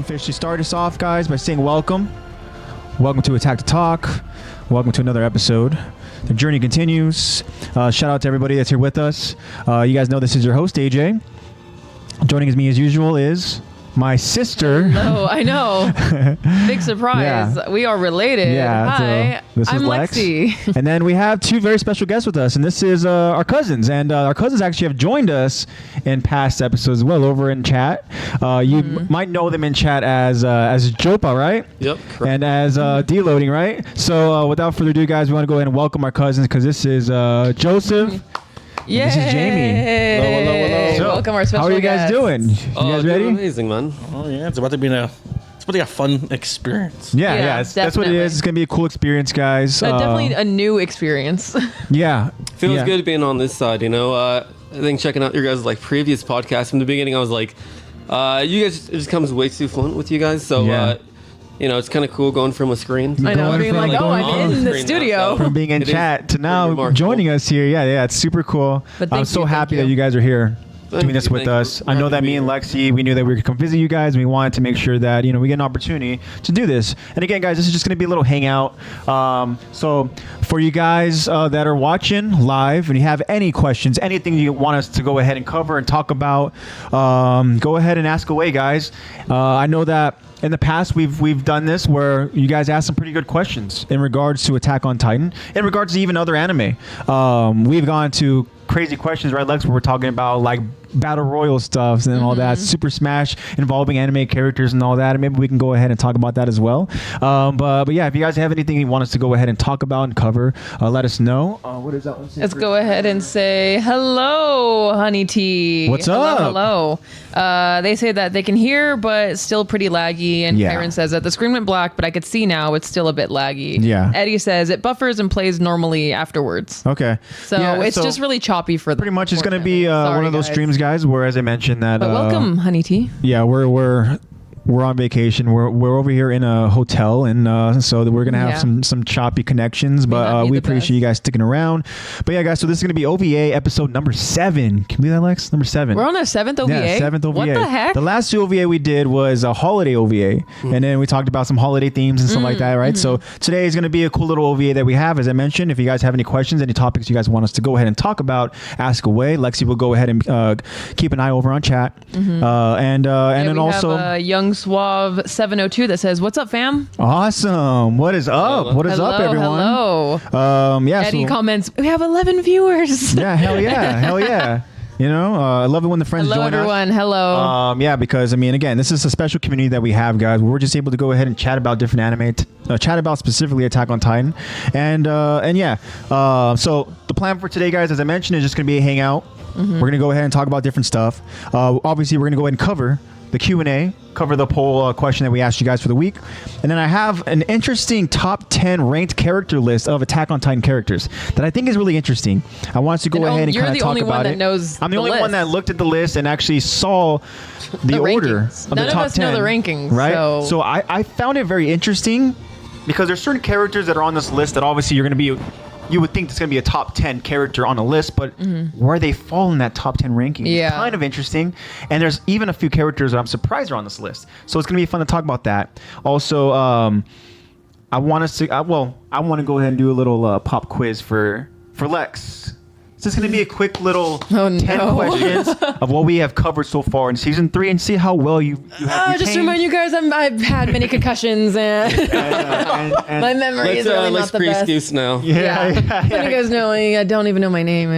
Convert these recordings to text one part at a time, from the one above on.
officially start us off, guys, by saying welcome. Welcome to Attack the Talk. Welcome to another episode. The journey continues. Shout out to everybody that's here with us. You guys know this is your host, AJ. Joining me as usual is my sister. Oh, I know. Big surprise. Yeah. We are related. Yeah. Hi, this is I'm Lex. Lexy. And then we have two very special guests with us, and this is our cousins. And our cousins actually have joined us in past episodes as well over in chat. You might know them in chat as Jopa, right? Yep. Correct. And as Deloading, right? So without further ado, guys, we want to go ahead and welcome our cousins because this is Joseph. Yeah. This is Jamie. Hello. So, welcome our special How are you guys guests. doing? You guys ready? Amazing, man. Oh yeah, it's about to be a fun experience. Yeah, that's what it is. It's gonna be a cool experience, guys. Definitely a new experience. Yeah. Feels good being on this side, you know. I think checking out your guys' previous podcasts from the beginning, I was like, you guys, it just comes way too fluent with you guys. So it's kind of cool going from a screen. I know, being like, I'm in the studio. Now, so from being in chat to now joining us here. Yeah, it's super cool. I'm so happy that you guys are here doing this with us. I know that me and Lexy, we knew that we could come visit you guys. We wanted to make sure that, we get an opportunity to do this. And again, guys, this is just going to be a little hangout. So for you guys that are watching live and you have any questions, anything you want us to go ahead and cover and talk about, go ahead and ask away, guys. I know that in the past, we've done this where you guys asked some pretty good questions in regards to Attack on Titan, in regards to even other anime. We've gone to crazy questions, right, Lex, where we're talking about like battle royal stuff and all that, Super Smash involving anime characters and all that, and maybe we can go ahead and talk about that as well. But yeah, if you guys have anything you want us to go ahead and talk about and cover, let us know. What is that one? Let's go ahead and say hello, Honey Tea. What's up? Hello. They say that they can hear, but still pretty laggy. And Kyron says that the screen went black, but I could see now it's still a bit laggy. Yeah. Eddie says it buffers and plays normally afterwards. Okay. So it's just really choppy for them. Pretty much it's going to be one of those streams, guys, where, as I mentioned, that but welcome, Honey Tea. Yeah, we're on vacation. We're over here in a hotel, and so we're gonna have some choppy connections. But we appreciate you guys sticking around. But yeah, guys, so this is gonna be OVA episode number 7. Can you believe that, Lex? Number 7. We're on our 7th OVA. Yeah, 7th OVA. What the heck? The last 2 OVA we did was a holiday OVA, and then we talked about some holiday themes and stuff like that, right? So today is gonna be a cool little OVA that we have. As I mentioned, if you guys have any questions, any topics you guys want us to go ahead and talk about, ask away. Lexi will go ahead and keep an eye over on chat, and then we also have, Young Suave 702 that says, "What's up, fam?" Awesome. What is up? Hello. What is up, everyone? Hello. Yeah. Eddie comments, "We have 11 viewers." Yeah. Hell yeah. Hell yeah. I love it when the friends Hello, join everyone. us. Hello. Yeah, because again, this is a special community that we have, guys. Where we're just able to go ahead and chat about different anime, chat about specifically Attack on Titan, and yeah. So the plan for today, guys, as I mentioned, is just gonna be a hangout. We're gonna go ahead and talk about different stuff. Obviously, we're gonna go ahead and cover the Q&A, cover the poll question that we asked you guys for the week. And then I have an interesting top 10 ranked character list of Attack on Titan characters that I think is really interesting. I want us to go ahead and kind of talk about it. You're the only one that knows I'm the only one that looked at the list and actually saw the order of None the top 10. of us know the rankings. Right? So I found it very interesting because there's certain characters that are on this list that obviously you would think it's going to be a top 10 character on a list, but where they fall in that top 10 ranking is kind of interesting. And there's even a few characters that I'm surprised are on this list. So it's going to be fun to talk about that. Also, I want to go ahead and do a little pop quiz for Lex. So it's going to be a quick little 10 questions of what we have covered so far in season 3 and see how well you have retained. Just to remind you guys, I've had many concussions and my memory is really not the best. Excuse now. Yeah. Some of you guys know I don't even know my name.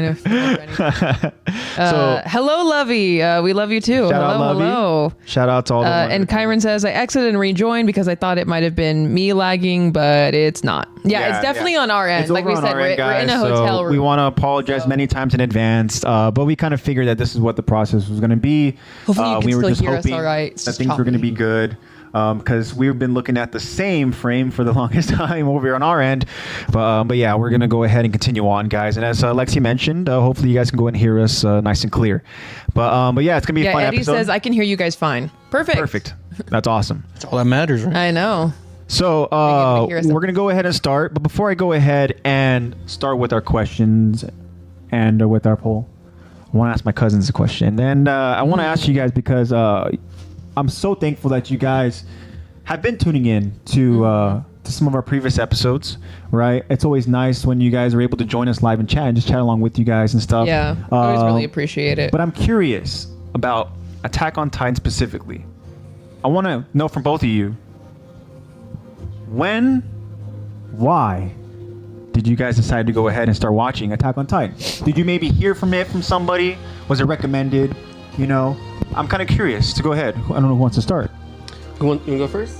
Hello, Lovey. We love you too. Shout out, Lovey. Hello. Shout out to all the and Kyron says, I exited and rejoined because I thought it might have been me lagging, but it's not. Yeah, it's definitely on our end. It's like we said, we're in a hotel room. We want to apologize many times in advance, but we kind of figured that this is what the process was going to be. Hopefully you can we were still just hear hoping us all right. that things were going to be good. Because we've been looking at the same frame for the longest time over here on our end. But yeah, we're going to go ahead and continue on, guys. And as Lexi mentioned, hopefully you guys can go and hear us nice and clear. But yeah, it's going to be a fun Eddie episode. says, I can hear you guys fine. Perfect. That's awesome. That's all that matters, right? I know. So we're going to go ahead and start. But before I go ahead and start with our questions and with our poll, I want to ask my cousins a question. And I want to ask you guys because I'm so thankful that you guys have been tuning in to some of our previous episodes, right? It's always nice when you guys are able to join us live and chat and just chat along with you guys and stuff. Yeah, I always really appreciate it. But I'm curious about Attack on Titan specifically. I want to know from both of you, why did you guys decide to go ahead and start watching Attack on Titan? Did you maybe hear from somebody? Was it recommended? You know, I'm kind of curious. To go ahead. I don't know who wants to start. You want to go first?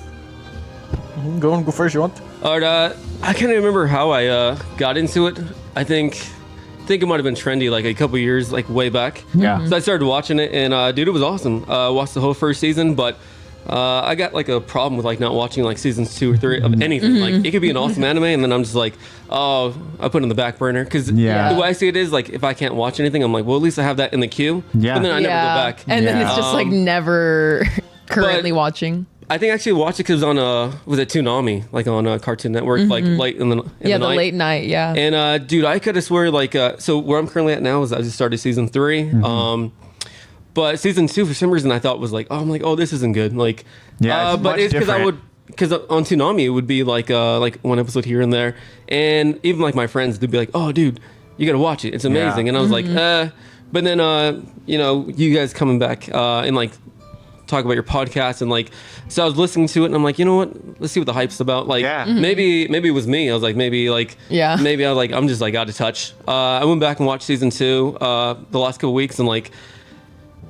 Go first. You want? Alright, I can't remember how I got into it. I think it might have been trendy like a couple years, like way back. Yeah. So I started watching it, and dude, it was awesome. Watched the whole first season, but I got like a problem with like not watching like seasons 2 or 3 of anything. Like it could be an awesome anime, and then I'm just like, oh, I put it in the back burner because the way I see it is like if I can't watch anything, I'm like, well, at least I have that in the queue. Yeah. But then I never go back. And then it's just like never currently watching. I think I actually watched it because on was it Toonami, like on Cartoon Network, like late in the night. The late night, yeah. And dude, I could have swear like so where I'm currently at now is I just started season 3. But season 2 for some reason I thought was like, I'm like, oh, this isn't good. Like, but it's because on Toonami it would be like one episode here and there, and even like my friends they'd be like, oh, dude, you gotta watch it, it's amazing. And I was like, but then you know, you guys coming back and like talk about your podcast, and like, so I was listening to it and I'm like, you know what, let's see what the hype's about. Like, maybe it was me. I was like, maybe I was like, I'm just like out of touch. I went back and watched season 2 the last couple weeks, and like,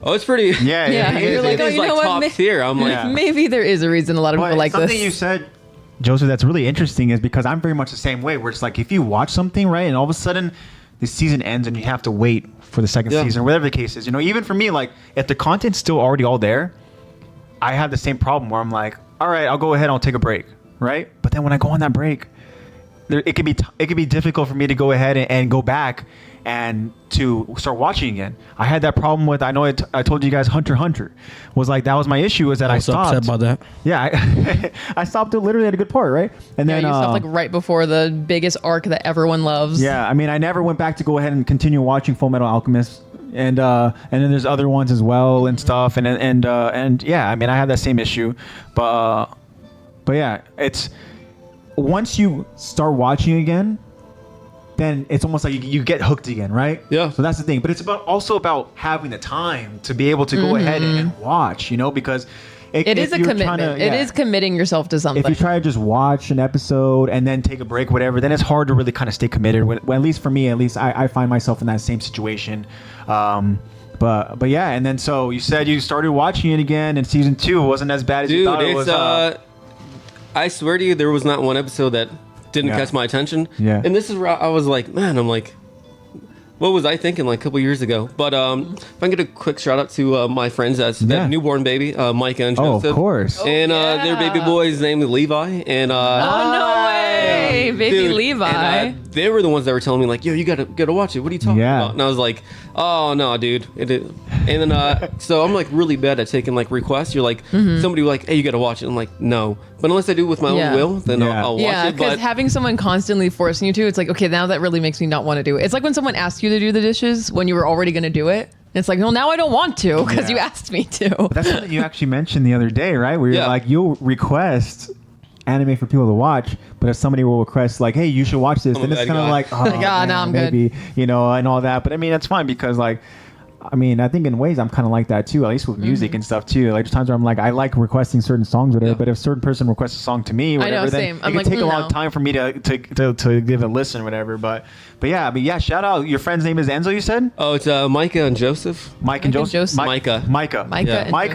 oh, it's pretty. Yeah. You're like, oh, you know what? Top tier. I'm like, maybe there is a reason a lot of people like something this. you said, Joseph, that's really interesting is because I'm very much the same way. Where it's like if you watch something, right, and all of a sudden the season ends and you have to wait for the second season, or whatever the case is. You know, even for me, like if the content's still already all there, I have the same problem where I'm like, all right, I'll go ahead, I'll take a break, right? But then when I go on that break, it could be difficult for me to go ahead and go back and to start watching again. I had that problem with, I know I told you guys Hunter x Hunter was like, that was my issue, is that I stopped. Upset about that. Yeah, I stopped it literally at a good part, right? And then you stopped like right before the biggest arc that everyone loves. Yeah, I mean, I never went back to go ahead and continue watching Full Metal Alchemist. And then there's other ones as well and stuff, and yeah, I mean, I have that same issue, but yeah, it's once you start watching again, then it's almost like you get hooked again, right? Yeah. So that's the thing, but it's also about having the time to be able to go ahead and watch, you know, because it is a commitment. It is committing yourself to something. If you try to just watch an episode and then take a break, whatever, then it's hard to really kind of stay committed. Well, at least for me, I find myself in that same situation. But yeah, and then so you said you started watching it again, and season 2 wasn't as bad as you thought it was. I swear to you, there was not one episode that didn't catch my attention. Yeah. And this is where I was like, man, I'm like, what was I thinking like a couple years ago? But if I can get a quick shout out to my friends that newborn baby, Micah and Joseph. Oh, of course. And their baby boy is named Levi. And no way, baby dude, Levi. And, they were the ones that were telling me like, yo, you gotta watch it. What are you talking about? And I was like, oh no, dude. And then so I'm like really bad at taking like requests. You're like somebody like, hey, you gotta watch it. I'm like, no. But unless I do it with my own will, then I'll watch it. Yeah, because having someone constantly forcing you to, it's like, okay, now that really makes me not want to do it. It's like when someone asks you to do the dishes when you were already going to do it. It's like, well, now I don't want to because you asked me to. But that's something you actually mentioned the other day, right? Where you're like, you'll request anime for people to watch, but if somebody will request like, hey, you should watch this, then it's kind of like, oh, man, no, I'm maybe, good. You know, and all that. But I mean, that's fine because like, I mean, I think in ways I'm kind of like that too, at least with music and stuff too. Like there's times where I'm like, I like requesting certain songs, whatever. But if a certain person requests a song to me, whatever, then it can take a long time for me to give it a listen, whatever. But yeah, shout out. Your friend's name is Enzo, you said? Oh, it's Micah and Joseph. Micah and Joseph. Micah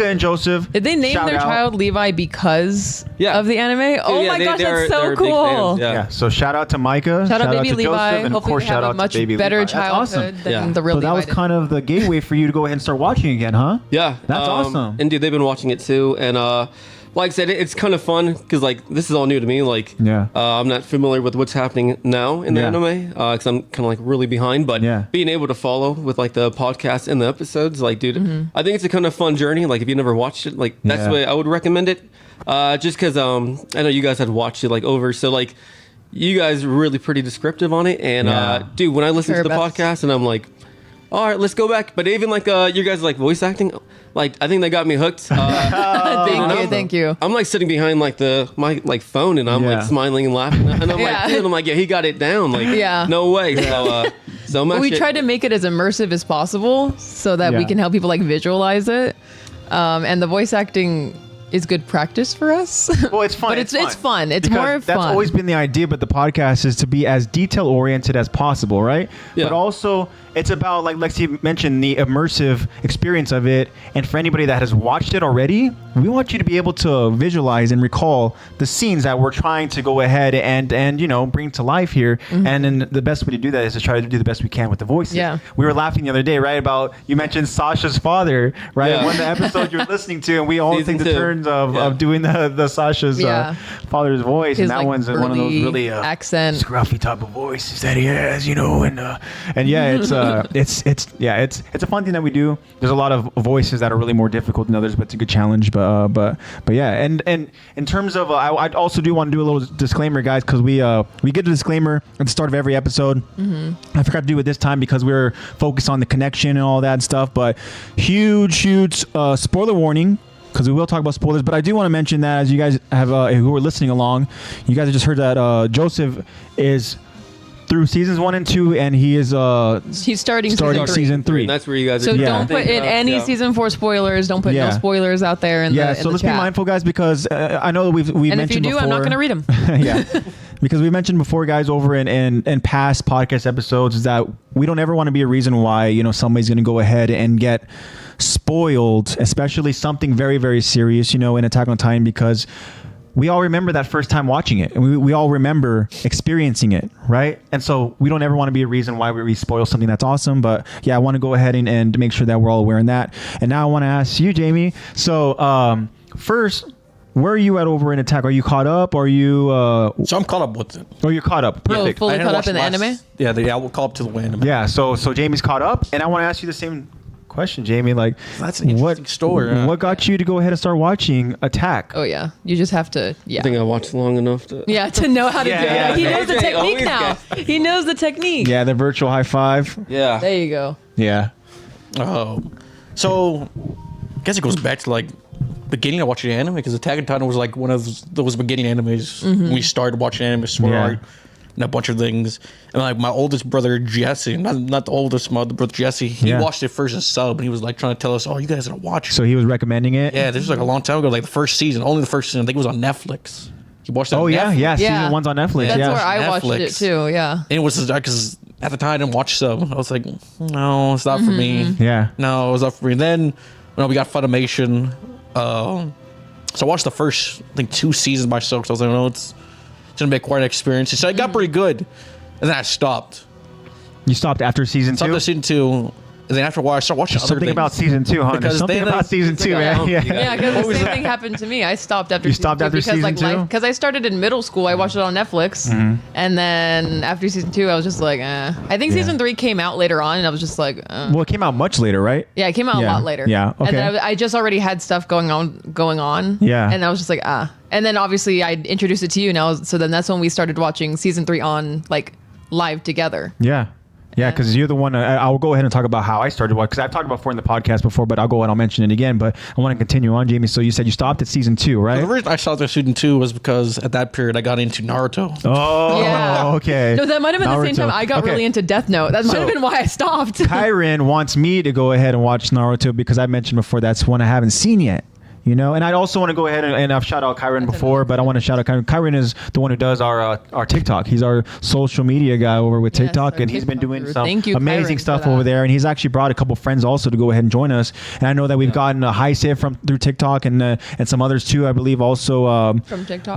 And Joseph. Did they name their child Levi because of the anime? Oh my gosh, that's so cool. Yeah. So shout out to Micah. Shout out baby to Levi. Joseph, and of course shout out to baby Levi. Better childhood than the real Levi. So that was kind of the gateway for you to go ahead and start watching again, huh? Yeah. That's awesome. And dude, they've been watching it too. And like I said, it's kind of fun because like this is all new to me. Like, I'm not familiar with what's happening now in the anime because I'm kind of like really behind. But being able to follow with like the podcast and the episodes, like, dude, I think it's a kind of fun journey. Like, if you never watched it, like that's the way I would recommend it. Just because I know you guys had watched it like over, so like you guys are really pretty descriptive on it. And dude, when I listen to the podcast and I'm like, all right, let's go back. But even like you guys like voice acting, like I think they got me hooked. Thank you. I'm like sitting behind like my like phone, and I'm like smiling and laughing, and I'm like, dude, I'm like, yeah, he got it down. Like, no way. So much. We tried to make it as immersive as possible so that we can help people like visualize it. And the voice acting is good practice for us. Well, it's fun. But it's fun. It's because more fun. That's always been the idea, but the podcast is to be as detail oriented as possible, right? Yeah. But also, it's about, like Lexy mentioned, the immersive experience of it. And for anybody that has watched it already, we want you to be able to visualize and recall the scenes that we're trying to go ahead and you know, bring to life here. Mm-hmm. And then the best way to do that is to try to do the best we can with the voices. Yeah. We were laughing the other day, right, about you mentioned Sasha's father, right? Yeah. One of the episodes you're listening to, and we all take the turns of doing the Sasha's father's voice. His, and that like, one's one of those really accent, scruffy type of voices that he has, you know, and yeah, it's a fun thing that we do. There's a lot of voices that are really more difficult than others, but it's a good challenge. But yeah, and in terms of I also do want to do a little disclaimer, guys, because we get a disclaimer at the start of every episode. Mm-hmm. I forgot to do it this time because we were focused on the connection and all that stuff. But huge spoiler warning, because we will talk about spoilers. But I do want to mention that, as you guys have who are listening along, you guys have just heard that Joseph is through seasons 1 and 2, and he's starting season 3. And that's where you guys so are. Don't put in any season 4 spoilers. Don't put no spoilers out there in the so let's chat. be mindful, guys, because I know that we've and mentioned if you do, before, I'm not going to read them. Yeah. Because we mentioned before, guys, over in past podcast episodes, is that we don't ever want to be a reason why, you know, somebody's going to go ahead and get spoiled, especially something very, very serious, you know, in Attack on Titan, because we all remember that first time watching it, and we all remember experiencing it, right? And so we don't ever want to be a reason why we spoil something that's awesome. But yeah, I want to go ahead and make sure that we're all aware in that. And now I want to ask you, Jamie. So first, where are you at over in Attack? Are you caught up? Are you? So I'm caught up with it. Oh, you're caught up. Perfect. Fully caught up in the anime? Yeah, we'll call up to the anime. Yeah. So Jamie's caught up, and I want to ask you the same question, Jamie. Like, that's an interesting story. What got you to go ahead and start watching Attack? Oh yeah, you just have to. Yeah. I think I watched long enough to. Yeah, to know how to do it. He knows the technique now. He knows the technique. Yeah, the virtual high five. Yeah. There you go. Yeah. Oh, so I guess it goes back to like beginning of watching anime, because Attack on Titan was like one of those beginning animes when we started watching anime, Sword Art, and a bunch of things. And like my oldest brother Jesse, not the oldest, my other brother Jesse, he watched it first in sub, and he was like trying to tell us, "Oh, you guys gotta watch it." So he was recommending it. Yeah, this was like a long time ago, like the first season, only the first season. I think it was on Netflix. You watched that? Oh yeah, season 1's on Netflix. That's where I watched it too. Yeah. And it was because at the time I didn't watch sub. I was like, no, it's not for me. Yeah. No, it was not for me. And then we got Funimation. So I watched the first, I think, 2 seasons myself, because I was like, no, it's gonna be quite an experience. So it got pretty good, and then I stopped. You stopped after season 2? Stopped after season 2, and then after a while I started watching other something things. about season 2, huh? There's something about season 2, man. Yeah, because the same thing happened to me. I stopped after season 2 because because I started in middle school. I watched it on Netflix, and then after season 2, I was just like, eh. I think season 3 came out later on, and I was just like, Well, it came out much later, right? Yeah, it came out a lot later. Yeah, okay. And then I just already had stuff going on. Yeah. And I was just like, And then obviously I introduced it to you now, so then that's when we started watching season 3 on like live together. Yeah. Yeah, because you're the one. I'll go ahead and talk about how I started watching, because I've talked about before in the podcast before, but I'll go and I'll mention it again. But I want to continue on, Jamie. So you said you stopped at season 2, right? The reason I stopped at season 2 was because at that period I got into Naruto. Oh, yeah. Okay. No, that might have been the same time I got really into Death Note. That might have been why I stopped. Kyron wants me to go ahead and watch Naruto because I mentioned before that's one I haven't seen yet. You know, and I'd also want to go ahead and I've shout out Kyron before, but I want to shout out Kyron. Kyron is the one who does our TikTok. He's our social media guy over with TikTok, and he's been doing some amazing stuff over there. And he's actually brought a couple friends also to go ahead and join us. And I know that we've gotten a high save through TikTok and some others too, I believe also from TikTok.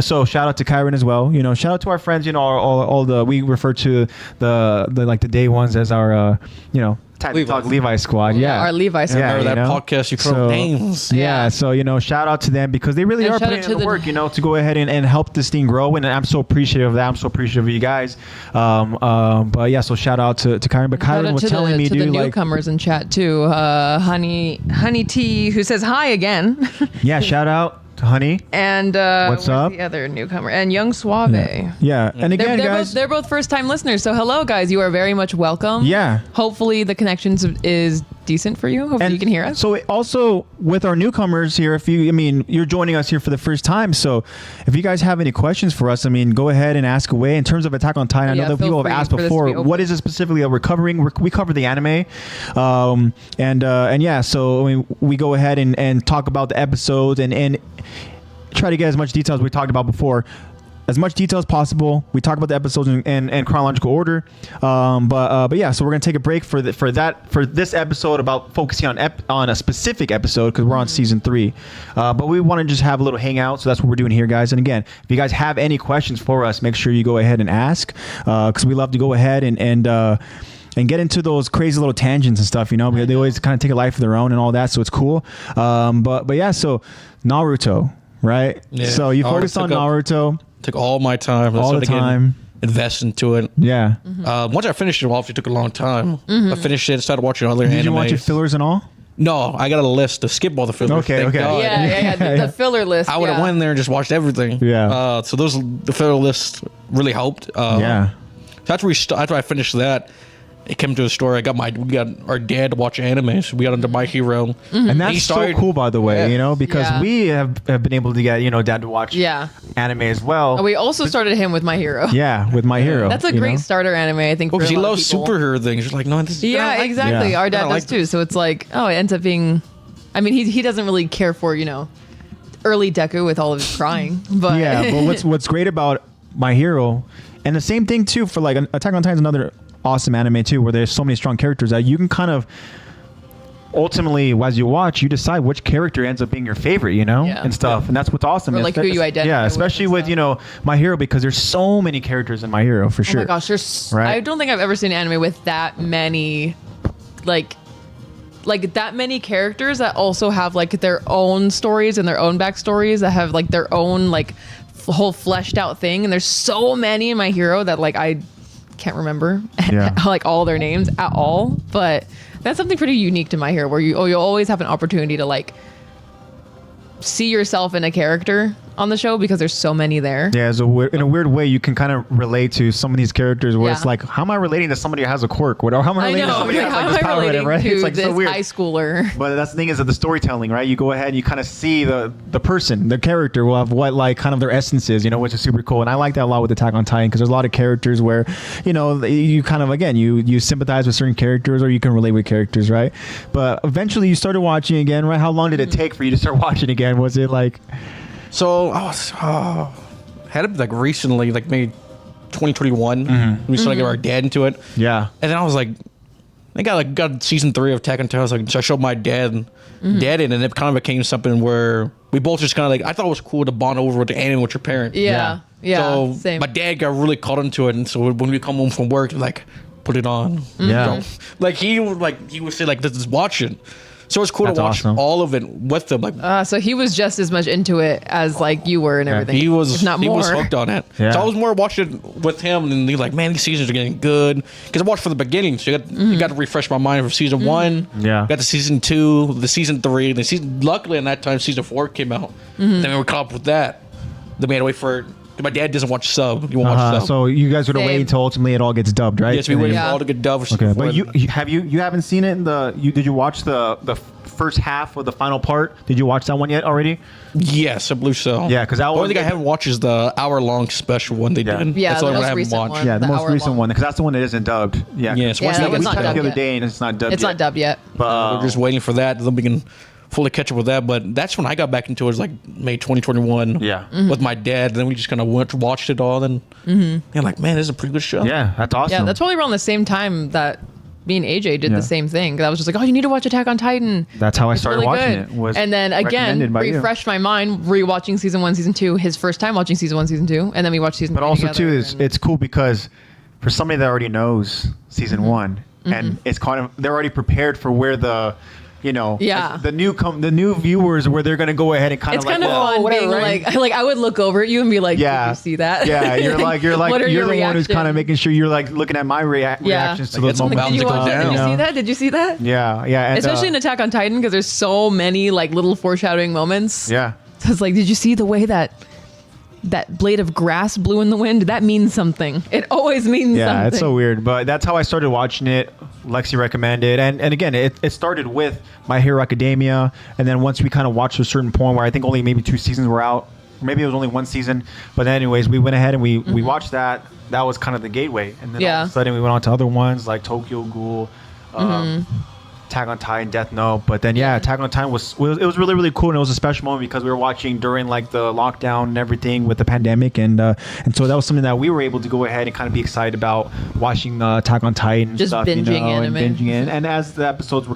So shout out to Kyron as well. You know, shout out to our friends. You know, all the we refer to the day ones as our Levi squad. Yeah, our Levi squad. Yeah, that podcast you throw names. Yeah, so shout out to them because they really are putting in the work, to go ahead and help this thing grow, and I'm so appreciative of that. I'm so appreciative of you guys. But yeah, so shout out to Kyron. But Kyron was telling me, to the newcomers in chat too. Honey T, who says hi again. Yeah, shout out to Honey. And what's up? The other newcomer and Young Suave. Yeah. And again, guys, they're both first-time listeners. So hello, guys. You are very much welcome. Yeah. Hopefully the connections is decent for you. Hopefully you can hear us. So also with our newcomers here, you're joining us here for the first time. So if you guys have any questions for us, go ahead and ask away. In terms of Attack on Titan, I know that people have asked before, what is it specifically that we're covering? We cover the anime. So we go ahead and talk about the episodes and try to get as much detail as we talked about before. As much detail as possible. We talk about the episodes in chronological order, but yeah. So we're gonna take a break for this episode about focusing on a specific episode because we're on season 3. But we want to just have a little hangout, so that's what we're doing here, guys. And again, if you guys have any questions for us, make sure you go ahead and ask because we love to go ahead and get into those crazy little tangents and stuff, because they always kind of take a life of their own and all that. So it's cool. But yeah. So Naruto, right? Yeah. So you focused on Naruto. Took all my time. All the time. Invest into it. Yeah. Once I finished it, obviously took a long time. I finished it, started watching other animes. Did you watch your fillers and all? No, I got a list to skip all the fillers. Okay. Yeah. The filler list. I would have went in there and just watched everything. Yeah. So the filler list really helped. Yeah. So after I finished that, it came to a story. We got our dad to watch anime, so we got into My Hero. And that's so cool, by the way, because we have been able to get, dad to watch anime as well. We also started him with My Hero. Yeah, with My Hero. That's a great starter anime, I think. Because he loves superhero things. He's like, no, this is exactly. Yeah. Our dad does too. So it's like, it ends up being. He doesn't really care for early Deku with all of his crying, but but what's great about My Hero, and the same thing too for like Attack on Titan is another awesome anime too, where there's so many strong characters that you can kind of ultimately, as you watch, you decide which character ends up being your favorite, and stuff. And that's what's awesome. Or like who you identify. Yeah, especially with My Hero, because there's so many characters in My Hero for sure. Oh my gosh, I don't think I've ever seen an anime with that many, like that many characters that also have like their own stories and their own backstories that have like their own like whole fleshed out thing. And there's so many in My Hero that like I can't remember like all their names at all, but that's something pretty unique to My Hero where you'll always have an opportunity to like see yourself in a character on the show because there's so many there. Yeah, in a weird way, you can kind of relate to some of these characters where it's like, how am I relating to somebody who has a quirk? Or how am I relating to somebody who has like this power? Right? It's like this so weird. High schooler. But that's the thing is that the storytelling, right? You go ahead and you kind of see the person, the character will have what like kind of their essence is, which is super cool. And I like that a lot with Attack on Titan because there's a lot of characters where, you kind of, again, you sympathize with certain characters or you can relate with characters, right? But eventually you started watching again, right? How long did it take for you to start watching again? Was it like... So I was had it like recently, like maybe 2021. We started getting our dad into it. Yeah, and then I was like, I got season 3 of Attack on Titan. So I showed my dad in, and it kind of became something where we both just kind of like. I thought it was cool to bond over with the anime with your parent. Yeah. So same. My dad got really caught into it, and so when we come home from work, like put it on. Yeah, like he would say like this is watching. So it's cool to watch all of it with them. Like, so he was just as much into it as like you were and everything. He was, if not more. He was hooked on it. Yeah. So I was more watching it with him, and he's like, "Man, these seasons are getting good." Because I watched from the beginning, so you got to refresh my mind for season 1. Yeah, got to season 2, the season 3, luckily in that time season 4 came out. Then we were caught up with that. Then we had to wait for. My dad doesn't watch sub. He won't watch sub. So you guys would wait until ultimately it all gets dubbed, right? Yes, we waited for all to get dubbed. Okay, but you haven't seen it in did you watch the first half of the final part? Did you watch that one yet already? Yes, I believe so. Yeah, because the only thing I haven't watched is the hour-long special one they did. Yeah, that's the one I haven't watched. One, yeah, the most recent one because that's the one that isn't dubbed. Yeah, yes. Yeah, we not checked dubbed the other yet. day and it's not dubbed. It's not dubbed yet. But we're just waiting for that. Then we can fully catch up with that. But that's when I got back into it. It was like May 2021. Yeah, with my dad. And then we just kind of watched it all. And like, man, this is a pretty good show. Yeah, that's awesome. Yeah, that's probably around the same time that me and AJ did the same thing. I was just like, oh, you need to watch Attack on Titan. That's how I started really watching good. it. And then again, refreshed my mind, rewatching season 1, season 2. His first time watching season 1, season 2, and then we watched season. But also too, it's cool because for somebody that already knows season 1, and it's kind of they're already prepared for where the. The new viewers where they're gonna go ahead and kind of like, it's kind of fun being like I would look over at you and be like, did you see that? Yeah, you're the one who's kind of making sure you're like looking at my reactions to those moments. Did you see that? Did you see that? Yeah, yeah. And, especially in Attack on Titan because there's so many like little foreshadowing moments. Yeah. So it's like, did you see the way that blade of grass blew in the wind? That means something. It always means something. Yeah, it's so weird. But that's how I started watching it. Lexy recommended. And again, it started with My Hero Academia. And then once we kind of watched a certain point where I think only maybe 2 seasons were out, maybe it was only 1 season. But anyways, we went ahead and we watched that. That was kind of the gateway. And then all of a sudden we went on to other ones like Tokyo Ghoul, AttackOnTitan, Death Note. But then AttackOnTitan was really, really cool, and it was a special moment because we were watching during like the lockdown and everything with the pandemic, and so that was something that we were able to go ahead and kind of be excited about watching AttackOnTitan just stuff, binging anime. And binging it. And as the episodes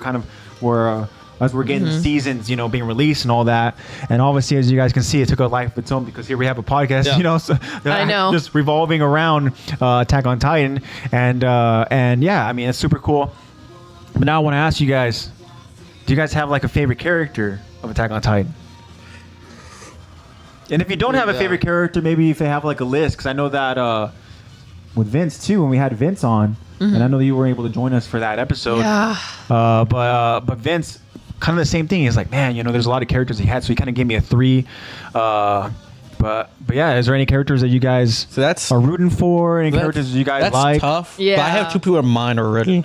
as we're getting the seasons, being released and all that, and obviously, as you guys can see, it took a life of its own because here we have a podcast, so I know, just revolving around Attack on Titan, and I mean, it's super cool. But now I want to ask you guys, do you guys have like a favorite character of Attack on Titan? And if you don't have a favorite character, maybe if you have like a list, because I know that with Vince too, when we had Vince on, and I know that you were able to join us for that episode. Yeah. But Vince, kind of the same thing. He's like, man, there's a lot of characters he had, so he kind of gave me a 3. But yeah, is there any characters that you guys are rooting for? Any characters that you guys like? That's tough. Yeah. But I have 2 people in mind already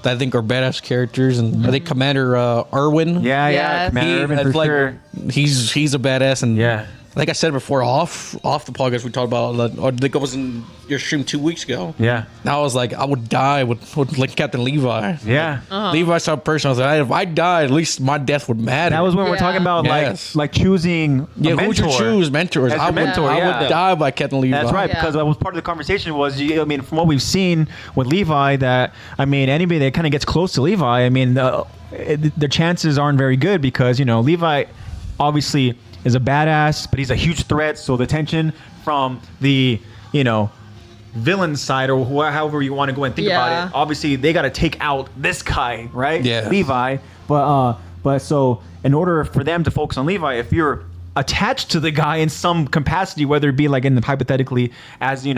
that I think are badass characters, and I think Commander Irwin. Yeah, Commander Irwin for sure. He's a badass, and like I said before, off the podcast we talked about. I think it was in your stream 2 weeks ago. Yeah. Now I was like, I would die with like Captain Levi. Yeah. Levi's type of person. I was like, if I die, at least my death would matter. That was when we're talking about like choosing a mentor. Who would you choose mentors? I would die by Captain Levi. That's right, because that was part of the conversation was, from what we've seen with Levi, that, anybody that kind of gets close to Levi, the chances aren't very good because, Levi obviously is a badass, but he's a huge threat. So the tension from the, villain side, or however you want to go and think about it, obviously they got to take out this guy, right? Yeah. Levi. But so in order for them to focus on Levi, if you're attached to the guy in some capacity, whether it be like hypothetically as the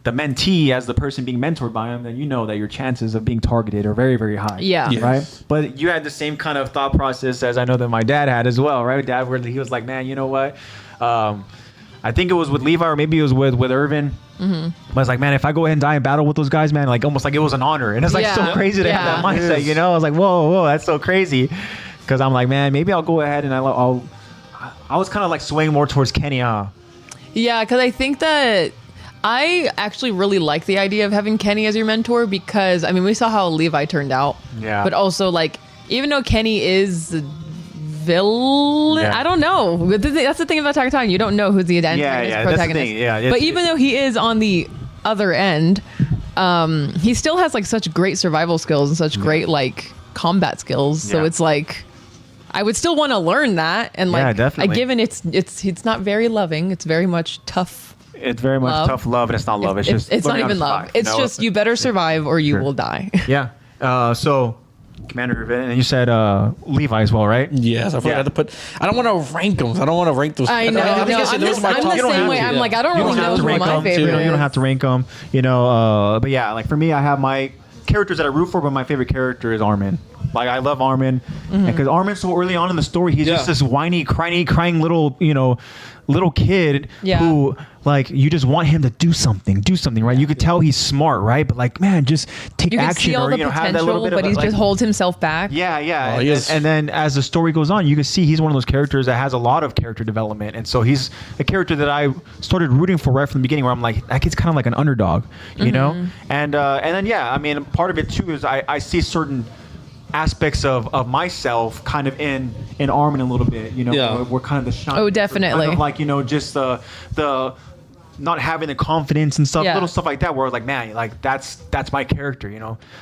mentee, as the person being mentored by him, then that your chances of being targeted are very, very high. Yeah. Yes. Right. But you had the same kind of thought process as I know that my dad had as well, right? Dad, where he was like, man, you know what? I think it was with Levi, or maybe it was with Irvin. But I was like, man, if I go ahead and die in battle with those guys, man, like almost like it was an honor, and it's like so crazy to have that mindset. I was like, whoa, that's so crazy, because I'm like, man, maybe I'll go ahead and I was kind of like swaying more towards Kenny. Yeah, because I think that I actually really like the idea of having Kenny as your mentor because, we saw how Levi turned out. Yeah. But also, like, even though Kenny is villain, I don't know. That's the thing about Attack on Titan. You don't know who's the antagonist, protagonist. But even though he is on the other end, he still has, like, such great survival skills and such great, like, combat skills. So it's like, I would still want to learn that, and like, definitely. Given it's not very loving. It's very much tough. It's very much tough love, and it's not love. It's just it's not even love. It's just you better survive or you will die. Yeah. So, Commander Irvin, and you said Levi as well, right? Yes, I forgot to put. I don't want to rank them. I don't want to rank those. I know. I'm the same way. I'm like, I don't really know who my favorite is. You don't have to rank them. But yeah, like for me, I have my characters that I root for, but my favorite character is Armin. Like, I love Armin, because Armin's so early on in the story, he's just this whiny, crying little, little kid who, like, you just want him to do something, right? You could tell he's smart, right? But like, man, just take action, or have that little bit but he just holds himself back. Yeah. And then as the story goes on, you can see he's one of those characters that has a lot of character development, and so he's a character that I started rooting for right from the beginning, where I'm like, that kid's kind of like an underdog, you know? And then part of it too is I see certain aspects of myself kind of in Armin a little bit, we're kind of the shine. Oh, definitely. Kind of like, just the not having the confidence and stuff, little stuff like that, where like, man, like that's my character,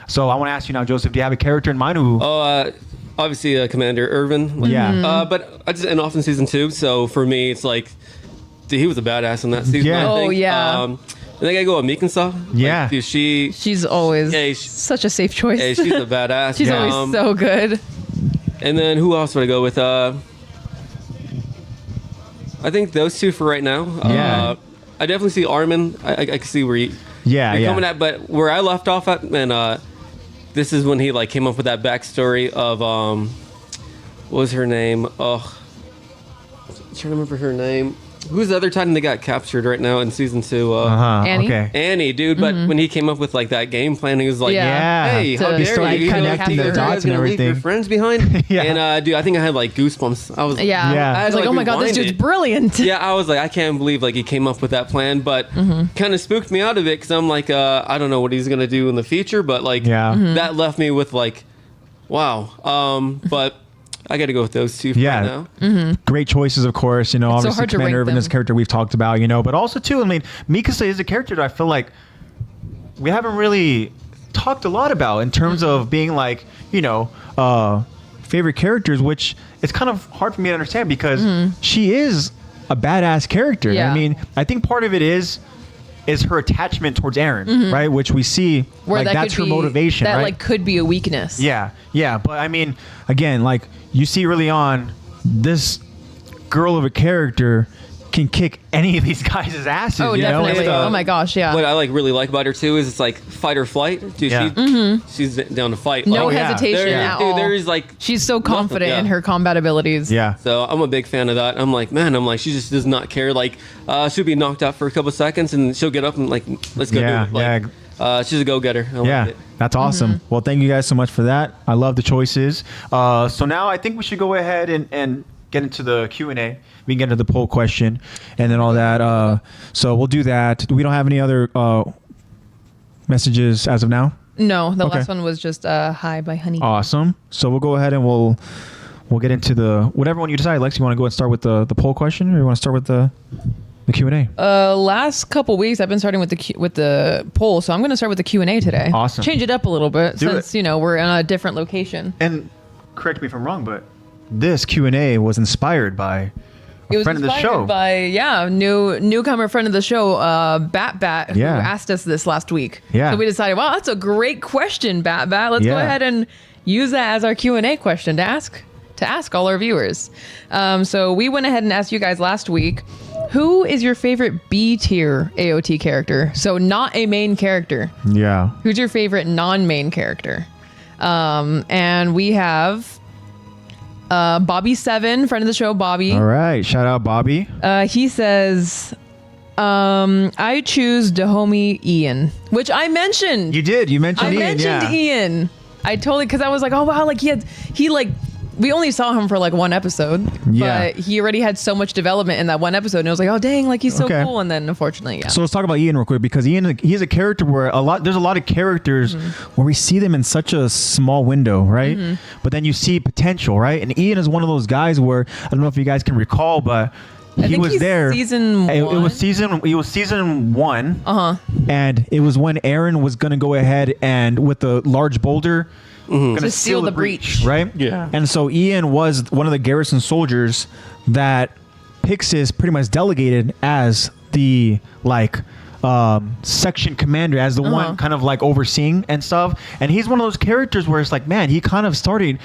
So I want to ask you now, Joseph, do you have a character in mind who? Obviously Commander Irvin. But I just end off in season 2, so for me it's like, dude, he was a badass in that season. Yeah. I think. Oh yeah. I think I go with Mikasa. Yeah. Like, dude, she's always such a safe choice. Hey, she's a badass. She's always so good. And then who else would I go with? I think those 2 for right now. I definitely see Armin. I can see where you're coming at, but where I left off at, and this is when he like came up with that backstory of what was her name? Oh, trying to remember her name. Who's the other Titan that got captured right now in season 2? Annie. Okay. Annie, dude. But when he came up with like that game plan, he was like, "Hey, how dare you? Connecting the dots and everything. Leave your friends behind." Yeah. And dude, I think I had like goosebumps. I was, I was like, "Oh my god, this dude's brilliant." Yeah, I was like, I can't believe like he came up with that plan, but kind of spooked me out of it because I'm like, I don't know what he's gonna do in the future, but like that left me with like, wow. But I got to go with those two right now. Great choices, of course. You know, it's obviously so Commander Irvin is a character we've talked about, you know, but also too, I mean, Mikasa is a character that I feel like we haven't really talked a lot about in terms of being like, you know, favorite characters, which it's kind of hard for me to understand because she is a badass character. Yeah. I mean, I think part of it is her attachment towards Eren, right? Which we see, where like that's her motivation, that right? like could be a weakness. Yeah, yeah. But I mean, again, like you see early on, this girl of a character can kick any of these guys' asses. Oh, you definitely. know? Oh my gosh, yeah. What I like really like about her too is it's like fight or flight. Dude, she's down to fight. No like, hesitation at all. Dude, there is like she's so confident in her combat abilities. Yeah. So I'm a big fan of that. I'm like, she just does not care. Like, she'll be knocked out for a couple seconds and she'll get up and like, let's go do it. Like, she's a go-getter. I like it. That's awesome. Well, thank you guys so much for that. I love the choices. So now I think we should go ahead and get into the Q&A. We can get into the poll question and then all that. So we'll do that. We don't have any other messages as of now? No, the last one was just hi by Honey. Awesome. So we'll go ahead and we'll get into the whatever one you decide. Lex, you want to go and start with the poll question, or you want to start with the Q&A? Last couple weeks I've been starting with the poll, so I'm going to start with the Q&A today. Awesome. Change it up a little bit since you know we're in a different location. And correct me if I'm wrong, but this Q&A was inspired by a friend of the show. By newcomer friend of the show, Bat, who asked us this last week. Yeah. So we decided, wow, that's a great question, Bat. Let's go ahead and use that as our Q&A question to ask all our viewers. So we went ahead and asked you guys last week, who is your favorite B tier AOT character? So not a main character. Yeah. Who's your favorite non-main character? And we have Bobby7, friend of the show, Bobby. All right. Shout out, Bobby. He says, I choose Dahomey Ian, which I mentioned. You did. You mentioned Ian. I mentioned Ian. I totally, because I was like, oh, wow, like we only saw him for like one episode, but he already had so much development in that one episode. And I was like, oh, dang, like he's so cool. And then unfortunately, So let's talk about Ian real quick, because Ian, he's a character where there's a lot of characters where we see them in such a small window, right? But then you see potential, right? And Ian is one of those guys where, I don't know if you guys can recall, but he was there. Season 1. It was season 1. And it was when Eren was going to go ahead and with the large boulder, to seal the breach, right? Yeah. And so Ian was one of the garrison soldiers that Pixis pretty much delegated as the section commander, as the one kind of like overseeing and stuff. And he's one of those characters where it's like, man, he kind of started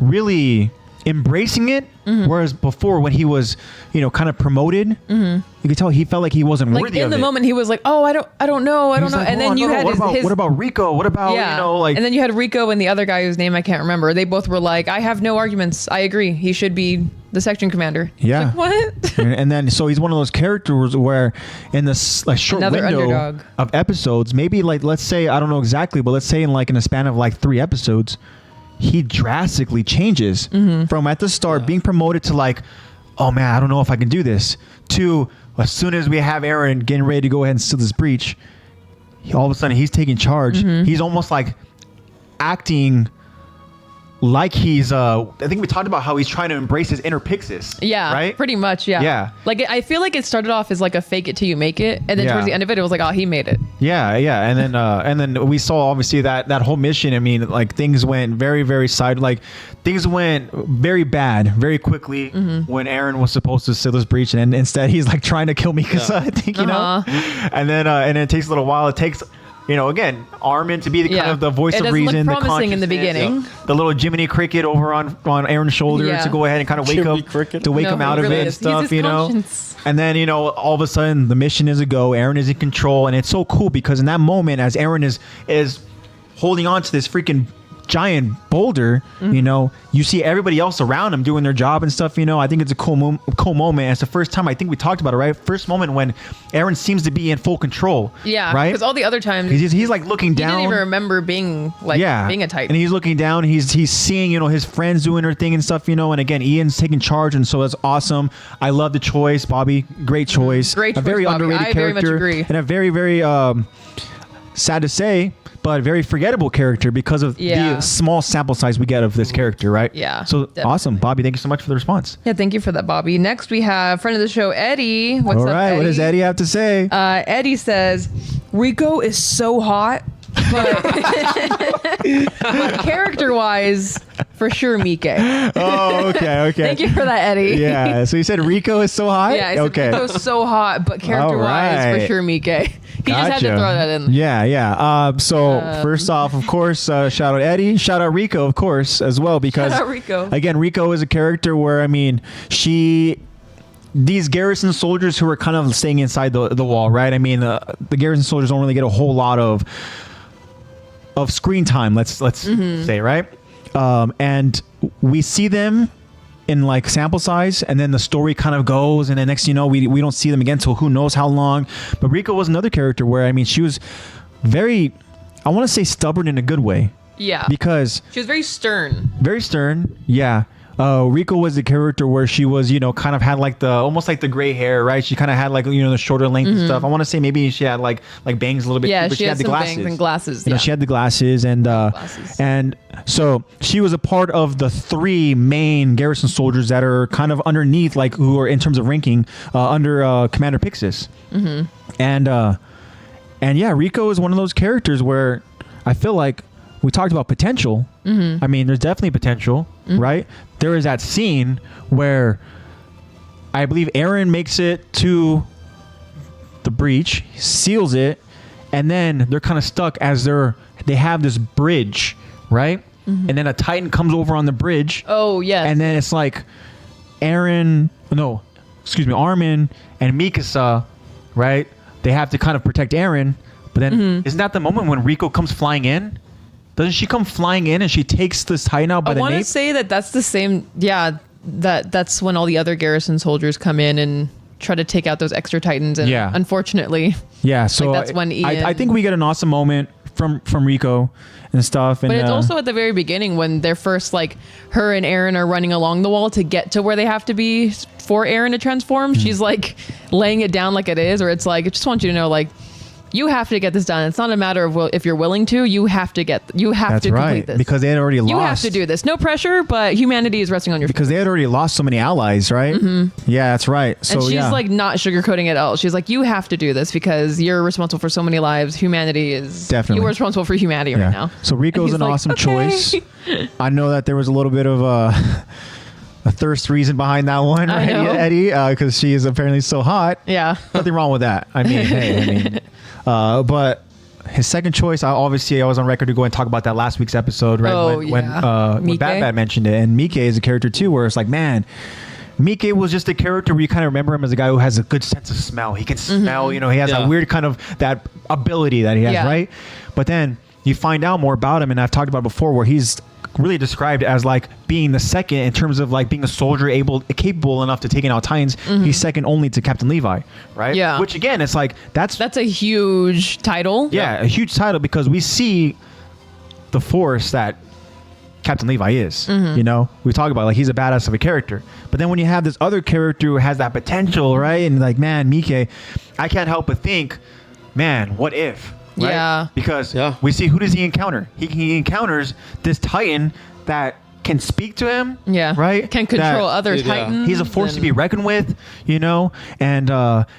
really embracing it, whereas before when he was, kind of promoted, you could tell he felt like he wasn't worthy of it. In the moment, he was like, "Oh, I don't know." Like, and then you had what about Rico? What about and then you had Rico and the other guy whose name I can't remember. They both were like, "I have no arguments. I agree. He should be the section commander." Yeah. Like, what? and then so he's one of those characters where in this short Another window underdog. of episodes, maybe let's say, I don't know exactly, but let's say in a span of 3 episodes, he drastically changes from at the start being promoted to oh man, I don't know if I can do this, to as soon as we have Eren getting ready to go ahead and seal this breach, all of a sudden he's taking charge. He's almost acting like he's I think we talked about how he's trying to embrace his inner Pixis. Yeah, right? Pretty much. Yeah. I feel like it started off as a fake it till you make it, and then towards the end of it was like, oh, he made it. Yeah, and then we saw obviously that whole mission. I mean, things went very, very things went very bad very quickly when Eren was supposed to seal this breach, and instead he's trying to kill Mikasa. I think and then it takes a little while. It takes. Again, Armin to be the kind of the voice of reason, look promising in the beginning. The little Jiminy Cricket over on Aaron's shoulder to go ahead and kind of wake him out of it and stuff, And then, all of a sudden the mission is a go. Eren is in control, and it's so cool because in that moment, as Eren is holding on to this freaking giant boulder, you know, you see everybody else around him doing their job and stuff, you know. I think it's a cool moment. It's the first time, I think we talked about it, right? First moment when Eren seems to be in full control. Yeah. Right? Because all the other times he's like looking down. He didn't even remember being a Titan. And he's looking down, he's seeing, you know, his friends doing their thing and stuff, you know, and again, Ian's taking charge, and so that's awesome. I love the choice, Bobby. Great choice. Great choice, a very Bobby. underrated I character. very much agree. And a very, very sad to say, but very forgettable character because of the small sample size we get of this character, right? Yeah. So definitely. Awesome. Bobby, thank you so much for the response. Yeah, thank you for that, Bobby. Next, we have friend of the show, Eddie. What's All up, right, Eddie? what does Eddie have to say? Eddie says, Rico is so hot, but, but character-wise, for sure, Mike. Oh, okay. Thank you for that, Eddie. Yeah, so you said Rico is so hot? Yeah, I said okay. Rico's so hot, but character-wise, right. for sure, Mike. He just had to throw that in. Yeah. So first off, of course, shout out Eddie, shout out Rico, of course, as well, because Shout out Rico. Again, Rico is a character where, I mean, these garrison soldiers who are kind of staying inside the wall, right? I mean, the garrison soldiers don't really get a whole lot of screen time. Let's say, right? And we see them in like sample size, and then the story kind of goes, and then next, you know, we don't see them again till who knows how long. But Rico was another character where, I mean, she was very, I want to say stubborn in a good way. Yeah. Because she was very stern. Very stern. Yeah. Rico was the character where she was, you know, kind of had like almost like the gray hair, right? She kind of had like, you know, the shorter length and stuff. I want to say maybe she had like bangs a little bit. Yeah, too, but she had the some glasses. bangs and glasses. You know, she had the glasses, and so she was a part of the 3 main garrison soldiers that are kind of underneath, like who are in terms of ranking under Commander Pixis. And yeah, Rico is one of those characters where I feel like we talked about potential. I mean, there's definitely potential, right? There is that scene where I believe Eren makes it to the breach, seals it, and then they're kind of stuck as they have this bridge, right? And then a Titan comes over on the bridge. Oh, yes. And then it's like Armin and Mikasa, right? They have to kind of protect Eren, but then isn't that the moment when Rico comes flying in? Doesn't she come flying in and she takes this Titan out by the nape? I want to say that's the same. Yeah, that's when all the other garrison soldiers come in and try to take out those extra Titans. And unfortunately, so that's when Ian. I think we get an awesome moment from Rico and stuff. And, but it's also at the very beginning when they're first, like, her and Eren are running along the wall to get to where they have to be for Eren to transform. She's like laying it down like it is, or it's like, I just want you to know, like, you have to get this done. It's not a matter of if you're willing to. You have to complete this. Because they had already lost. You have to do this. No pressure, but humanity is resting on your because they had already lost so many allies, right? Yeah, that's right. So and she's like not sugarcoating it at all. She's like, you have to do this because you're responsible for so many lives. Humanity is definitely you are responsible for humanity right now. So Rico's an awesome choice. I know that there was a little bit of a thirst reason behind that one, right, Eddie? Because she is apparently so hot. Yeah, nothing wrong with that. I mean, but his second choice, I was on record to go and talk about that last week's episode, right? When Bad mentioned it, and Mike is a character too, where it's like, man, Mike was just a character where you kind of remember him as a guy who has a good sense of smell. He can smell, you know, he has that weird kind of that ability that he has, right? But then you find out more about him, and I've talked about it before, where he's really described as like being the second in terms of like being a soldier capable enough to taking out Titans. He's second only to Captain Levi, right? Yeah. Which again, it's like that's a huge title. Yeah, a huge title because we see the force that Captain Levi is. You know, we talk about like he's a badass of a character, but then when you have this other character who has that potential, right? And like, man, Mike, I can't help but think, man, what if? Right? Yeah. Because we see, who does he encounter? He encounters this Titan that can speak to him. Yeah. Right? Can control other Titans. He's a force to be reckoned with, you know? And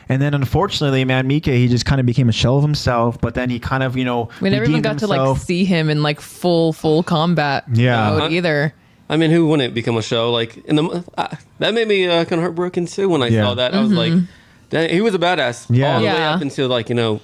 then unfortunately, man, Mike, he just kind of became a shell of himself, but then he kind of, you know, we never even got to like see him in like full combat mode either. I mean, who wouldn't become a shell? Like that made me kind of heartbroken too when I saw that. I was like, dang, he was a badass all the way up until like, you know,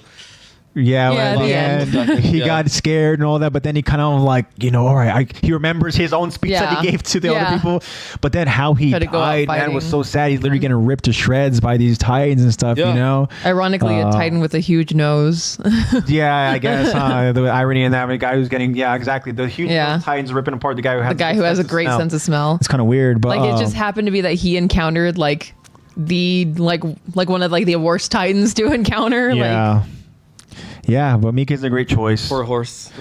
Yeah, at the end. He got scared and all that, but then he kind of like, all right, he remembers his own speech that he gave to the other people. But then how he died, man, was so sad. He's literally getting ripped to shreds by these Titans and stuff, Ironically, a Titan with a huge nose. I guess the irony in that, the guy who's getting, exactly, the huge Titans ripping apart the guy who has a great sense of smell. It's kind of weird, but like it just happened to be that he encountered like the like one of like the worst Titans to encounter. Yeah, but Mika's a great choice. Poor horse.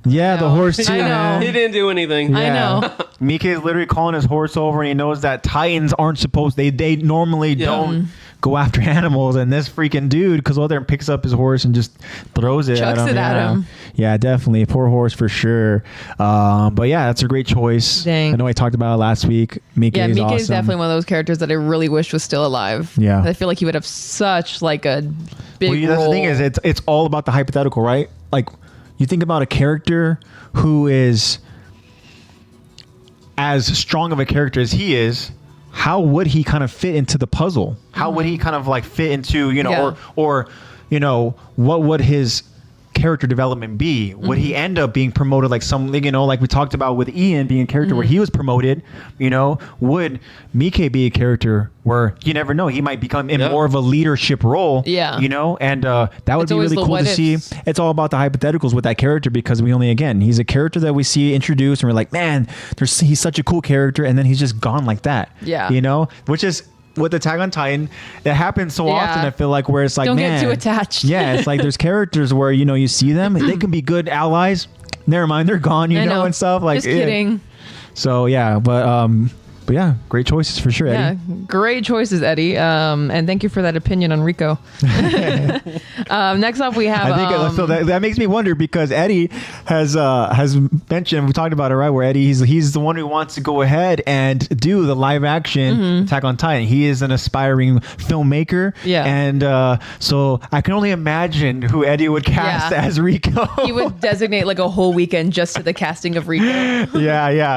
Yeah, the horse too. I know. Man. He didn't do anything. Yeah. I know. Mika is literally calling his horse over, and he knows that Titans aren't supposed. They normally don't go after animals, and this freaking dude goes over there and picks up his horse and just throws it Chucks at him. At him. Yeah, definitely. Poor horse for sure. But yeah, that's a great choice. Dang. I know I talked about it last week. Mika is awesome. is definitely one of those characters that I really wish was still alive. Yeah. I feel like he would have such like a big role. That's the thing is, it's all about the hypothetical, right? Like, you think about a character who is as strong of a character as he is, how would he kind of fit into the puzzle? How would he kind of like fit into, or what would his character development be? Would he end up being promoted like something, like we talked about with Ian being a character where he was promoted, would Mike be a character where you never know, he might become in more of a leadership role, and that would be really cool to see. It's all about the hypotheticals with that character, because he's a character that we see introduced and we're like, man, he's such a cool character, and then he's just gone like that, which is with Attack on Titan, it happens so often. I feel like where it's like, don't get too attached. It's like there's characters where you see them, they can be good allies. Never mind, they're gone, and stuff. Like, just kidding. So but yeah, great choices for sure, Eddie. Yeah, great choices, Eddie. And thank you for that opinion on Rico. Next up, we have. I think so that makes me wonder, because Eddie has mentioned, we talked about it, right? Where Eddie he's the one who wants to go ahead and do the live action Attack on Titan. He is an aspiring filmmaker, and so I can only imagine who Eddie would cast as Rico. He would designate like a whole weekend just to the casting of Rico.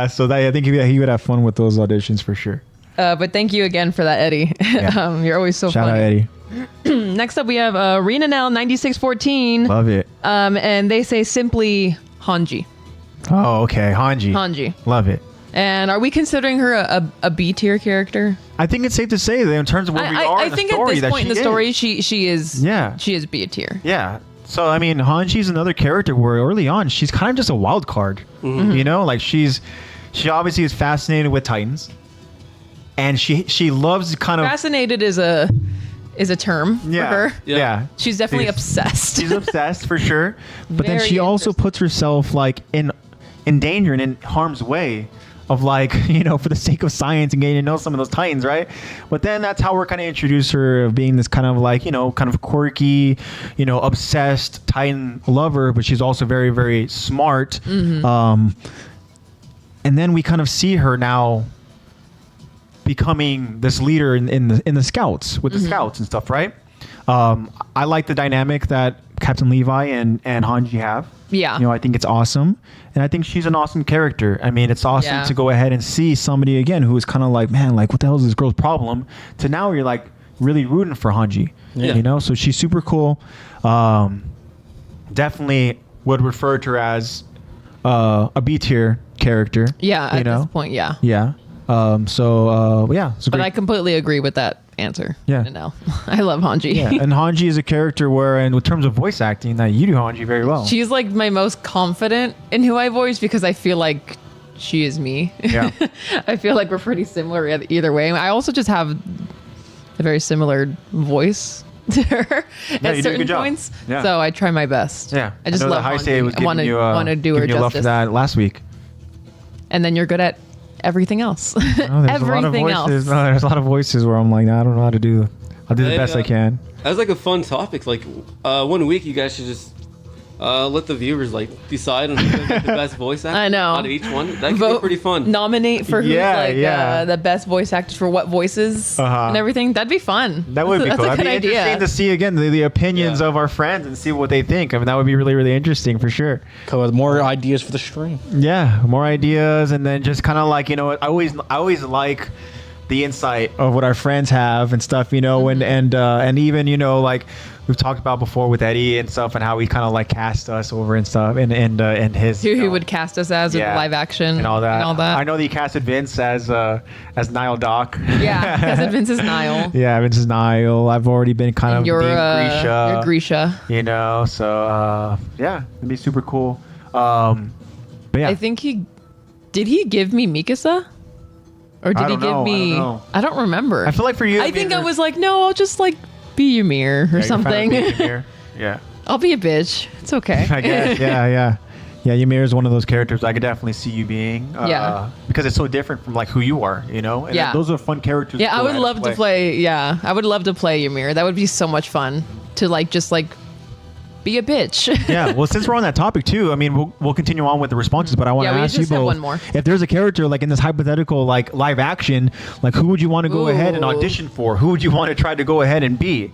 So I think he would have fun with those auditions for sure. But thank you again for that, Eddie. You're always so Shout funny. out, Eddie. Next up, we have Renanel 9614. Love it. And they say simply Hanji. Oh, okay. Hanji. Love it. And are we considering her a B tier character? I think it's safe to say that in terms of where we are in the story. I think at this point in the story, she is B tier. Yeah. So I mean, Hanji's another character where early on she's kind of just a wild card. Like she obviously is fascinated with Titans, and she loves kind of fascinated is a term for her. Yeah. She's definitely obsessed. She's obsessed for sure. But then she also puts herself like in danger and in harm's way of like, for the sake of science and getting to know some of those Titans, right? But then that's how we're kind of introduce her of being this kind of like, kind of quirky, obsessed Titan lover, but she's also very, very smart. And then we kind of see her now becoming this leader in the scouts with the scouts and stuff, right? I like the dynamic that Captain Levi and Hanji have. Yeah. I think it's awesome. And I think she's an awesome character. I mean, it's awesome to go ahead and see somebody again who is kind of like, man, like what the hell is this girl's problem? To now you're like really rooting for Hanji. So she's super cool. Definitely would refer to her as a B tier character. Yeah, at this point, Yeah. But I completely agree with that answer. Yeah. No, I love Hanji. Yeah, and Hanji is a character where, and in terms of voice acting, that you do Hanji very well. She's like my most confident in who I voice, because I feel like she is me. Yeah. I feel like we're pretty similar either way. I also just have a very similar voice to her at certain points. Yeah. So I try my best. Yeah. I just love Hanji. I want to do her justice. Love for that last week. And then you're good at everything else. Everything else. No, there's a lot of voices where I'm like, nah, I don't know how to do. I'll do the best I can. That's like a fun topic. Like 1 week, you guys should just let the viewers like decide on who's the best voice actor. I know. Out of each one, that could be pretty fun. Nominate for who's the best voice actors for what voices and everything. That'd be fun. That would be cool. That'd be interesting to see again the opinions of our friends and see what they think. I mean, that would be really, really interesting for sure. Come with more ideas for the stream. Yeah, more ideas, and then just kind of like, I always like the insight of what our friends have and stuff, and even like we've talked about before with Eddie and stuff, and how he kind of like cast us over and stuff, and his who he would cast us as in live action and all that. I know that he casted Vince as Nile Doc. Yeah, casted Vince as Nile. Yeah, Vince is Nile. I've already been kind of being Grisha. You're Grisha. You know, so yeah, it'd be super cool. But yeah, I think did he give me Mikasa? Or did he give me? I don't remember. I feel like for you, I think I was like, no, I'll just like be Ymir or something. Yeah. I'll be a bitch. It's okay. I guess. Yeah. Ymir is one of those characters I could definitely see you being. Because it's so different from like who you are, you know. And those are fun characters. Yeah, I would love to play. Yeah, I would love to play Ymir. That would be so much fun to like just like be a bitch. Yeah. Well, since we're on that topic too, I mean, we'll continue on with the responses, but I want to ask you both. One more. If there's a character like in this hypothetical like live action, like who would you want to go ahead and audition for? Who would you want to try to go ahead and be?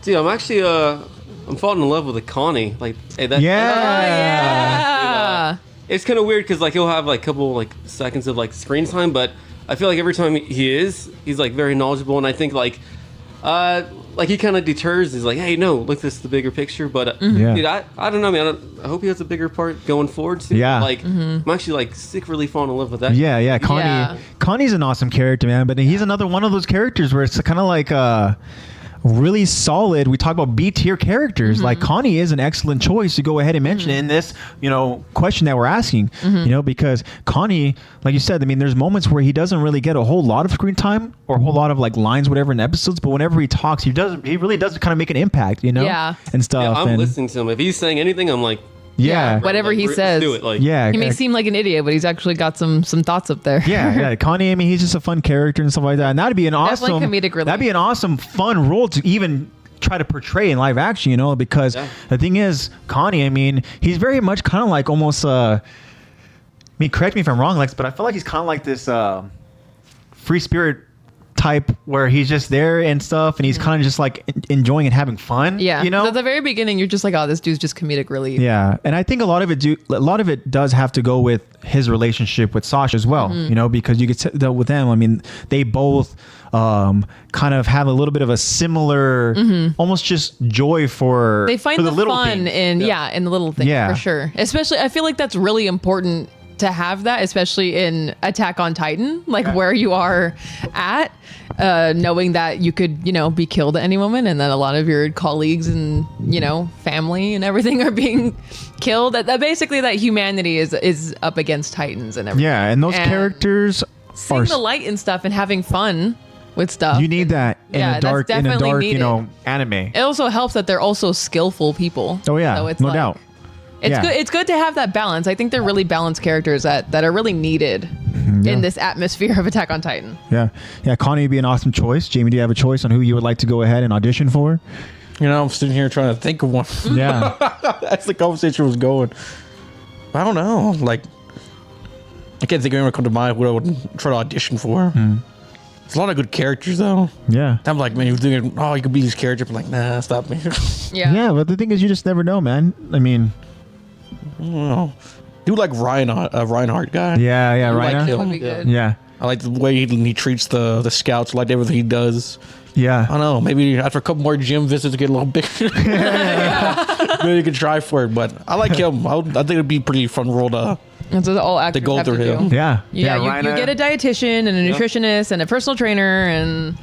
Dude, I'm actually I'm falling in love with a Connie. Like, hey, that. Yeah. It's kind of weird because like he'll have like a couple like seconds of like screen time, but I feel like every time he's like very knowledgeable, and I think like he kind of deters. He's like, hey, no, look, this is the bigger picture. But dude, I don't know, man. I hope he has a bigger part going forward too. Yeah. Like I'm actually like secretly falling in love with that. Yeah. Connie's an awesome character, man. But he's another one of those characters where it's kind of like really solid. We talk about B tier characters. Like Connie is an excellent choice to go ahead and mention in this, question that we're asking. Because Connie, like you said, I mean, there's moments where he doesn't really get a whole lot of screen time or a whole lot of like lines, whatever in episodes. But whenever he talks, he really does kind of make an impact, Yeah. and stuff. Yeah, I'm listening to him. If he's saying anything, I'm like. Yeah. Whatever he says. Do it. Like, he may seem like an idiot, but he's actually got some thoughts up there. Yeah. Connie, I mean, he's just a fun character and stuff like that. And that'd be an awesome comedic relief. That'd be an awesome, fun role to even try to portray in live action, because the thing is, Connie, I mean, he's very much kind of like almost correct me if I'm wrong, Lex, but I feel like he's kind of like this free spirit type where he's just there and stuff, and he's kind of just like enjoying and having fun. Yeah, at the very beginning, you're just like, oh, this dude's just comedic relief. Yeah, and I think a lot of it does have to go with his relationship with Sasha as well. Because you could tell with them. I mean, they both kind of have a little bit of a similar, almost just joy for. They find the little fun things. in the little things for sure. Especially, I feel like that's really important to have that, especially in Attack on Titan, like where you are at, knowing that you could, be killed at any moment, and that a lot of your colleagues and family and everything are being killed. That basically that humanity is up against Titans and everything. Yeah, and those characters seeing the light and stuff and having fun with stuff. You need that in a dark, anime. It also helps that they're also skillful people. Oh yeah, so it's no doubt. It's good. It's good to have that balance. I think they're really balanced characters that are really needed in this atmosphere of Attack on Titan. Yeah. Connie would be an awesome choice. Jamie, do you have a choice on who you would like to go ahead and audition for? I'm sitting here trying to think of one. Yeah. That's the conversation was going. I don't know. Like, I can't think of anyone come to mind who I would try to audition for. There's a lot of good characters though. Yeah. I'm like, man, you're thinking, you could be these characters. I'm like, nah, stop me. Yeah, but the thing is, you just never know, man. I mean, I don't know. Do like Reinhardt guy. Yeah, Reinhardt. That would be good. Yeah. I like the way he treats the scouts. I like everything he does. Yeah. I don't know. Maybe after a couple more gym visits, get a little bigger. Maybe you could try for it. But I like him. I think it'd be a pretty fun role to. That's what all actors have to do. Yeah. You get a dietitian and a nutritionist and a personal trainer, and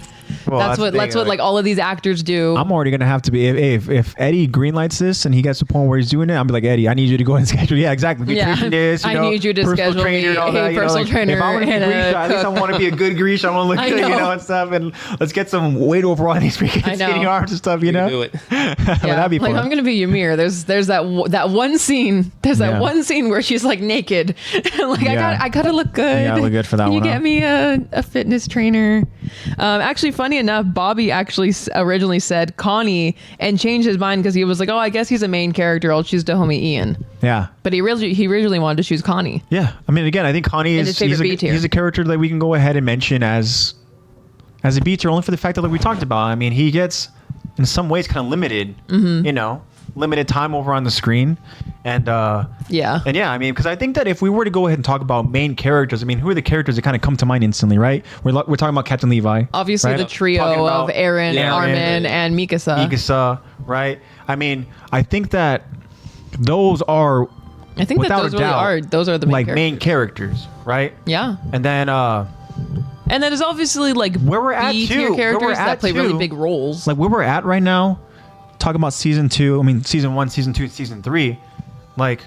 that's what like all of these actors do. I'm already gonna have to be if Eddie greenlights this and he gets to the point where he's doing it, I'm be like, Eddie, I need you to go and schedule. Yeah, exactly. Nutritionist, I need you to schedule me a personal trainer. If I want to be Grisha, at least I want to be a good Grisha. I want to look good, and stuff. And let's get some weight over on these freaking skinny arms and stuff. You know, do it. That'd be fun. Like I'm gonna be Ymir. There's that one scene. There's that one scene where she's like naked. Like I gotta look good. Yeah, look good for that one. Can you get me a fitness trainer? Actually, funny enough, Bobby actually originally said Connie and changed his mind because he was like, oh, I guess he's a main character. I'll choose Dahomey Ian. Yeah. But he originally wanted to choose Connie. Yeah. I mean, again, I think Connie is he's a character that we can go ahead and mention as a B tier only for the fact that, like we talked about, I mean, he gets in some ways kind of limited, limited time over on the screen. And I mean, because I think that if we were to go ahead and talk about main characters, I mean, who are the characters that kind of come to mind instantly, right? We're talking about Captain Levi. Obviously, right? the trio of Eren, Armin, and Mikasa. Mikasa, right? I mean, I think that those are... I think that those really are. Those are the main characters, right? Yeah. And then... and then there's obviously like where we're at B-tier characters that play really big roles. Like where we're at right now, talking about season 2, I mean season 1, season 2, season 3, like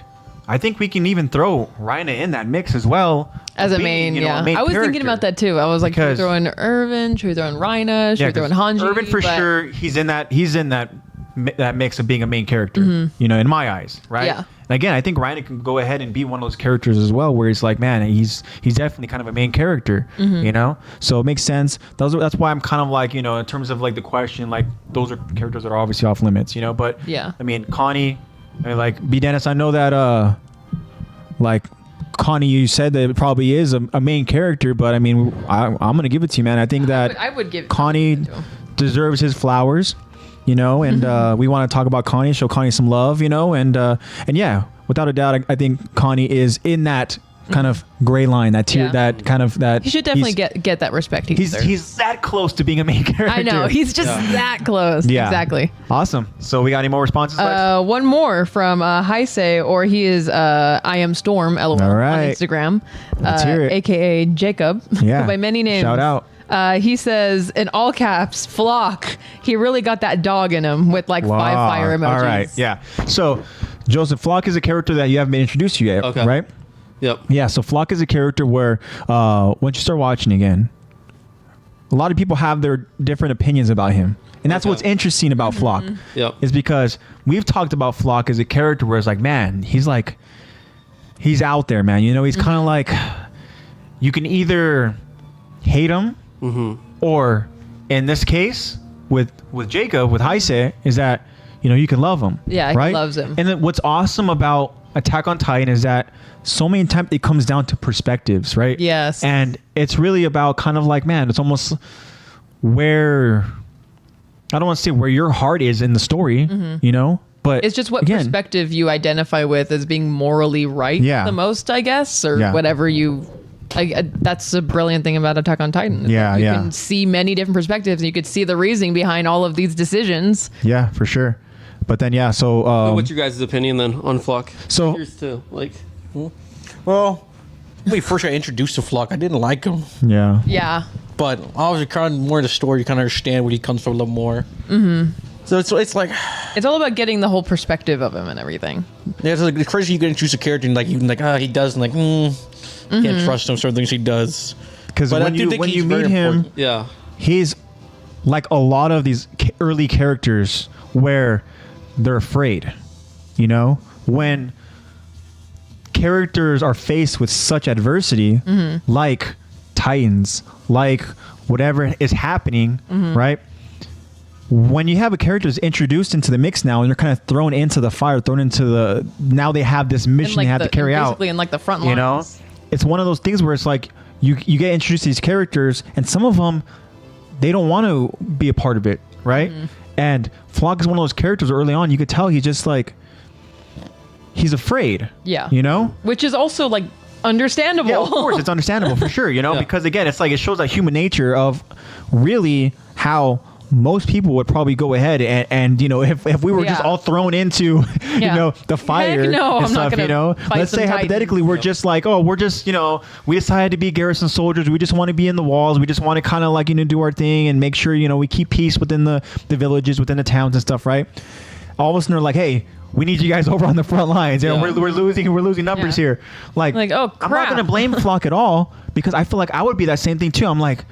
I think we can even throw Reina in that mix as well. As a main, main I was thinking about that too. I was like, should we throw in Irvin? Should we throw in Reina? Should we throw in Hanji? Irvin for sure, he's in that mix of being a main character, you know, in my eyes, right? Yeah. And again, I think Reina can go ahead and be one of those characters as well, where he's like, man, he's definitely kind of a main character, you know. So it makes sense. That's why I'm kind of like, you know, in terms of like the question, like those are characters that are obviously off limits, you know. But yeah, I mean, Connie, I mean, like B. Dennis, I know that like Connie, you said that it probably is a main character, but I mean, I'm gonna give it to you, man. I think that I would give Connie deserves his flowers. You know, and we want to talk about Connie, show Connie some love, you know, and yeah, without a doubt, I think Connie is in that kind of gray line, that tier, that kind of that. He should definitely get that respect. He's that close to being a main character. I know, he's just that close. Yeah, exactly. Awesome. So we got any more responses? One more from Heisei, or he is I am Storm, LOL, on Instagram, aka Jacob. Yeah, by many names. Shout out. He says in all caps, Flock. He really got that dog in him with like 5 fire emojis. All right, yeah. So, Joseph, Flock is a character that you haven't been introduced to yet, right? Yep. Yeah, so Flock is a character where once you start watching again, a lot of people have their different opinions about him. And that's what's interesting about Flock. Yep. Is because we've talked about Flock as a character where it's like, man, he's out there, man. You know, he's kind of like, you can either hate him, or in this case with Jacob, with Heisei, is that, you know, you can love him. Yeah, right? He loves him. And then what's awesome about Attack on Titan is that so many times it comes down to perspectives, right? Yes. And it's really about kind of like, man, it's almost where, I don't want to say where your heart is in the story, you know, but it's just what perspective you identify with as being morally right the most, I guess, or whatever you... that's a brilliant thing about Attack on Titan. You can see many different perspectives, and you could see the reasoning behind all of these decisions. Yeah, for sure. But then, so... what's your guys' opinion then on Flock? So... Yours too, like... Well, when we first got introduced to Flock, I didn't like him. Yeah. Yeah. But obviously, kind of more in the story, you kind of understand where he comes from a little more. So it's like... It's all about getting the whole perspective of him and everything. Yeah, it's like it's crazy you can introduce a character and like, even like, he does, and like, can't trust him, certain things he does. Because when you meet him, he's like a lot of these early characters where they're afraid. You know, when characters are faced with such adversity, like Titans, like whatever is happening, right? When you have a character that's introduced into the mix now, and they're kind of thrown into the fire, now they have this mission they have to carry out. Basically in like the front lines. You know, it's one of those things where it's like you get introduced to these characters, and some of them, they don't want to be a part of it, right? And Flock is one of those characters early on, you could tell he's just like, he's afraid. Yeah. You know? Which is also like understandable. Yeah, of course, it's understandable for sure, you know, because again, it's like it shows that human nature of really how most people would probably go ahead and you know, if we were just all thrown into you know, the fire and stuff, you know, let's say hypothetically we're just like, we're just, you know, we decided to be garrison soldiers, we just want to be in the walls, we just want to kind of like, you know, do our thing and make sure, you know, we keep peace within the villages, within the towns and stuff, right? All of a sudden they're like, hey, we need you guys over on the front lines. Yeah. We're losing numbers here. Like oh crap. I'm not gonna blame Flock at all, because I feel like I would be that same thing too. I'm like,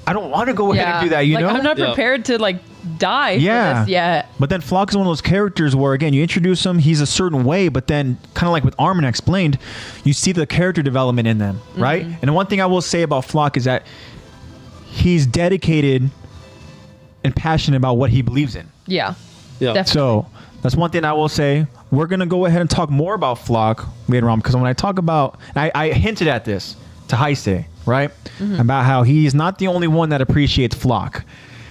I don't want to go ahead and do that, you know? I'm not prepared to like die for this yet. But then Flock is one of those characters where, again, you introduce him, he's a certain way, but then kind of like with Armin explained, you see the character development in them, right? And one thing I will say about Flock is that he's dedicated and passionate about what he believes in. Yeah. Definitely. So that's one thing I will say. We're going to go ahead and talk more about Flock later on, because when I talk about, I hinted at this to Heisei, right? About how he's not the only one that appreciates Flock.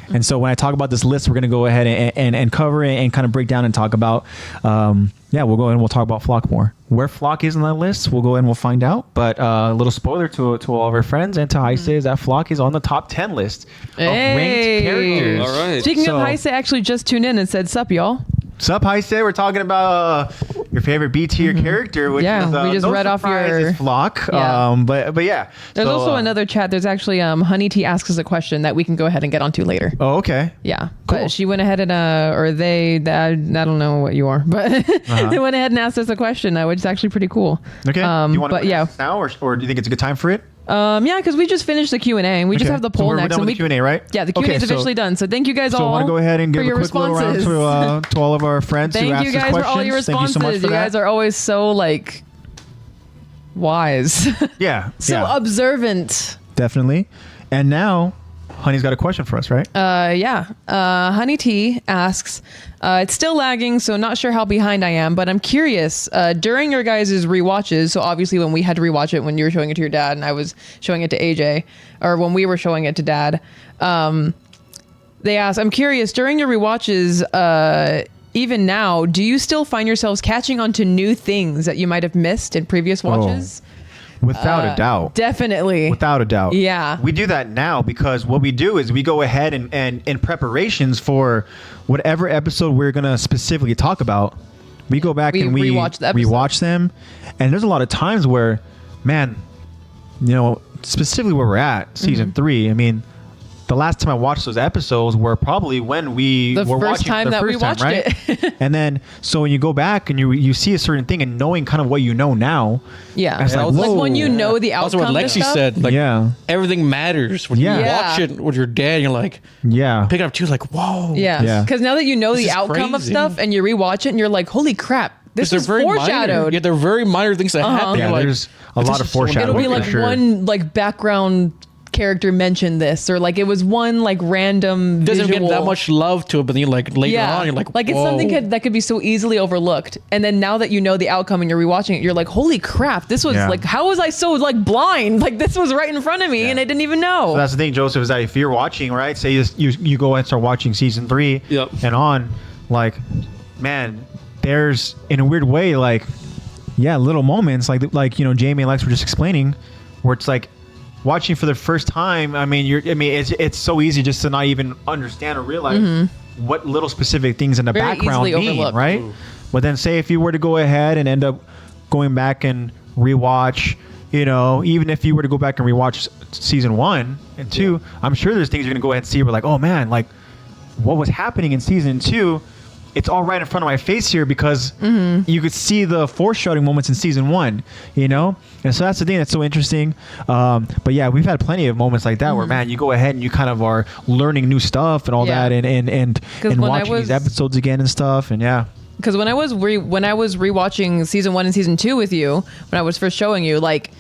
And so when I talk about this list, we're going to go ahead and cover it and kind of break down and talk about, we'll go ahead and we'll talk about Flock more. Where Flock is on that list, we'll go ahead and we'll find out. But a little spoiler to all of our friends and to Heise is that Flock is on the top 10 list of ranked characters. All right. Speaking of Heise, actually just tuned in and said, "Sup, y'all." Sup, Heise? We're talking about your favorite B tier character, which is we just read off your Flock. Yeah. But yeah. There's also another chat. There's actually Honey T asks us a question that we can go ahead and get onto later. Oh, okay. Yeah, Cool. but she went ahead and I don't know what you are, but they went ahead and asked us a question, which is actually pretty cool. Okay. Do you want to yeah. now, or do you think it's a good time for it? Yeah, because we just finished the Q&A and we just have the poll we're next. Done with the Q&A, right? Yeah, the Q&A is officially done. So thank you guys all. So I want to go ahead and give a quick little round to all of our friends who asked us questions. Thank you guys for all your responses. Thank you so much for you guys are always so wise. Yeah. So observant. Definitely. And now, Honey's got a question for us, right? Honey T asks, it's still lagging, so not sure how behind I am, but I'm curious, during your guys' rewatches, so obviously when we had to rewatch it, when you were showing it to your dad and I was showing it to AJ, or when we were showing it to Dad, they asked, I'm curious, during your rewatches, even now, do you still find yourselves catching on to new things that you might have missed in previous watches? Without a doubt. Definitely. Without a doubt. Yeah. We do that now because what we do is we go ahead and in preparations for whatever episode we're going to specifically talk about, we go back and we rewatch them. And there's a lot of times where, man, specifically where we're at, season 3, I mean, the last time I watched those episodes were probably when we were watching the first time, right? And then, so when you go back and you see a certain thing and knowing kind of what you know now. Yeah. It's like when you know the outcome. Also what Lexy said, like everything matters. When you watch it with your dad, you're like, pick it up too, like, whoa. Yeah. Because now that you know the outcome of stuff and you rewatch it and you're like, holy crap. This is foreshadowed. Yeah, they're very minor things that happen. Yeah, there's a lot of foreshadowing. It'll be like one background character mentioned this, or like it was one like random doesn't visual. get that much love to it, but then like later on you're like it's something that could be so easily overlooked, and then now that you know the outcome and you're rewatching it, you're like, holy crap, this was like, how was I so like blind, like this was right in front of me and I didn't even know. So that's the thing, Joseph, is that if you're watching, right, say you go and start watching season 3 and on, like, man, there's in a weird way like little moments like Jamie and Lex were just explaining, where it's like watching for the first time, it's so easy just to not even understand or realize what little specific things in the background mean, overlooked. Right? But then say if you were to go ahead and end up going back and rewatch, even if you were to go back and rewatch season 1 and 2, I'm sure there's things you're gonna go ahead and see. We're like, oh man, like what was happening in season 2? It's all right in front of my face here because you could see the foreshadowing moments in season 1, And so that's the thing that's so interesting. But yeah, we've had plenty of moments like that where, man, you go ahead and you kind of are learning new stuff and all that and watching these episodes again and stuff. And because when I was rewatching season 1 and season 2 with you, when I was first showing you, like,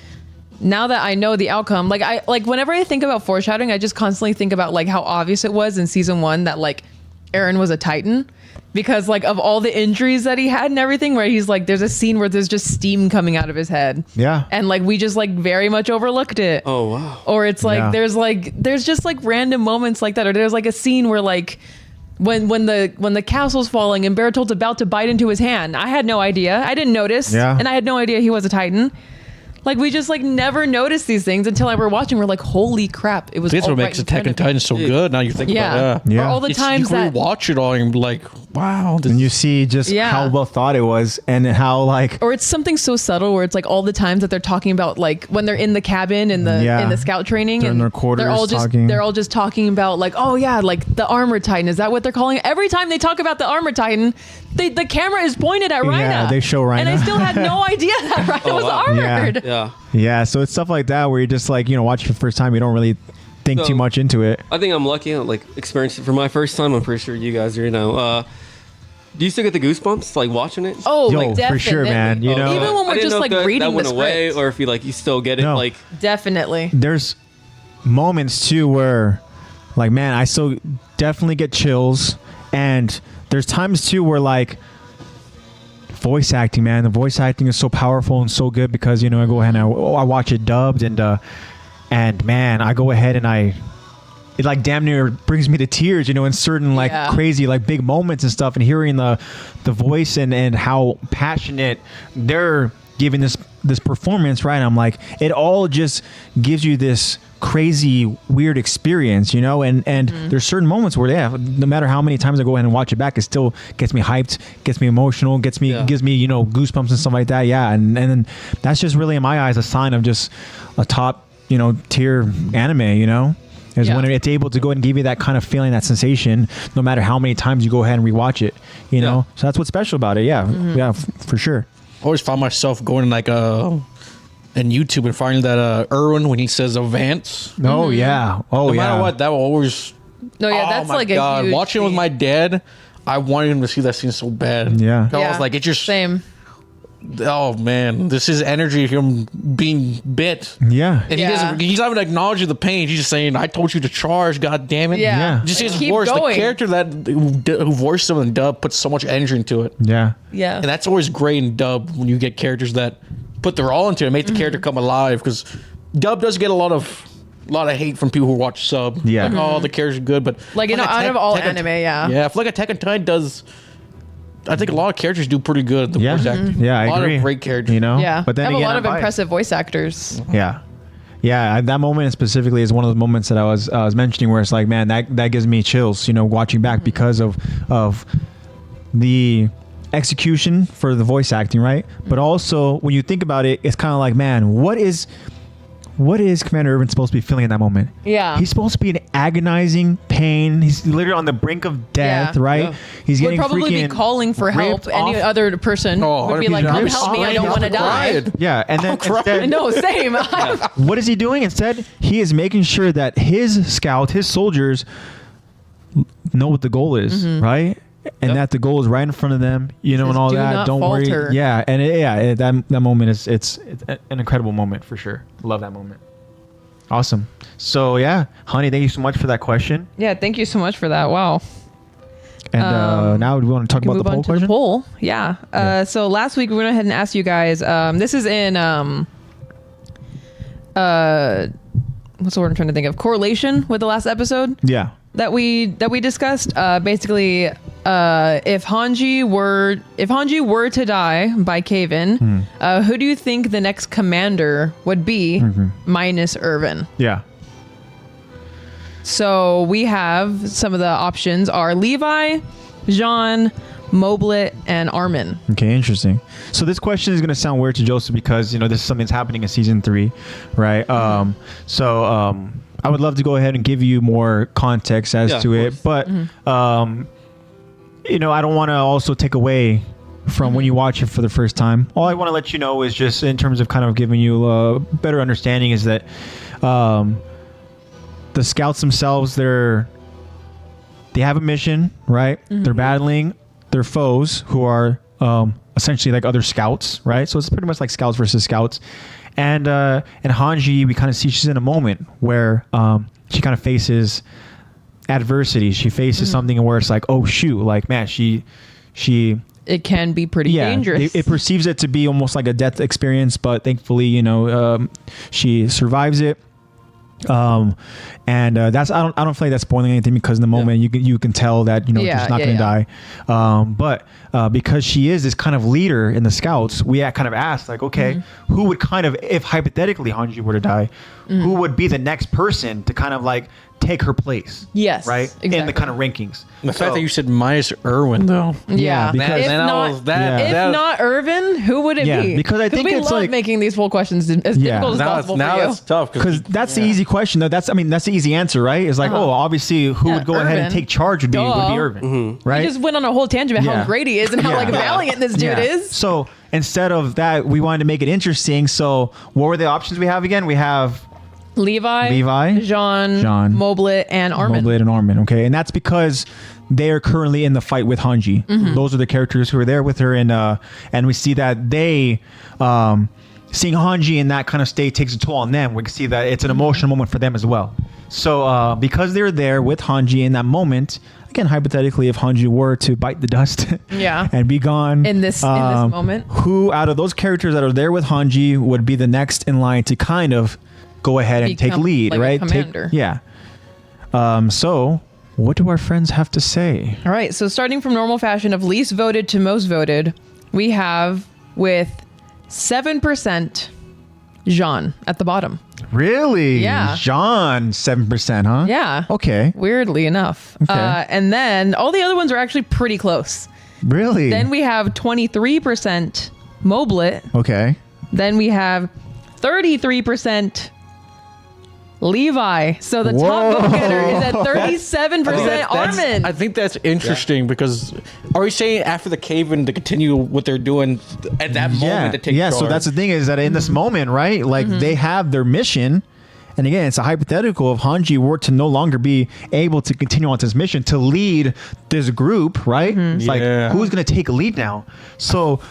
now that I know the outcome, like whenever I think about foreshadowing, I just constantly think about like how obvious it was in season 1 that like Eren was a Titan. Because like of all the injuries that he had and everything, where he's like, there's a scene where there's just steam coming out of his head. Yeah. And like we just like very much overlooked it. Oh wow. Or it's like there's just like random moments like that. Or there's like a scene where like when the castle's falling and Bertolt's about to bite into his hand. I had no idea. I didn't notice. Yeah. And I had no idea he was a Titan. Like we just like never noticed these things until we're watching. We're like, holy crap! It was. That's what makes Attack on Titan so good. Now you think about it. Yeah. Or all the times that you watch it all and you're like, wow. And you see just how well thought it was and how like. Or it's something so subtle where it's like all the times that they're talking about like when they're in the cabin in the scout training and in their quarters they're all just talking about like, oh yeah, like the armored Titan, is that what they're calling it? Every time they talk about the armored Titan, the camera is pointed at Rhina. Yeah, they show Rhina. And I still had no idea that Rhina was armored. Yeah, so it's stuff like that where you're just like, watch it for the first time, you don't really think too much into it. I think I'm lucky. I like experienced it for my first time. I'm pretty sure you guys are. Do you still get the goosebumps like watching it? Oh, like definitely. For sure, man. Even when we're just like reading that went the away, script. or if you still get it, like definitely. There's moments too where, like, man, I still definitely get chills, and there's times too where like. Voice acting, man. The voice acting is so powerful and so good because I go ahead and I watch it dubbed and man, I go ahead and it like damn near brings me to tears, you know, in certain like crazy like big moments and stuff, and hearing the voice and how passionate they're giving this performance, right? I'm like, it all just gives you this crazy weird experience, you know, and there's certain moments where no matter how many times I go ahead and watch it back, it still gets me hyped, gets me emotional, gives me you know, goosebumps and stuff like that. And then that's just really in my eyes a sign of just a top, you know, tier anime, you know, is when it's able to go and give you that kind of feeling, that sensation, no matter how many times you go ahead and rewatch it, you know. So that's what's special about it. For sure. I always found myself going like in YouTube and finding that Erwin, when he says advance. No matter what, that will always. No, that's like a huge watching it with my dad, I wanted him to see that scene so bad. Yeah. I was like, it just same. Oh man, this is energy of him being bit. Yeah. And he's not even acknowledging the pain. He's just saying, I told you to charge, god damn it. Yeah. Just his voice, the character who voiced him in dub puts so much energy into it. Yeah. And that's always great in dub when you get characters that put their all into it and make the character come alive, because dub does get a lot of hate from people who watch sub. Yeah. Like, oh, the character's good, but like, you know, out of all anime, yeah, I feel like AttackOnTitan does. I think a lot of characters do pretty good. The voice acting. Yeah, I agree. A lot of great characters. You know? Yeah. But then have again, a lot of impressive voice actors. Yeah. Yeah, that moment specifically is one of the moments that I was mentioning, where it's like, man, that gives me chills, you know, watching back because of the execution for the voice acting, right? But also when you think about it, it's kind of like, man, what is Commander Irvin supposed to be feeling in that moment? Yeah. He's supposed to be in agonizing pain. He's literally on the brink of death, right? Yeah. He's getting would probably be calling for help. Any other person would be like, come help me, I don't want to die. Yeah, and then instead, no, same. What is he doing instead? He is making sure that his scouts, his soldiers know what the goal is, right? And that the goal is right in front of them, you know, and all that. Don't worry. Yeah, and that moment is it's an incredible moment for sure. Love that moment. Awesome. So yeah, honey, thank you so much for that question. Yeah, thank you so much for that. Wow. And now we want to talk about the poll question. The poll. Yeah. So last week we went ahead and asked you guys. This is in what's the word I'm trying to think of? Correlation with the last episode. Yeah. That we discussed. Basically, if Hanji were to die by cave-in, who do you think the next commander would be minus Irvin? Yeah. So we have some of the options are Levi, Jean, Moblet, and Armin. Okay, interesting. So this question is going to sound weird to Joseph because, you know, this is something that's happening in season 3, right? I would love to go ahead and give you more context as to it, but you know, I don't want to also take away from when you watch it for the first time. All I want to let you know is just in terms of kind of giving you a better understanding is that the scouts themselves, they have a mission, right? They're battling their foes who are essentially like other scouts, right? So it's pretty much like scouts versus scouts. And Hanji, we kind of see she's in a moment where she kind of faces adversity. She faces something where it's like, oh shoot, like man, she it can be pretty dangerous. It perceives it to be almost like a death experience, but thankfully, you know, she survives it. That's I don't feel like that's spoiling anything because in the moment you can tell that, you know, she's not going to die. But because she is this kind of leader in the scouts, we kind of asked like, okay, who would kind of, if hypothetically Hanji were to die, who would be the next person to kind of like take her place? Yes, right, exactly. in the kind of rankings. The fact that you said minus Irwin though, because if not Irvin, who would it be? Because I think we it's love like making these poll questions as difficult as possible now for you. It's tough because that's the easy question though. That's the easy answer, right? It's like, obviously who would go ahead and take charge would be Irvin, right? We just went on a whole tangent about how great he is and how like valiant this dude is. So instead of that, we wanted to make it interesting. So what were the options we have again? We have Levi, Jean, Moblet, and Armin. Okay, and that's because they are currently in the fight with Hanji. Those are the characters who are there with her, and we see that they, seeing Hanji in that kind of state takes a toll on them. We can see that it's an emotional moment for them as well. So because they're there with Hanji in that moment, again, hypothetically, if Hanji were to bite the dust and be gone in this moment, who out of those characters that are there with Hanji would be the next in line to kind of go ahead and take lead, like right? Commander. So what do our friends have to say? All right. So starting from normal fashion of least voted to most voted, we have with 7% Jean at the bottom. Really? Yeah. Jean, 7%, huh? Yeah. Okay. Weirdly enough. Okay. And then all the other ones are actually pretty close. Really? Then we have 23% Moblet. Okay. Then we have 33% Levi. So the top vote getter is at 37% Armin. I think that's interesting because are we saying after the cave-in to continue what they're doing at that moment to take charge? So that's the thing is that in this moment, right? Like they have their mission. And again, it's a hypothetical if Hanji were to no longer be able to continue on this mission to lead this group, right? It's like, who's going to take a lead now? So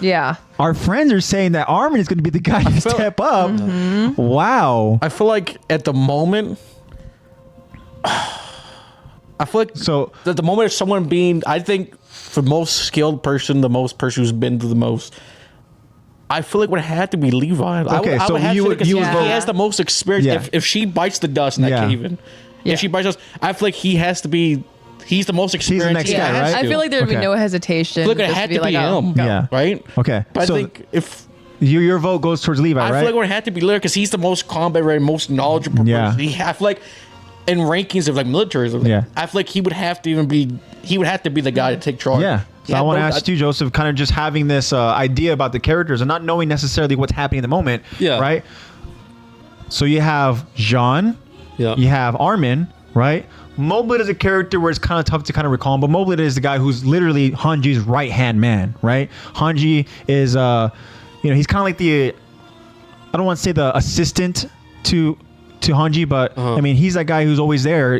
our friends are saying that Armin is going to be the guy to step up. Wow. I feel like at the moment, at the moment of someone being, I think for the most skilled person, the most person who's been through the most, I feel like would have to be Levi. Okay, I so would have you to would because he vote. has the most experience. Yeah. If she bites the dust in that cave-in, if she bites dust, I feel like he has to be. He's the most experienced. next guy, right? I feel like there'd be no hesitation. Look, it had to be him. Yeah. Right. Okay. But so I think if your vote goes towards Levi, right? I feel like it would have to be Levi because he's the most combat ready, most knowledgeable. Yeah. Person. I feel like in rankings of like militarism, I feel like he would have to even be. He would have to be the guy to take charge. Yeah. So I want to ask you, Joseph, kind of just having this idea about the characters and not knowing necessarily what's happening in the moment. Yeah. Right. So you have Jean. Yeah. You have Armin. Right. Moblet is a character where it's kind of tough to kind of recall him, but Moblet is the guy who's literally Hanji's right hand man. Right. Hanji is, he's kind of like I don't want to say the assistant to Hanji, but I mean, he's that guy who's always there,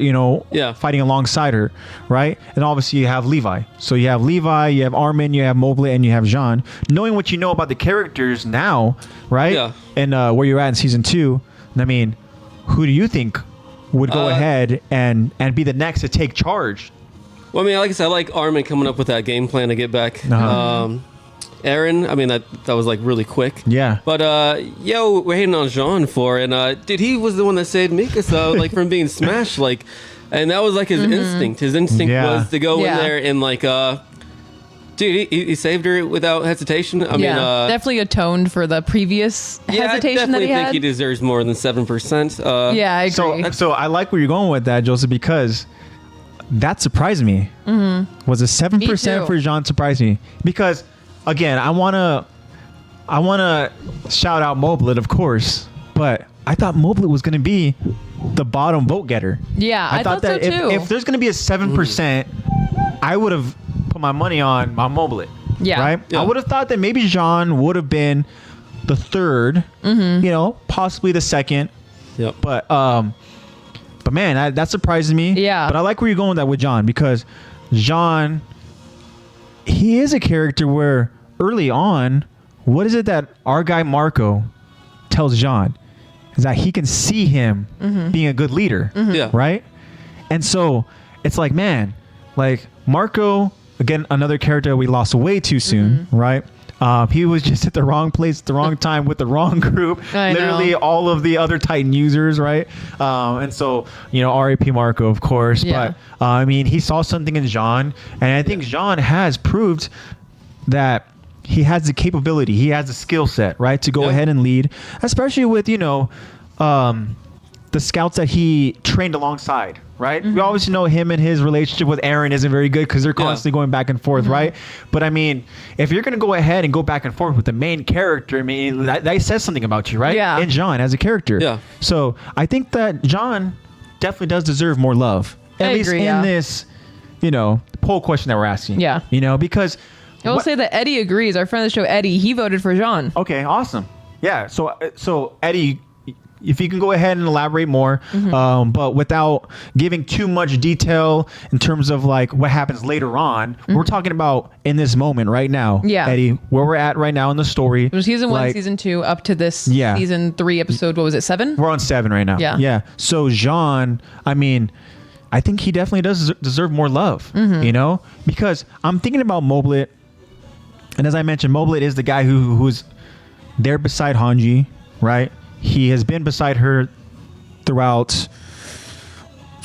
fighting alongside her, right? And obviously you have Levi. So you have Levi, you have Armin, you have Moblet, and you have Jean. Knowing what you know about the characters now, right? Yeah. And where you're at in season 2, I mean, who do you think would go ahead and be the next to take charge? Well, I mean, like I said, I like Armin coming up with that game plan to get back. Aaron, I mean, that was like really quick. Yeah. But we're hating on Jean for, and dude, he was the one that saved Mikasa like from being smashed, like, and that was like his instinct. His instinct was to go in there and like, dude, he saved her without hesitation. I mean, definitely atoned for the previous hesitation that he had. I definitely think he deserves more than 7%. I agree. So I like where you're going with that, Joseph, because that surprised me. Was a 7% for Jean surprised me because. Again, I wanna shout out Moblet, of course, but I thought Moblet was gonna be the bottom vote getter. Yeah, I thought that so too. If there's gonna be a 7%, I would have put my money on Moblet. Yeah, right. Yeah. I would have thought that maybe Jean would have been the third, possibly the second. Yep. But man, that surprises me. Yeah. But I like where you're going with that with Jean because Jean. He is a character where early on, what is it that our guy Marco tells Jean? Is that he can see him being a good leader. Yeah. Right? And so it's like, man, like Marco, again, another character we lost way too soon, right? He was just at the wrong place at the wrong time with the wrong group. Literally all of the other Titan users, right? And so, RAP Marco, of course. Yeah. But, I mean, he saw something in Jean. And I think Jean has proved that he has the capability. He has the skill set, right? To go ahead and lead. Especially with, the scouts that he trained alongside, right? We obviously know him and his relationship with Aaron isn't very good because they're constantly going back and forth, right? But I mean, if you're going to go ahead and go back and forth with the main character, I mean, that says something about you, right? Yeah. And Jean as a character. Yeah. So I think that Jean definitely does deserve more love. At least in this, poll question that we're asking. Yeah. Because... I will say that Eddie agrees. Our friend of the show, Eddie, he voted for Jean. Okay, awesome. Yeah, so Eddie... If you can go ahead and elaborate more, but without giving too much detail in terms of like what happens later on, we're talking about in this moment right now, Eddie, where we're at right now in the story. It was season 1, season 2, up to this season 3 episode. What was it, 7? We're on 7 right now. Yeah. So Jean, I mean, I think he definitely does deserve more love, because I'm thinking about Moblet, and as I mentioned, Moblet is the guy who's there beside Hanji, right? He has been beside her throughout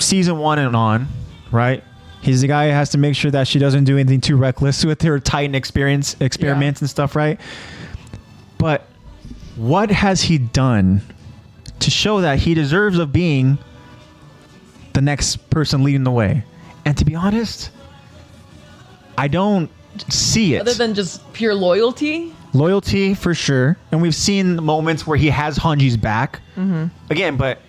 season 1 and on, right? He's the guy who has to make sure that she doesn't do anything too reckless with her Titan experiments and stuff, right? But what has he done to show that he deserves of being the next person leading the way? And to be honest, I don't see it. Other than just pure loyalty? Loyalty, for sure. And we've seen moments where he has Hanji's back. Again, but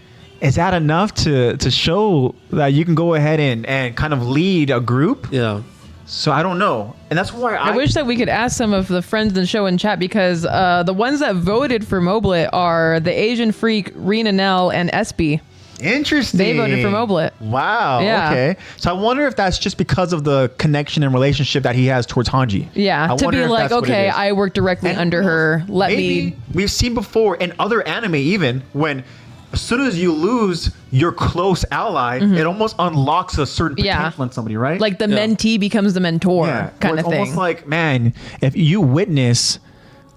is that enough to show that you can go ahead and kind of lead a group? Yeah. So I don't know. And that's why I wish that we could ask some of the friends in the show in chat, because the ones that voted for Moblet are the Asian Freak, Rena Nell, and SB. Interesting. They voted for Moblet. Wow. Yeah. Okay. So I wonder if that's just because of the connection and relationship that he has towards Hanji. Yeah. To be like, okay, I work directly under her. We've seen before in other anime, even when as soon as you lose your close ally, it almost unlocks a certain potential in somebody, right? Like the mentee becomes the mentor kind of thing. Almost like, man, if you witness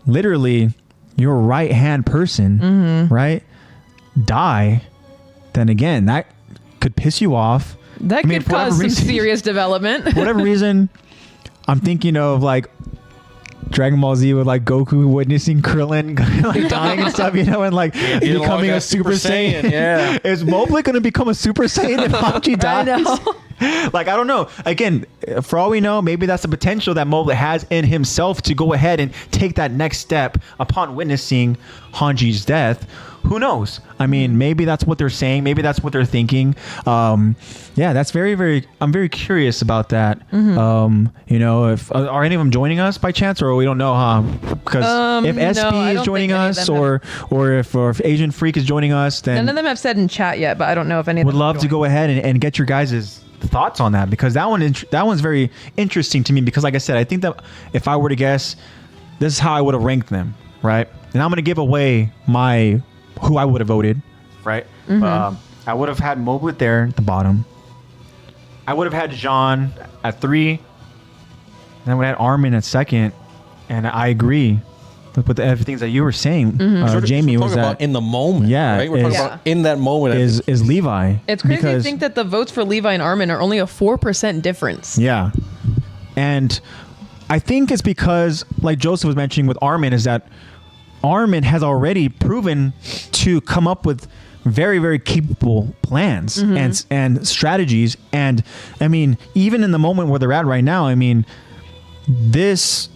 literally your right-hand person, right, die, then again, that could piss you off. That could cause some serious development. For whatever reason, I'm thinking of like Dragon Ball Z with like Goku witnessing Krillin like dying and stuff, and like becoming a Super Saiyan. Yeah. Is Moblet going to become a Super Saiyan if Hanji dies? I know. Like, I don't know. Again, for all we know, maybe that's the potential that Moblet has in himself to go ahead and take that next step upon witnessing Hanji's death. Who knows? I mean, maybe that's what they're saying. Maybe that's what they're thinking. That's very, I'm very curious about that. If are any of them joining us by chance, or we don't know, huh? Because if SB is joining us, or if Asian Freak is joining us, then none of them have said in chat yet, but I don't know if any of them would love to go ahead and get your guys' thoughts on that, because that one's very interesting to me, because like I said, I think that if I were to guess, this is how I would have ranked them, right? And I'm going to give away who I would have voted, right? I would have had Moblet there at the bottom. I would have had Jean at 3. And then we had Armin at 2nd. And I agree with the things that you were saying, Jamie. Was that about in the moment? Yeah, right? We're talking about in that moment. Is Levi? It's crazy to think that the votes for Levi and Armin are only a 4% difference. Yeah, and I think it's because, like Joseph was mentioning with Armin, is that Armin has already proven to come up with very, very capable plans and strategies. And I mean, even in the moment where they're at right now, I mean, this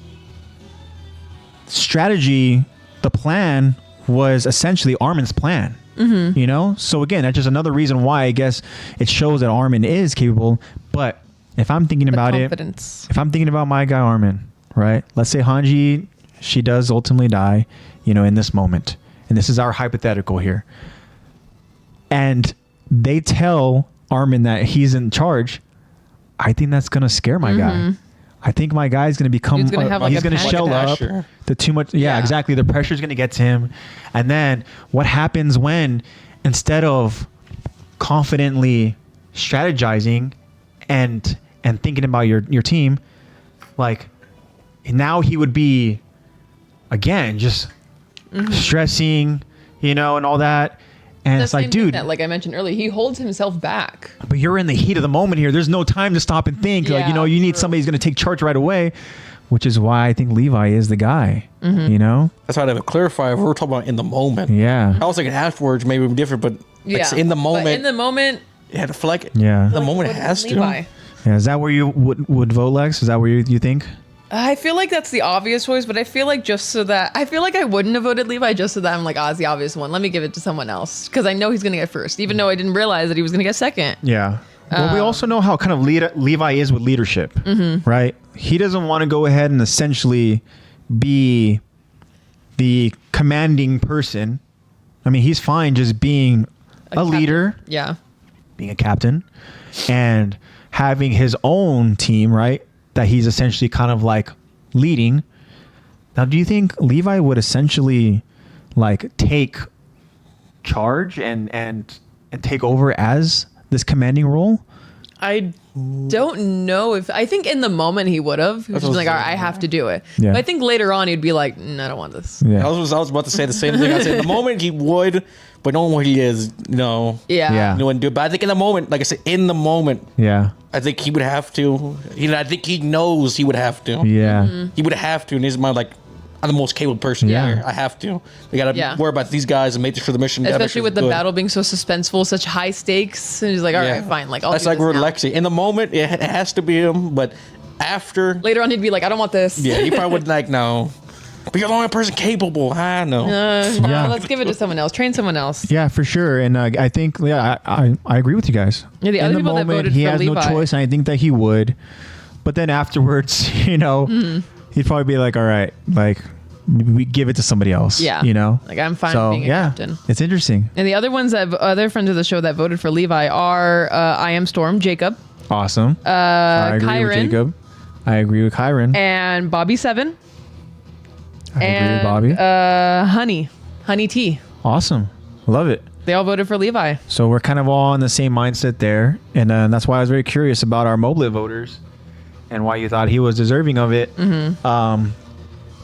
strategy, the plan was essentially Armin's plan. So again, that's just another reason why I guess it shows that Armin is capable. But if I'm thinking about if I'm thinking about my guy Armin, right? Let's say Hanji, she does ultimately die, in this moment. And this is our hypothetical here. And they tell Armin that he's in charge. I think that's going to scare my guy. I think my guy's going to become, he's going to shell up the too much. Yeah, exactly. The pressure is going to get to him. And then what happens when, instead of confidently strategizing and thinking about your team, like now he would be, again, just stressing, and all that. And it's like, dude, that, like I mentioned earlier, he holds himself back. But you're in the heat of the moment here. There's no time to stop and think. You need somebody who's going to take charge right away, which is why I think Levi is the guy. That's why I have to clarify if we're talking about in the moment. Yeah. I was thinking afterwards maybe different, but it's in the moment. But in the moment, you had to feel like the moment it has Levi. to. Yeah, is that where you would vote, Lex? Is that where you think? I feel like that's the obvious choice, but I feel like I wouldn't have voted Levi just so that I'm like, it's the obvious one. Let me give it to someone else, because I know he's going to get first, even though I didn't realize that he was going to get second. Yeah. Well, we also know how kind of Levi is with leadership, right? He doesn't want to go ahead and essentially be the commanding person. I mean, he's fine just being a leader. Yeah. Being a captain and having his own team, right? That he's essentially kind of like leading. Now, do you think Levi would essentially like take charge and take over as this commanding role? I don't know if I think in the moment he would have. He was just like, all right, I have to do it. Yeah. But I think later on he'd be like, I don't want this. Yeah. I was about to say the same thing. I said in the moment he would, but knowing what he is, Yeah. Yeah. he wouldn't do it. But I think in the moment, like I said, in the moment, Yeah. I think he would have to. I think he knows he would have to. Yeah. Mm-hmm. He would have to in his mind, like, I'm the most capable person Yeah. here. I have to. We got to worry about these guys and make sure the mission. Especially with the battle being so suspenseful, such high stakes. And he's like, all right, fine. Like, that's do like this with now. Lexy. In the moment, it has to be him, but after. Later on, he'd be like, I don't want this. Yeah, he probably would like, no. But you're the only person capable. I know. Yeah. Let's give it to someone else. Train someone else. Yeah, for sure. And I think, I agree with you guys. Yeah, the other people that voted he for has no Levi. choice, and I think that he would. But then afterwards, he'd probably be like, all right, like, we give it to somebody else. Yeah. Like, I'm fine with being a captain. It's interesting. And the other ones other friends of the show that voted for Levi are I Am Storm, Jacob. Awesome. I agree with Kyron. Jacob. I agree with Kyron. And Bobby 7. I agree with Bobby. Honey T. Awesome. Love it. They all voted for Levi. So we're kind of all in the same mindset there. And that's why I was very curious about our Moblet voters and why you thought he was deserving of it.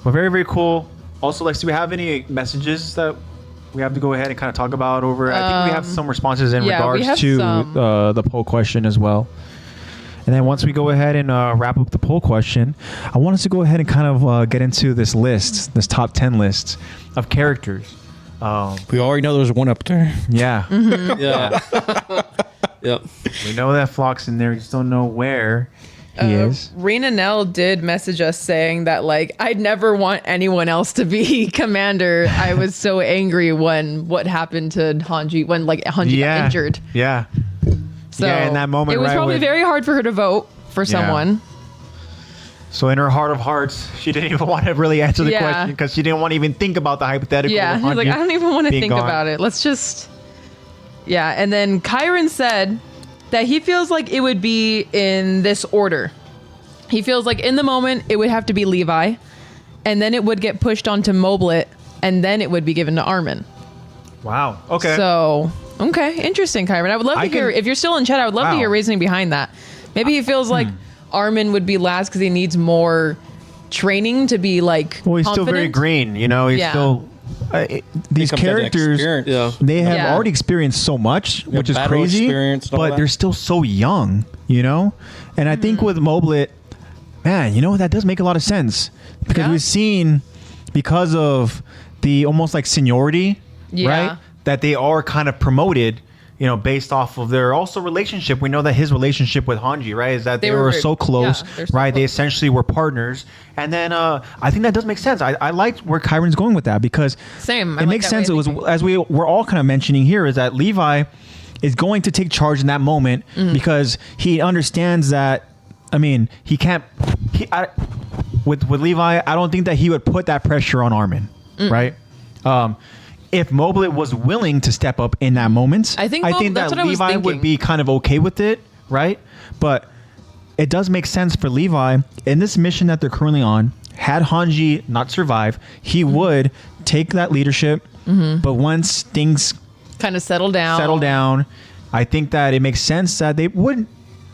But very, very cool. Also, Lex, do we have any messages that we have to go ahead and kind of talk about over? I think we have some responses in regards to the poll question as well. And then once we go ahead and wrap up the poll question, I want us to go ahead and kind of get into this top 10 list of characters. We already know there's one up there. Yeah. Yeah. Yep. We know that Flock's in there. We just don't know where he is. Rena Nell did message us saying that, like, I'd never want anyone else to be commander. I was so angry when what happened to Hanji, when like Hanji got injured. Yeah. So yeah, in that moment, it was right, probably very hard for her to vote for someone. So in her heart of hearts, she didn't even want to really answer the question because she didn't want to even think about the hypothetical. Yeah, of she's like, I don't even want to think gone. about it. Let's just... Yeah, and then Kyron said that he feels like it would be in this order. He feels like in the moment, it would have to be Levi, and then it would get pushed onto Moblet, and then it would be given to Armin. Wow. Okay. So, okay, interesting, Kyron. I would love to hear, if you're still in chat, I would love to hear reasoning behind that. Maybe he feels like Armin would be last because he needs more training to be like well, he's confident. still very green, He's still... these characters, they have already experienced so much, which is crazy, but they're still so young, And I think with Moblet, man, that does make a lot of sense because we've seen, because of the almost like seniority, right, that they are kind of promoted, based off of their also relationship. We know that his relationship with Hanji, right, is that they were so close, right? They essentially were partners. And then I think that does make sense. I liked where Kyron's going with that because it makes sense. It was, as we're all kind of mentioning here, is that Levi is going to take charge in that moment because he understands that, he can't, with Levi, I don't think that he would put that pressure on Armin, right? If Moblet was willing to step up in that moment, I think that Levi would be kind of okay with it, right? But it does make sense for Levi in this mission that they're currently on. Had Hanji not survive, he would take that leadership. But once things kind of settle down, I think that it makes sense that they wouldn't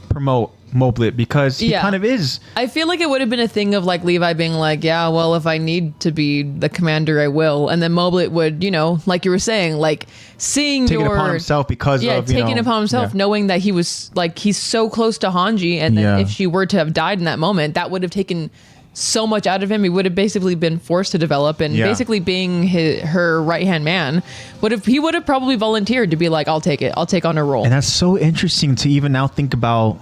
promote Moblet because he kind of is. I feel like it would have been a thing of like Levi being like, yeah, well, if I need to be the commander, I will. And then Moblet would, like you were saying, like seeing taking it upon himself because of, taking it upon himself, knowing that he was like, he's so close to Hanji. And then if she were to have died in that moment, that would have taken so much out of him. He would have basically been forced to develop, and basically being her right-hand man he would have probably volunteered to be like, I'll take it. I'll take on her role. And that's so interesting to even now think about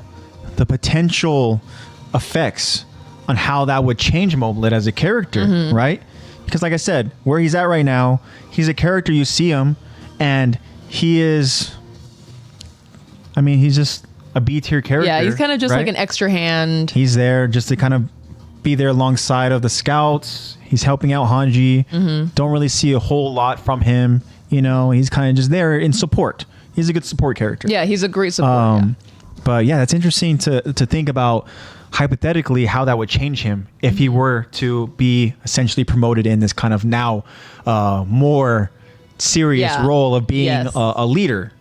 the potential effects on how that would change Moblet as a character, right? Because like I said, where he's at right now, he's a character, you see him, and he is, he's just a B-tier character. Yeah, he's kind of just like an extra hand. He's there just to kind of be there alongside of the scouts. He's helping out Hanji. Don't really see a whole lot from him. He's kind of just there in support. He's a good support character. Yeah, he's a great support. But yeah, that's interesting to think about hypothetically how that would change him if he were to be essentially promoted in this kind of now more serious role of being a leader,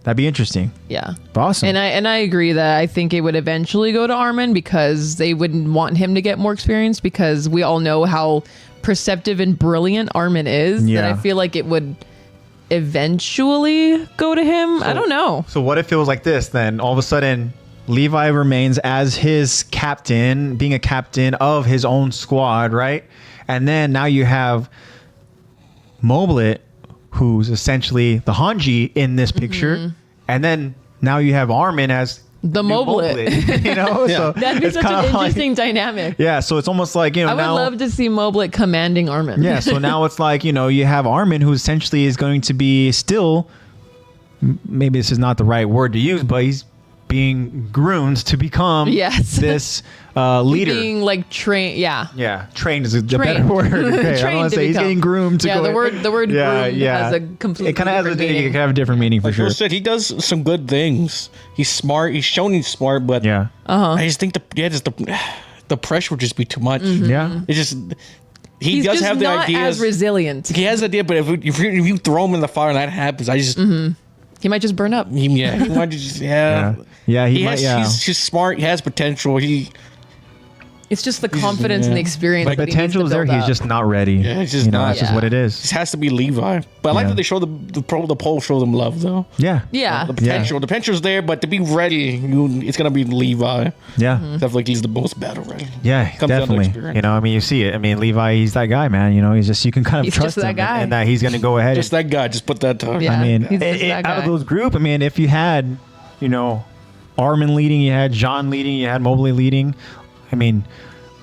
That'd be interesting. Yeah. Awesome. And I agree that I think it would eventually go to Armin because they wouldn't want him to get more experience because we all know how perceptive and brilliant Armin is. Yeah. That I feel like it would eventually go to him. I don't know. So what if it was like this then? All of a sudden, Levi remains as his captain, being a captain of his own squad, right? And then now you have Moblet, who's essentially the Hanji in this picture, and then now you have Armin as The Moblet. you know, so That'd be it's such an kinda interesting dynamic. yeah. So it's almost like, you know, I would now, love to see Moblet commanding Armin. yeah. So now it's like, you know, you have Armin, who essentially is going to be still, maybe this is not the right word to use, but he's being groomed to become Yes. this leader. Being like trained. Yeah. Yeah, trained is a better Trained. word. Okay, I don't Trained want to to say he's become. getting groomed to Yeah, go. the word groomed has a completely It kind of has different it meaning. can have a different meaning for Like sure. Phil said, he does some good things. He's smart. He's shown he's smart, but Yeah, I just think the pressure would just be too much. yeah. It's just he He's does just have the not ideas. as resilient. He has the idea, but if you throw him in the fire and that happens, I just He might just burn up. he might just Yeah, he might. has, Yeah, he's smart. He has potential. It's just the confidence and the experience. the that he needs to potential is there. build He's up. just not ready. Yeah, it's just you know, not. that's just Yeah. what it This is. has to be Levi. But I like Yeah. that they show the poll show them love though. Yeah, Yeah. The potential, the potential's there, but to be ready, it's gonna be Levi. yeah, Mm-hmm. I feel like he's the most battle ready. yeah. Comes down to Definitely. experience. You know, I mean, you see it. I mean, Levi, he's that guy, man. You know, he's just you can kind of He's trust just that him guy. and that he's going to go ahead. Just that guy. Just put that time. Yeah. I mean, he's just that out of guy. those group, I mean, if you had, you know, Armin leading, you had Jean leading, you had Mobley leading. I mean,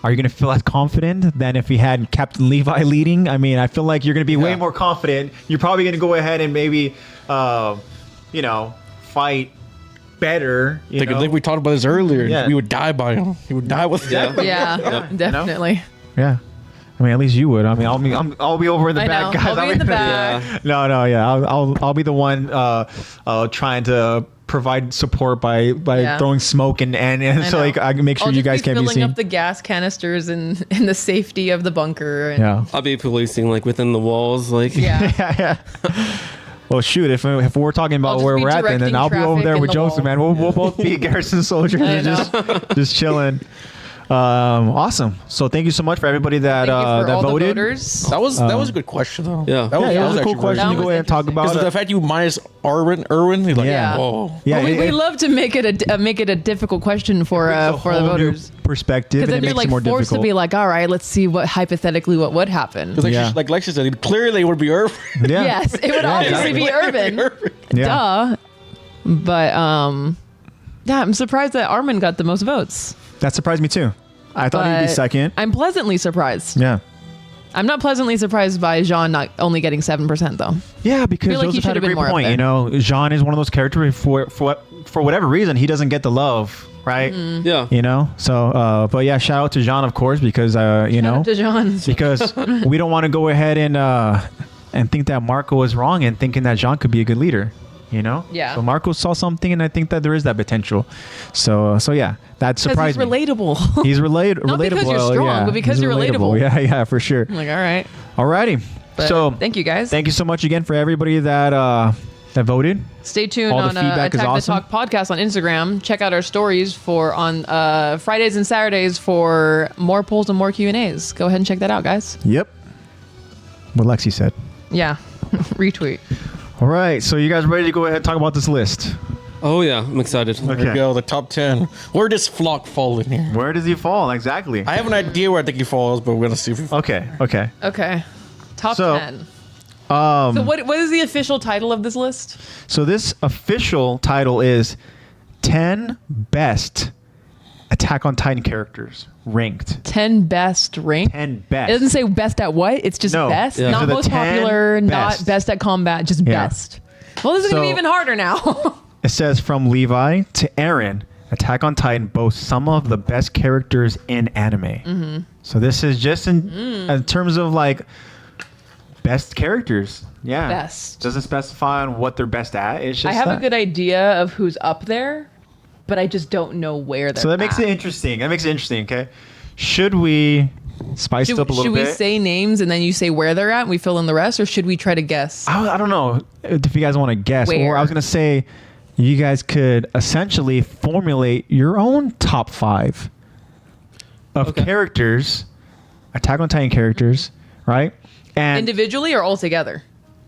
are you going to feel as confident than if you had Captain Levi leading? I mean, I feel like you're going to be way more confident. You're probably going to go ahead and maybe, you know, fight better. I think we talked about this earlier. Yeah. We would die by him. He would die with Yeah. Yeah, definitely. Yeah. I mean, at least you would. I mean, I'll be over in the I back, know. guys. I'll be in the back. No, yeah. I'll be the one trying to provide support by throwing smoke and so know. like I can make sure I'll you just guys be can't be filling seen. up the gas canisters in the safety of the bunker. And Yeah. I'll be policing like within the walls, like Yeah. Well, shoot, if we're talking I'll about just where be we're at, then directing I'll be over traffic there in with the Joseph, wall. man. We'll both be garrison soldiers I and just chilling. Awesome. So thank you so much for everybody that Thank you for that all voted. the voters. That was a good question though. Yeah. That Yeah, it was a cool actually question That to go was ahead and talk about. Because the fact you minus Irwin, he's like, Yeah. whoa. Yeah, Well, we it- love to make it a difficult question for it's a the whole new voters. perspective, Because and then it you're makes like it more forced difficult. to be like, all right, let's see what would happen. Because like Lexy said, clearly it would be Irwin. Yeah. Yes, it would obviously be Irvin. Yeah. Duh. But yeah, I'm surprised that Armin got the most votes. That surprised me too. I thought he'd be But second. I'm pleasantly surprised. Yeah. I'm not pleasantly surprised by Jean not only getting 7% though. Yeah, because feel like he Joseph had a should've been great more up point. there. You know, Jean is one of those characters for whatever reason he doesn't get the love, right? yeah. You know, so but yeah, shout out to Jean, of course, because you know, Shout out to Jean. because we don't want to go ahead and think that Marco was wrong and thinking that Jean could be a good leader. You know, Yeah. So Marco saw something, and I think that there is that potential. So yeah, that Because surprised he's me. relatable. He's relatable. Not because you're strong, yeah, but because he's you're relatable. Yeah, for sure. I'm like, all right. Alrighty. But So thank you guys. thank you so much again for everybody that voted. Stay tuned All the on feedback is Attack awesome. the Talk podcast on Instagram. Check out our stories on Fridays and Saturdays for more polls and more Q&As. Go ahead and check that out, guys. Yep. What Lexi said. Yeah. Retweet. All right. So you guys ready to go ahead and talk about this list? Oh yeah, I'm excited. There we go, the top 10. Where does Flock fall in here? Where does he fall exactly? I have an idea where I think he falls, but we're gonna see if he Okay. Okay. Top So, 10. So what is the official title of this list? So this official title is 10 best Attack on Titan characters ranked. 10 best ranked? 10 best. It doesn't say best at what? It's just No. best? Yeah. These are Not the most 10 popular, best. not best at combat, just Yeah. best. Well, this is going to be So- even harder now. It says from Levi to Aaron, Attack on Titan boasts some of the best characters in anime. Mm-hmm. So this is just in terms of like best characters. Yeah. Best. Doesn't specify on what they're best at. It's just I have that. a good idea of who's up there, but I just don't know where they're So that makes at. it interesting. Okay. Should we spice it up a little should bit? we say names and then you say where they're at and we fill in the rest, or should we try to guess? I don't know if you guys want to guess. Where? Or I was going to say you guys could essentially formulate your own top 5 of characters, Attack on Titan characters, right? And individually or all together?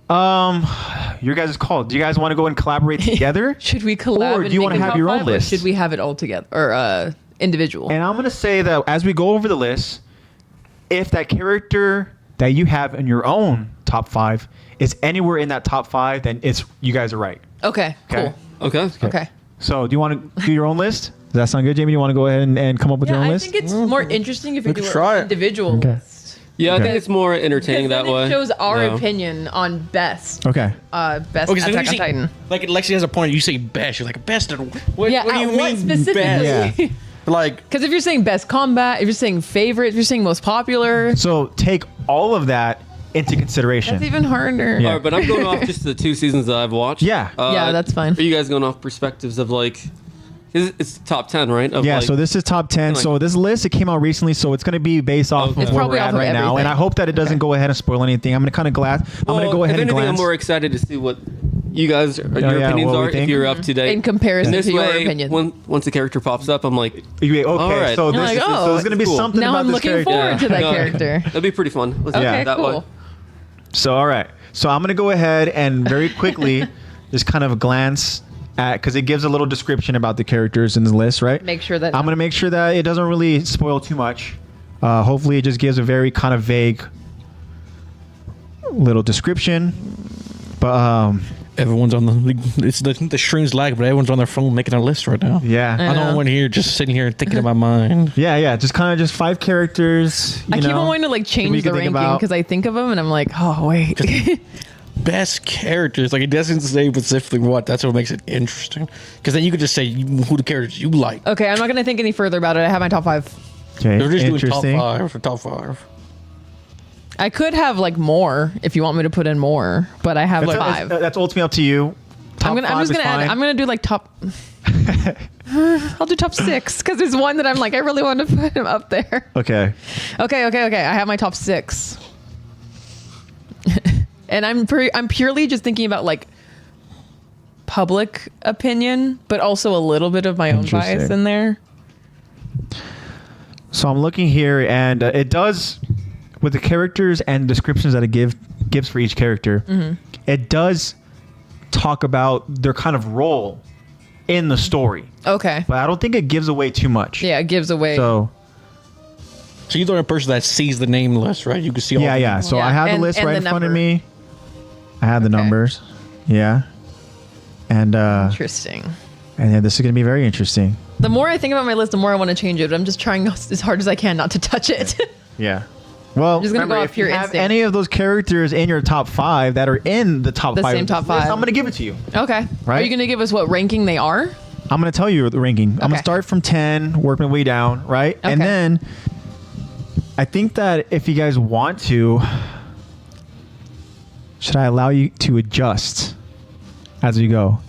Your guys' call. Do you guys want to go and collaborate together? Should we collab? Or do you want to have your own list? Should we have it all together or individual? And I'm going to say that as we go over the list, if that character that you have in your own top 5 is anywhere in that top 5, then you guys are right. Okay. Cool. Okay. So do you want to do your own list? Does that sound good, Jamie? Do you want to go ahead and come up with your own list? I think it's more interesting if we do try an individual list. Yeah, I think it's more entertaining that way. It shows our opinion on best. Okay. Best Attack on Titan. Like Lexy has a point. You say best. You're like best. What do you mean specifically? best? Yeah. Like, because if you're saying best combat, if you're saying favorite, if you're saying most popular, So take all of that into consideration. that's even harder. Yeah. All right, but I'm going off just the 2 seasons that I've watched. Yeah. Yeah, that's fine. Are you guys going off perspectives of like, it's top 10, right? Of Yeah, like, so this is top 10. like- So this list, it came out recently, so it's going to be based off Okay. of It's where probably we're off at of right now. everything. And I hope that it doesn't go ahead and spoil anything. I'm going to kind of I'm going to go ahead if and anything, glance. I'm more excited to see what you guys, your yeah, opinions what we are, think. if you're up to date. In comparison This to your way, opinion. once a character pops up, I'm like, Okay, All right. so You're this like, is, oh, so there's going to be cool. something Now about I'm this looking character. forward to that No, character. that'd be pretty fun. Let's do Okay, it that cool. way. So, all right. So I'm going to go ahead and very quickly just kind of glance at, because it gives a little description about the characters in the list, right? Make sure that I'm going to make sure that it doesn't really spoil too much. Hopefully it just gives a very kind of vague little description. But everyone's on the stream's lag, but everyone's on their phone making a list right now. yeah. I don't want here just sitting here thinking in my mind. Yeah. Just kind of just 5 characters. I keep on know, wanting to like we change can the think ranking about. because I think of them and I'm like, oh wait. Best characters, like it doesn't say specifically what. That's what makes it interesting. Because then you could just say who the characters you like. Okay, I'm not gonna think any further about it. I have my top 5. Okay, They're just doing top interesting. 5 for top 5. I could have like more if you want me to put in more, but I have 5. That's ultimately up to you. Top I'm 5 just is gonna add. fine. I'm gonna do like top. I'll do top 6 because there's one that I'm like I really want to put him up there. Okay. Okay. I have my top 6, and I'm purely just thinking about like public opinion, but also a little bit of my own bias Interesting. in there. So I'm looking here, and it does, with the characters and descriptions that it gives for each character, it does talk about their kind of role in the story. Okay. But I don't think it gives away too much. Yeah, it gives away. So you're the only person that sees the name list, right? You can see all yeah. So Yeah, I have the and- list and right the in front of number. me. I have the Okay. numbers. Yeah. And Interesting. yeah, this is gonna be very interesting. The more I think about my list, the more I want to change it. But I'm just trying as hard as I can not to touch it. Yeah. Well, just gonna remember, go off if you pure have instinct. any of those characters in your top 5 that are in the top The 5, same of this top list, 5. I'm gonna give it to you. Okay. Right? Are you gonna give us what ranking they are? I'm going to tell you the ranking. I'm going Okay. to start from 10, work my way down, right? And Okay. then I think that if you guys want to, should I allow you to adjust as we go?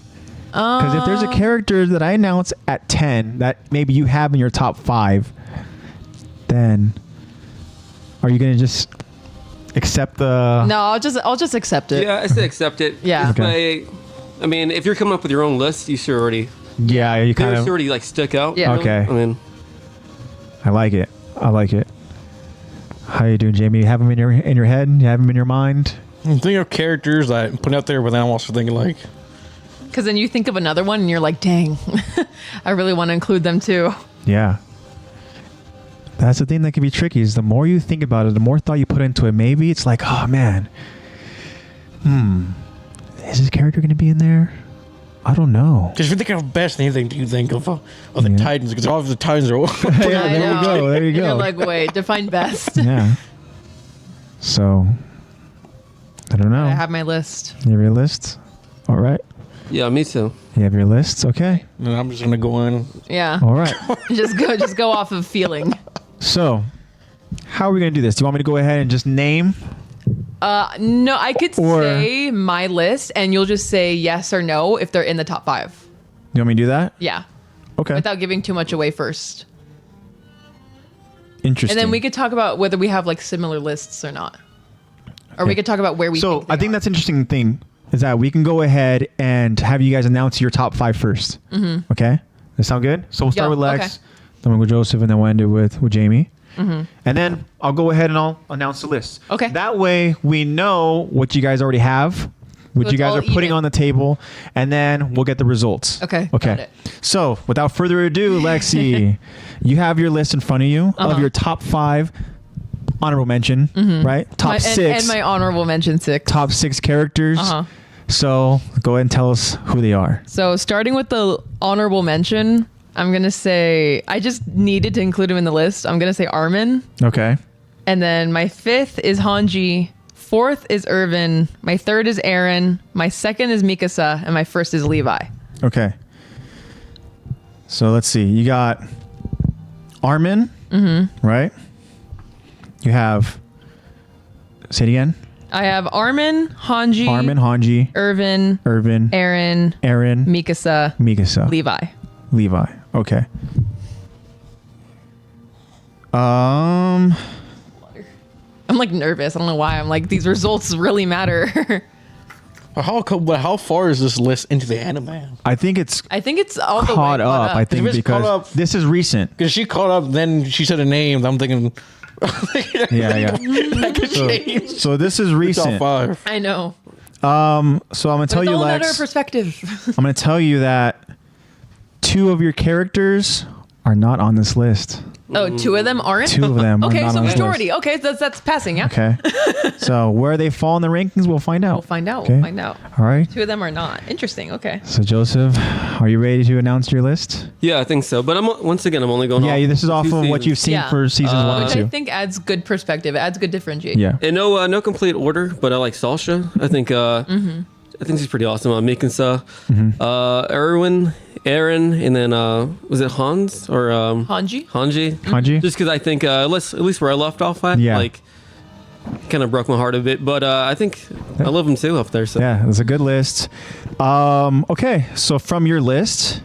Because if there's a character that I announce at 10 that maybe you have in your top 5, then are you going to just accept the... No, I'll just accept it. Yeah, I say accept it. Yeah. This way, I mean, if you're coming up with your own list, you should already, Yeah, you kind yours of... should already like stick out. Yeah. really. Okay. I mean, I like it. How you doing, Jamie? You have them in your head? You have them in your mind? I'm thinking of characters that I put out there, but then I'm also thinking like, Because then you think of another one and you're like, dang, I really want to include them too. Yeah. That's the thing that can be tricky is the more you think about it, the more thought you put into it. Maybe it's like, oh man, is this character going to be in there? I don't know. because if you think of best anything, do you think of the Yeah. Titans? Because all of the Titans are. Yeah, I there know. we go. There you And go. you're like, wait, define best. Yeah. So, I don't know. I have my list. You have your list? All right. yeah, me too. You have your lists? Okay. And I'm just gonna go in. Yeah. All right. just go off of feeling. So, how are we going to do this? Do you want me to go ahead and just name? No, I could Or- say my list and you'll just say yes or no if they're in the top 5. You want me to do that? Yeah. Okay. Without giving too much away first. Interesting. And then we could talk about whether we have like similar lists or not. Or we could talk about where we So think they I think are. that's an interesting thing is that we can go ahead and have you guys announce your top 5 first. Mm-hmm. Okay? Does that sound good? So we'll start with Lex, then we'll go Joseph, and then we'll end it with Jamie. Mm-hmm. And then I'll go ahead and I'll announce the list. Okay. That way we know what you guys already have, what you guys are putting on the table, and then we'll get the results. Okay. Okay. So without further ado, Lexy, you have your list in front of you of your top 5 honorable mention, right? Top 6. And my honorable mention 6. Top 6 characters. So go ahead and tell us who they are. So starting with the honorable mention, I'm going to say, I just needed to include him in the list. I'm going to say Armin. Okay. And then my 5th is Hanji. 4th is Irvin. My 3rd is Aaron. My 2nd is Mikasa. And my 1st is Levi. Okay. So let's see. You got Armin, right? You have, say it again. I have Armin, Hanji, Irvin, Aaron, Mikasa, Levi. Okay. I'm like nervous. I don't know why. I'm like, these results really matter. How far is this list into the anime? I think it's all the way caught up. I think because this is recent. Because she caught up, then she said a name. I'm thinking. Yeah. That could change. So this is recent. Top 5. I know. So I'm gonna tell you, Lex. It's all a matter of perspective. I'm gonna tell you that 2 of your characters are not on this list. Oh, 2 of them aren't? 2 of them. Okay, are not so on this majority. list. Okay, that's passing. Yeah. Okay. So where they fall in the rankings, we'll find out. Okay? We'll find out. All right. 2 of them are not. Interesting. Okay. So Joseph, are you ready to announce your list? Yeah, I think so. But I'm only going. Yeah, this is off of what you've seen for seasons 1 and 2. Which I think adds good perspective. It adds good differentiation. Yeah. And no complete order, but I like Sasha. I think she's pretty awesome. Mikasa, Erwin, Aaron, and then was it Hans or Hanji? Hanji? Just because I think at least where I left off at, like, kind of broke my heart a bit. But I think I love him too up there. So yeah, it's a good list. Okay, so from your list,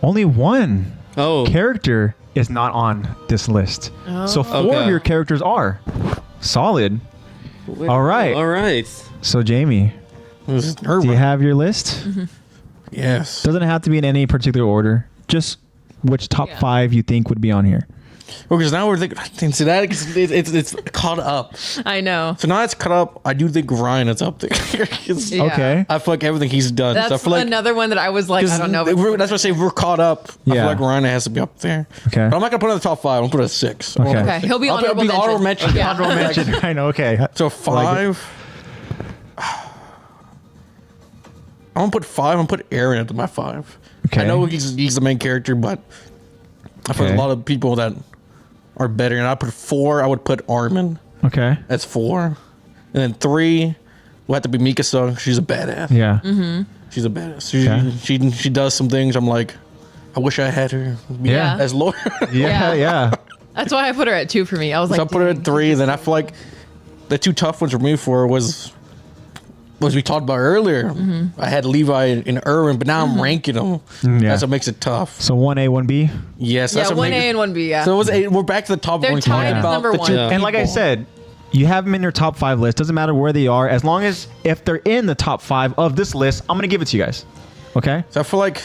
only 1 character is not on this list. So 4 of your characters are solid. All right. So Jamie, do you have your list? Yes. Doesn't have to be in any particular order. Just which top 5 you think would be on here. Well, because now we're thinking, so that it's caught up. I know. So now it's caught up. I do think Ryan is up there. Okay. I feel like everything he's done. That's so I feel like, another one that I was like, I don't know. That's what I say. We're caught up. I feel like Ryan has to be up there. Okay. But I'm not gonna put it in the top 5. I'm gonna put it at 6. Okay. He'll be honorable mention. Yeah. Honorable mention. I know. Okay. So 5. I'm gonna put 5. I'm gonna put Aaron at my 5. Okay. I know he's the main character, but I feel a lot of people that are better. And I put 4. I would put Armin. Okay. That's 4. And then 3 will have to be Mikasa. She's a badass. Yeah. She's a badass. She does some things. I'm like, I wish I had her. Yeah. As Laura. Yeah. That's why I put her at 2 for me. I was like, I put her at 3. Then I feel like the 2 tough ones for me was we talked about earlier. I had Levi and Erwin, but now I'm ranking them. That's what makes it tough. So 1A, 1B? Yes. That's what 1A and 1B, yeah. So we're back to the top. They're tied as number 1. And like I said, you have them in your top 5 list. Doesn't matter where they are. As long as if they're in the top 5 of this list, I'm going to give it to you guys. Okay? So I feel like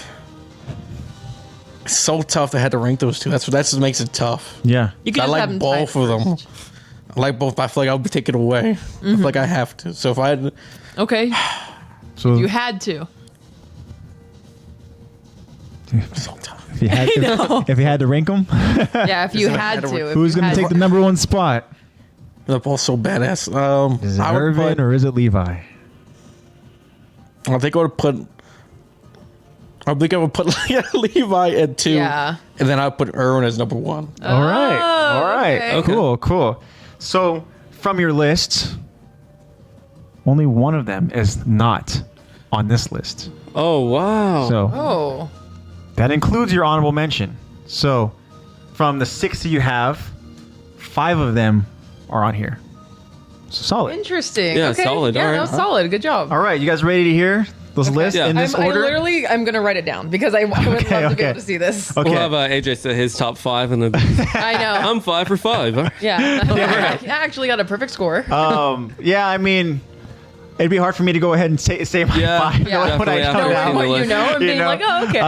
it's so tough to have to rank those 2. That's what makes it tough. Yeah. You can I just like have them both of them. I like both. I feel like I'll take it away. I feel like I have to. So if I had... Okay. So you had to. So tough. If you had to rank them, Yeah, if you had to. who's going to take the number 1 spot? They're both so badass. Is it Irvin or is it Levi? I think I would put Levi at 2. Yeah. And then I put Erwin as number 1. All right. Okay. Cool. So from your list, only 1 of them is not on this list. Oh, wow. So that includes your honorable mention. So from the 6 that you have, 5 of them are on here. So solid. Interesting. Yeah, okay. solid. Yeah, All right. that was solid. Good job. All right, you guys ready to hear those lists in this order? I'm going to write it down because I would love to be able to see this. Okay. We'll have AJ say his top 5 and then I know. I'm 5 for 5. Yeah. I actually got a perfect score. Yeah, I mean, it'd be hard for me to go ahead and say my 5. Yeah. What I Definitely Knowing what you know and being like, oh, okay.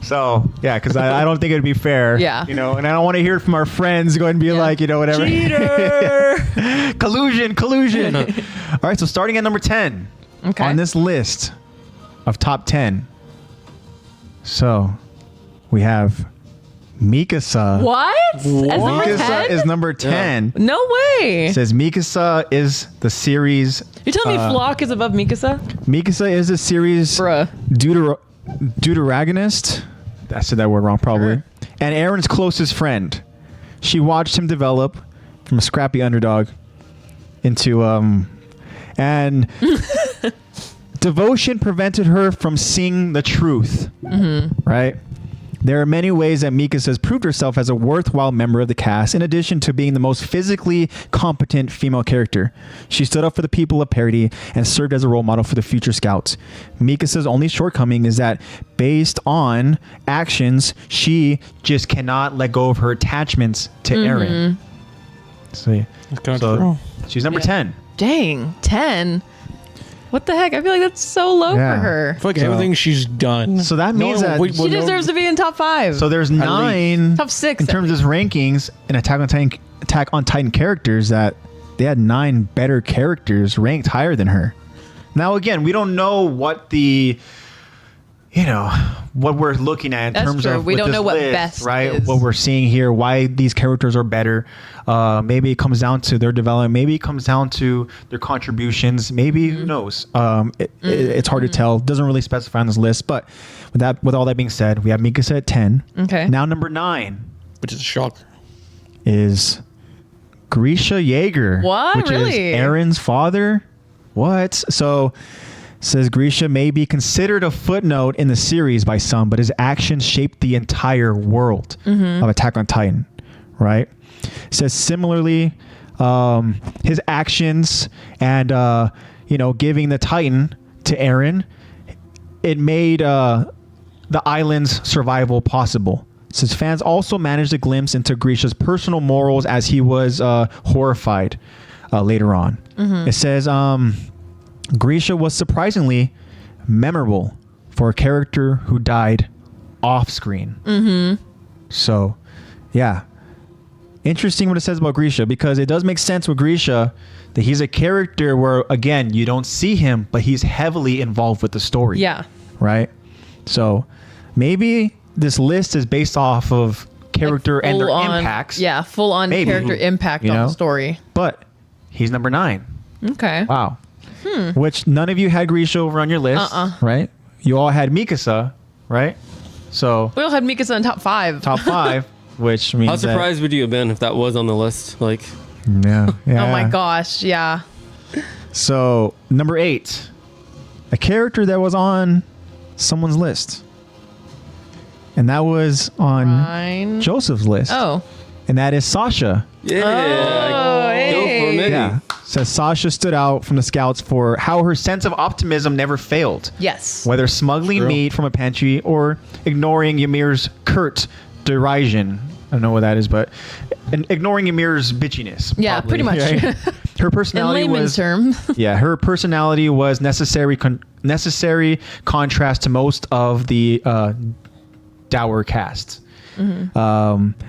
So yeah, because I don't think it'd be fair. Yeah. You know, and I don't want to hear it from our friends going and be like, you know, whatever. Cheater. Collusion. All right. So starting at number 10 on this list of top 10. So we have Mikasa. What? Mikasa is number 10. No way. It says Mikasa is the series. You're telling me Flock is above Mikasa? Mikasa is a series deuteragonist. I said that word wrong, probably. Sure. And Aaron's closest friend. She watched him develop from a scrappy underdog into and devotion prevented her from seeing the truth. Right? There are many ways that Mikasa has proved herself as a worthwhile member of the cast, in addition to being the most physically competent female character. She stood up for the people of Parity and served as a role model for the future scouts. Mikasa's only shortcoming is that, based on actions, she just cannot let go of her attachments to Eren. So she's number 10. Dang, 10? What the heck? I feel like that's so low for her. I feel like everything she's done. So that means that she deserves to be in top 5. So there's 9 top 6 in terms of this rankings in Attack on Titan characters, that they had 9 better characters ranked higher than her. Now again, we don't know what what we're looking at in terms of we don't know what list, best right? is. What we're seeing here, why these characters are better. Maybe it comes down to their development. Maybe it comes down to their contributions. Maybe who knows? It's hard to tell. Doesn't really specify on this list. But with all that being said, we have Mikasa at 10. Okay. Now number 9, which is a shocker, is Grisha Jaeger. What? Which Really? is Aaron's father. What? So. Says Grisha may be considered a footnote in the series by some, but his actions shaped the entire world of Attack on Titan, right? Says similarly, his actions and giving the Titan to Eren, it made the island's survival possible. Says fans also managed a glimpse into Grisha's personal morals as he was horrified later on. It says Grisha was surprisingly memorable for a character who died off screen. So, yeah. Interesting what it says about Grisha, because it does make sense with Grisha that he's a character where, again, you don't see him, but he's heavily involved with the story. Yeah. Right? So, maybe this list is based off of character and their impacts. Yeah, full on character impact on the story. But he's number 9. Okay. Wow. Which none of you had Grisha over on your list, right? You all had Mikasa, right? So we all had Mikasa in top 5. Top 5, which means how surprised would you have been if that was on the list? Like, yeah. Oh my gosh, yeah. So number 8, a character that was on someone's list, and that was on Joseph's list. Oh, and that is Sasha. Yeah. Oh, hey. Go for me. Yeah. Says Sasha stood out from the scouts for how her sense of optimism never failed. Yes. Whether smuggling meat from a pantry or ignoring Ymir's curt derision. I don't know what that is, but ignoring Ymir's bitchiness. Yeah, probably, pretty much. Right? Her personality in layman's term. Yeah, her personality was necessary contrast to most of the dour cast.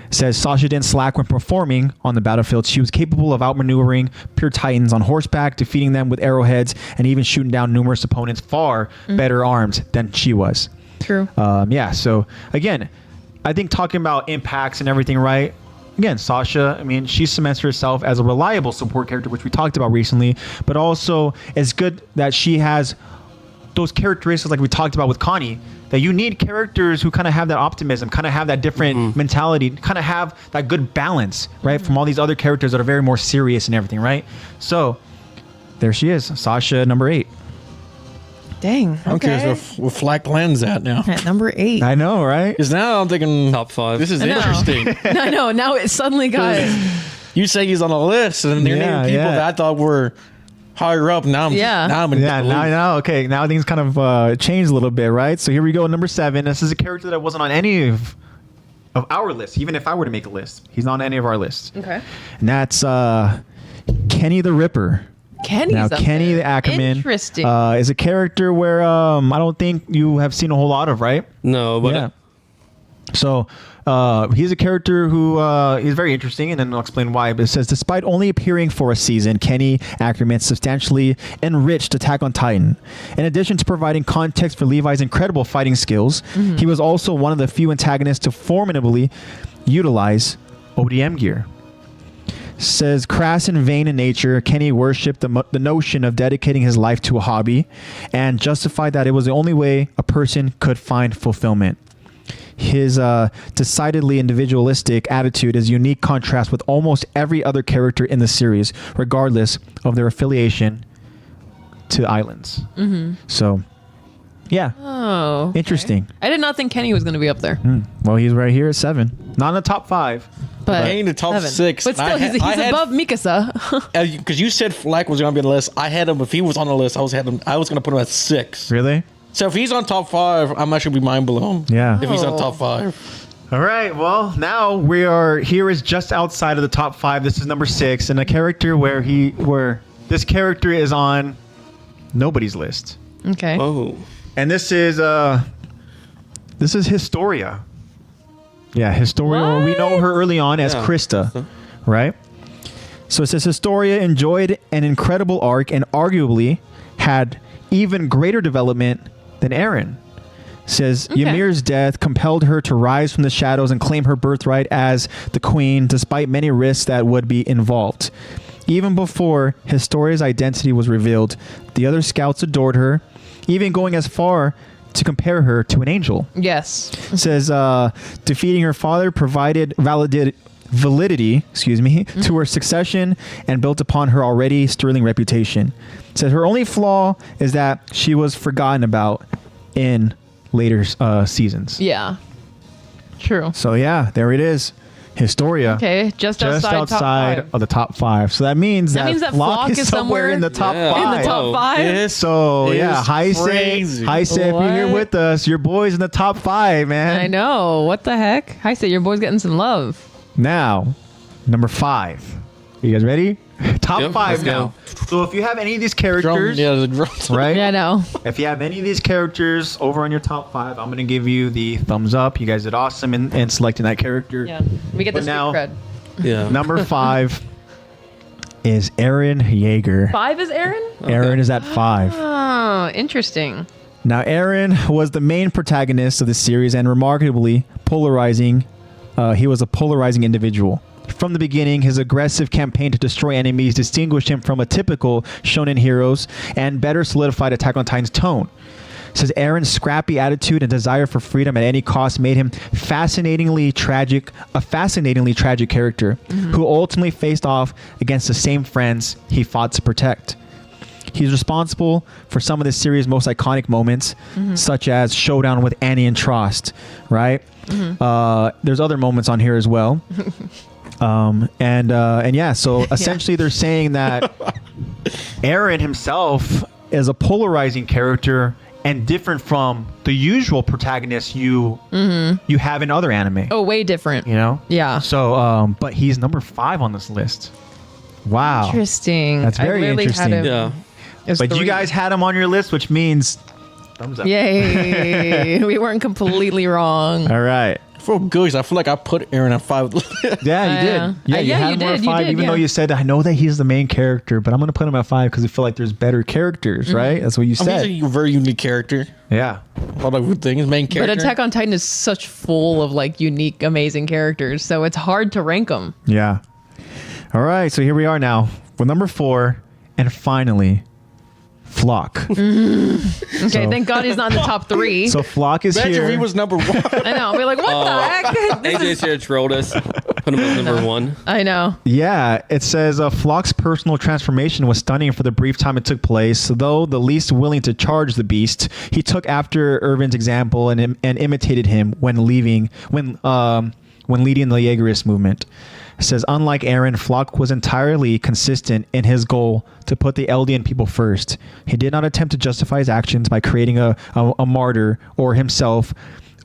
Says Sasha didn't slack when performing on the battlefield. She was capable of outmaneuvering pure titans on horseback, defeating them with arrowheads, and even shooting down numerous opponents far better armed than she was. True. Yeah, so again, I think talking about impacts and everything, right? Again, Sasha, I mean, she cements herself as a reliable support character, which we talked about recently, but also it's good that she has those characteristics like we talked about with Connie, that you need characters who kind of have that optimism, kind of have that different mentality, kind of have that good balance, right? From all these other characters that are very more serious and everything, right? So there she is, Sasha, number 8. Dang. I'm curious where Flack lands at now. At number 8. I know, right? Because now I'm thinking top 5. This is interesting. I know. Now it suddenly got. You say he's on a list, and they're naming people that I thought were higher up. Now I'm now okay. Now things kind of changed a little bit, right? So here we go, number 7. This is a character that wasn't on any of our lists. Even if I were to make a list, he's not on any of our lists. Okay. And that's Kenny the Ripper. Kenny's now up Kenny there. the Ackerman Interesting. is a character where I don't think you have seen a whole lot of, right? No, but Yeah. So he's a character who is very interesting, and then I'll explain why. But it says, despite only appearing for a season, Kenny Ackerman substantially enriched Attack on Titan. In addition to providing context for Levi's incredible fighting skills, he was also one of the few antagonists to formidably utilize ODM gear. Says, crass and vain in nature, Kenny worshipped the notion of dedicating his life to a hobby and justified that it was the only way a person could find fulfillment. His decidedly individualistic attitude is unique contrast with almost every other character in the series, regardless of their affiliation to islands. So, yeah. Oh. Okay. Interesting. I did not think Kenny was going to be up there. Well, he's right here at 7. Not in the top 5. But He ain't in the top 7. 6. But still, he's above Mikasa. Because you said Flack was going to be on the list. I had him. If he was on the list, I was going to put him at 6. Really? So if he's on top 5, I'm actually be mind blown. Yeah. If he's on top 5. All right. Well, now we are here is just outside of the top 5. This is number 6, and a character where this character is on nobody's list. Okay. oh, And this is Historia. Yeah, Historia. Or we know her early on as Yeah. Krista, right? So it says Historia enjoyed an incredible arc and arguably had even greater development than Eren. Says Ymir's death compelled her to rise from the shadows and claim her birthright as the queen, despite many risks that would be involved. Even before Historia's identity was revealed, the other scouts adored her, even going as far to compare her to an angel. Yes. Says defeating her father provided validity to her succession and built upon her already sterling reputation. Says her only flaw is that she was forgotten about in later seasons. Yeah. True. So yeah, there it is. Historia. Okay. Just outside top 5. of the top 5. So that means that Flock is somewhere in the top 5. In the top 5? This So yeah, is Heise, crazy. if you're here What? with us, your boy's in the top 5, man. I know. What the heck? I say your boy's getting some love. Now, number 5. You guys ready? Top Yep, 5 let's go. now. So if you have any of these characters, the drums. right? Yeah, I know. If you have any of these characters over on your top 5, I'm going to give you the thumbs up. You guys did awesome in selecting that character. Yeah. We get the But street now- cred. yeah. Number 5 is Eren Yeager. 5 is Aaron? Eren is at 5. Oh, interesting. Now, Eren was the main protagonist of the series and remarkably polarizing. He was a polarizing individual. From the beginning, his aggressive campaign to destroy enemies distinguished him from a typical shonen heroes and better solidified Attack on Titan's tone. Says Eren's scrappy attitude and desire for freedom at any cost made him a fascinatingly tragic character who ultimately faced off against the same friends he fought to protect. He's responsible for some of the series' most iconic moments, such as showdown with Annie and Trost, right? There's other moments on here as well. And yeah, so essentially they're saying that Eren himself is a polarizing character and different from the usual protagonists you have in other anime. Oh, way different. You know? Yeah. So, but he's number 5 on this list. Wow. Interesting. That's very I really interesting. Had him Yeah. as But you 3. guys had him on your list, which means thumbs up. Yay. We weren't completely wrong. All right. For good, I feel like I put Eren at 5. Yeah, you did. Yeah, you had him at 5, even though you said, I know that he's the main character, but I'm going to put him at 5 because I feel like there's better characters, right? That's what you said. He's a very unique character. Yeah. A lot of good things. Main character. But Attack on Titan is such full of like unique, amazing characters, so it's hard to rank them. Yeah. All right, so here we are now with number 4, and finally, Flock. Okay, thank God he's not in the top 3. So Flock is Imagine here. if he was number 1. I know. We're like, what the heck? This AJ is- should have trolled us. Put him at number 1. I know. Yeah, it says Flock's personal transformation was stunning for the brief time it took place. Though the least willing to charge the beast, he took after Irvin's example and imitated him when leading the Jaegerist movement. It says, unlike Eren, Flock was entirely consistent in his goal to put the Eldian people first. He did not attempt to justify his actions by creating a martyr of himself,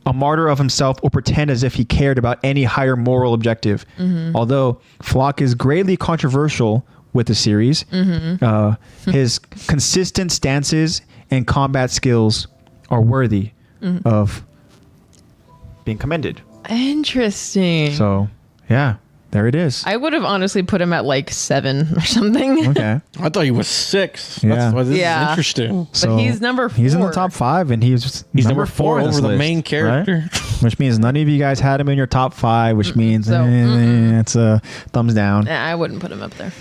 or pretend as if he cared about any higher moral objective. Although Flock is greatly controversial with the series. His consistent stances and combat skills are worthy of being commended. Interesting. So, yeah, there it is. I would have honestly put him at like 7 or something. Okay. I thought he was 6. Yeah. That's why this Yeah. is interesting. But he's number 4. He's in the top 5, and he's number 4 on this over the list, main character. right? Which means none of you guys had him in your top 5, which means it's a thumbs down. Nah, I wouldn't put him up there.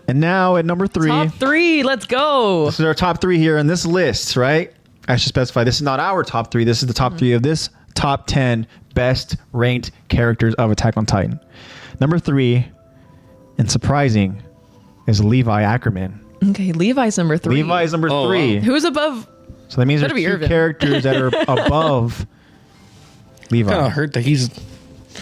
And now at number 3. Top 3, let's go. This is our top 3 here on this list, right? I should specify this is not our top 3. This is the top 3 of this top 10 best ranked characters of Attack on Titan. Number 3, and surprising, is Levi Ackerman. Okay, Levi's number 3. Levi's number 3. Wow. Who's above? So that means there's Better be 2 Irvin. characters that are above Levi. Kind of hurt that he's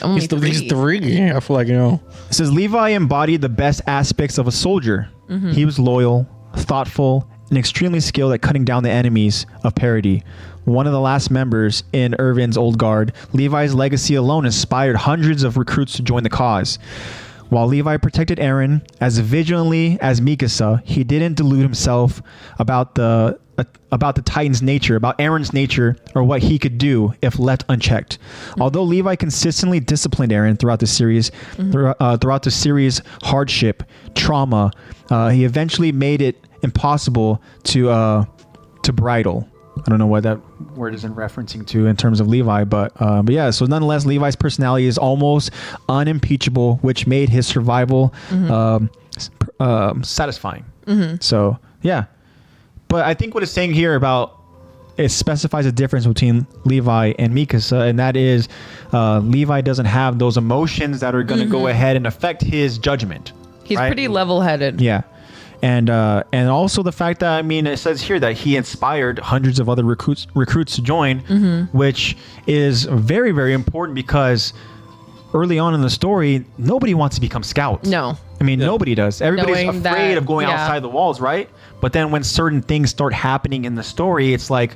Only he's 3. 3. I feel like, It says Levi embodied the best aspects of a soldier. He was loyal, thoughtful, and extremely skilled at cutting down the enemies of parody. One of the last members in Irvin's old guard, Levi's legacy alone inspired hundreds of recruits to join the cause. While Levi protected Eren as vigilantly as Mikasa, he didn't delude himself about the Titan's nature, about Eren's nature, or what he could do if left unchecked. Although Levi consistently disciplined Eren throughout the series, hardship, trauma, he eventually made it impossible to bridle. I don't know what that word is in referencing to in terms of Levi, but yeah. So nonetheless, Levi's personality is almost unimpeachable, which made his survival satisfying. So yeah, but I think what it's saying here about it specifies a difference between Levi and Mikasa, and that is Levi doesn't have those emotions that are going to go ahead and affect his judgment. He's right? pretty level-headed. Yeah. And also the fact that, I mean, it says here that he inspired hundreds of other recruits to join, which is very, very important because early on in the story, nobody wants to become scouts. No. I mean, nobody does. Everybody's Knowing afraid that- of going yeah. outside the walls, right? But then when certain things start happening in the story, it's like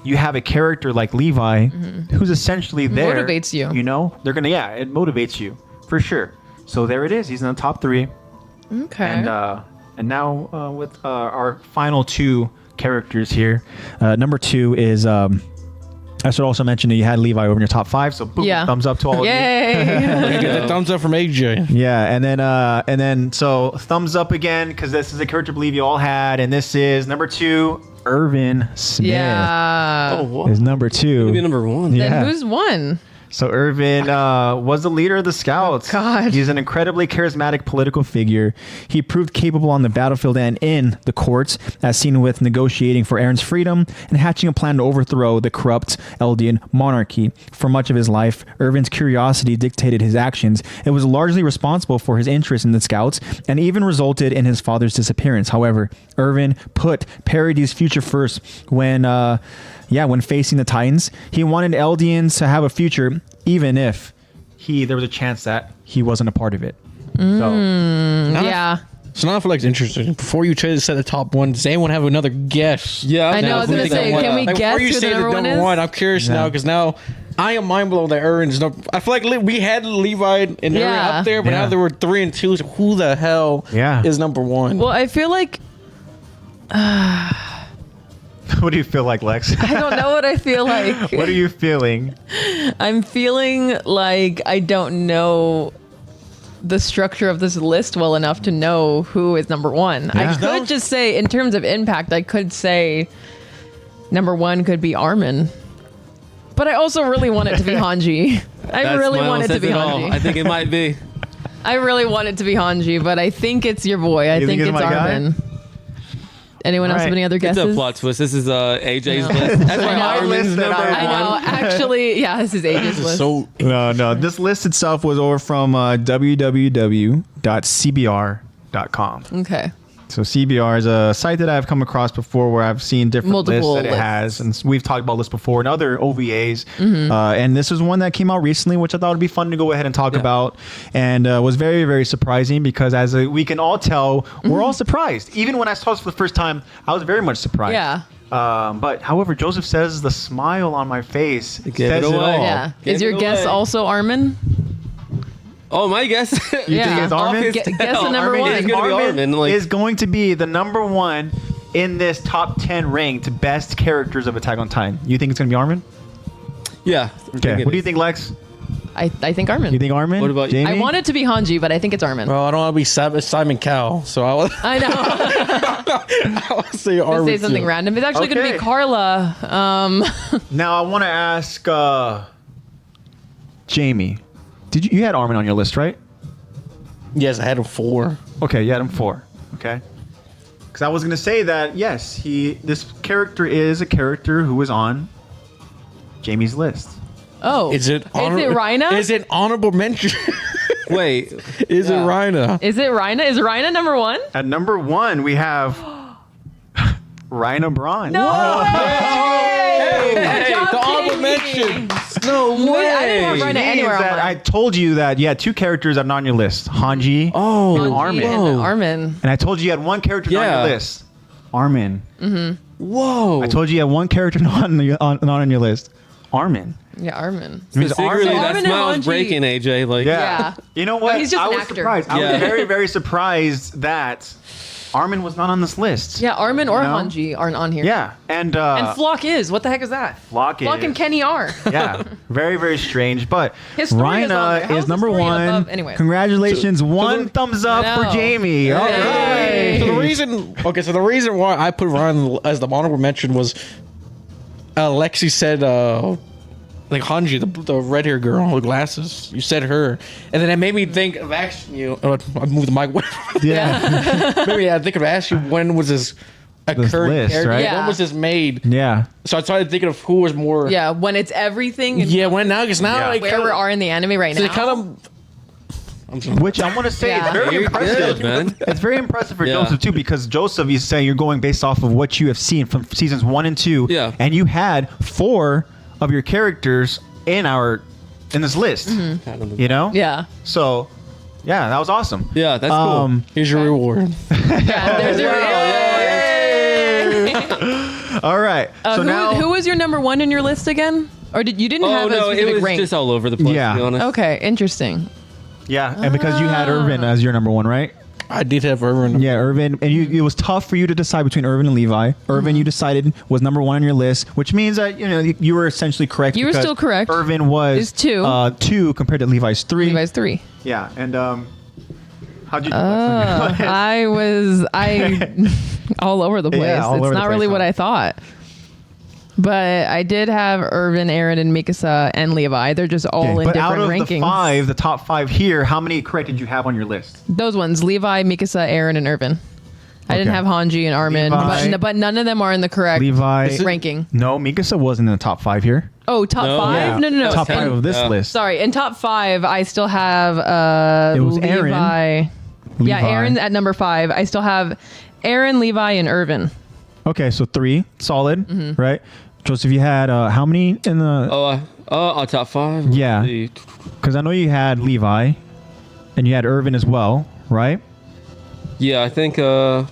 you have a character like Levi who's essentially there. Motivates you. You know? They're going to, yeah, it motivates you for sure. So there it is. He's in the top 3. Okay. And now with our final 2 characters here, number 2 is I should also mention that you had Levi over in your top 5, so boom, Yeah. thumbs up to all of you. Yay. get that thumbs up from AJ. Yeah, and then so thumbs up again because this is a character I believe you all had, and this is number 2, Irvin Smith. Yeah. Oh, what? Is number 2. Maybe number 1. Yeah. Then who's won? So Irvin was the leader of the Scouts. Oh, God. He's an incredibly charismatic political figure. He proved capable on the battlefield and in the courts, as seen with negotiating for Eren's freedom and hatching a plan to overthrow the corrupt Eldian monarchy. For much of his life, Irvin's curiosity dictated his actions. It was largely responsible for his interest in the Scouts and even resulted in his father's disappearance. However, Irvin put Parody's future first when facing the Titans. He wanted Eldians to have a future, even if there was a chance that he wasn't a part of it. Yeah. So now I feel like it's interesting. Before you try to set the top 1, does anyone have another guess? Yeah, I know, I was Who gonna they say, got can we Like, guess before you who say the number one is? I'm curious now because now I am mind blown that Aaron's no. I feel like we had Levi and Aaron Yeah. up there, but Yeah. now there were 3 and 2. So who the hell is number 1? Well, I feel like What do you feel like, Lex? I don't know what I feel like. What are you feeling? I'm feeling like I don't know the structure of this list well enough to know who is number 1. Yeah. I could just say, in terms of impact, I could say number 1 could be Armin. But I also really want it to be Hanji. I really want it to be Hanji. I think it might be. I really want it to be Hanji, but I think it's your boy. I You think think it's it's my guy? Armin. Anyone else Alright. have any other It's guesses? a plot twist. This is AJ's No. list. That's why I know. Armin's List that number I I know. 1. Actually, yeah, this is Ages list. So No. This list itself was over from www.cbr.com. Okay. So CBR is a site that I've come across before where I've seen different Multiple lists that it lists. has. And we've talked about this before in other OVAs. And this is one that came out recently, which I thought would be fun to go ahead and talk about. And was very, very surprising because we can all tell, we're all surprised. Even when I saw this for the first time, I was very much surprised. Yeah. But however, Joseph says the smile on my face gave says it it away. all. Yeah. Give Is your it guess away. also Armin? Oh, my guess. You think it's Armin? Guess the number Armin one. is gonna be Armin. Like, is going to be the number one in this top 10 ranked best characters of Attack on Titan. You think it's going to be Armin? yeah. Okay. What do you think, Lex? I think Armin. You think Armin? What about you? Jamie? I want it to be Hanji, but I think it's Armin. Well, I don't want to be Simon Cowell, so I I know. will say Let's Armin. say something too. random. It's actually going to Okay. be Carla. Now, I want to ask Jamie. You had Armin on your list, right? Yes, I had him 4. Okay, you had him 4. Okay. Because I was going to say that, yes, this character is a character who was on Jamie's list. Oh, Is it Rhina? Is it honorable mention? Wait. Is it Rhina? Is it Rhina? Is Rhina number one? At number 1, we have Rhina Braun. No way! Hey, Good job, the honorable Jamie. mention. No way. I didn't have Rhina anywhere on that mine. I told you that you had 2 characters that are not on your list. Hanji Oh. and Armin. And Armin. And I told you you had 1 character not on Yeah. your list. Armin. Whoa. I told you you had 1 character not on your list. Armin. Yeah, Armin. It means So secretly, Armin. that Armin and smile's Hanji. breaking, AJ. Like, Yeah. You know what? No, he's just I an was actor. surprised. I Yeah. was very, very surprised that Armin was not on this list. Yeah, Armin or You know? Hanji aren't on here. Yeah. And Flock is. What the heck is that? Flock Flock is. and Kenny are. Yeah. Very, very strange. But His story is on there. Rhina How is is the number story 1. above- anyway. Congratulations. 1 thumbs up I for know. Jamie. All Hey. right. So the reason why I put Ryan as the honorable mention was Lexy said like Hanji, the red hair girl with glasses. You said her, and then it made me think of asking you. I moved the mic. Yeah. Maybe I think of asking you when was this occurred list, character? right? Yeah. When was this made? Yeah. So I started thinking of who was more. Yeah, when it's everything and Yeah. When now? Because now Yeah. like where we are in the anime right So now. it kind of. Which I want to say Yeah. is very You're impressive. good, man. It's very impressive for Yeah. Joseph too, because Joseph, you say you're going based off of what you have seen from seasons 1 and 2. Yeah. And you had 4 of your characters in this list. You know? Yeah. So, yeah, that was awesome. Yeah, that's cool. Here's your reward. Yeah, there's your All right. So now who was your number 1 in your list again? Or you didn't Oh, have a no, it specific was rank? just all over the place, Yeah. to be honest. Okay, interesting. yeah, and because you had Irvin as your number 1, right? I did have Irvin. Yeah, Irvin, and it was tough for you to decide between Irvin and Levi. Irvin, you decided was number 1 on your list, which means that you were essentially correct. You were because still correct. Irvin was Is 2. 2 compared to Levi's 3. Levi's 3. Yeah, and how'd you do? Lex? I all over the place. Yeah, all it's over the not really place, what huh? I thought. But I did have Irvin, Aaron, and Mikasa and Levi. They're just all in but different out of rankings. the top 5 here, how many correct did you have on your list? Those ones: Levi, Mikasa, Aaron, and Irvin. I didn't Okay. have Hanji and Armin, Levi. but none of them are in the correct Levi ranking. No, Mikasa wasn't in the top 5 here. Oh, top No. 5? Yeah. No. Top In- 5 of this Yeah. list. Sorry, in top 5, I still have It was Levi. Aaron. Yeah, Levi. Aaron at number 5. I still have Aaron, Levi, and Irvin. Okay, so 3, solid, Mm-hmm. right? Joseph, you had how many in the? Top 5. Yeah. Let's see. Because I know you had Levi, and you had Irvin as well, right? Yeah, I think. So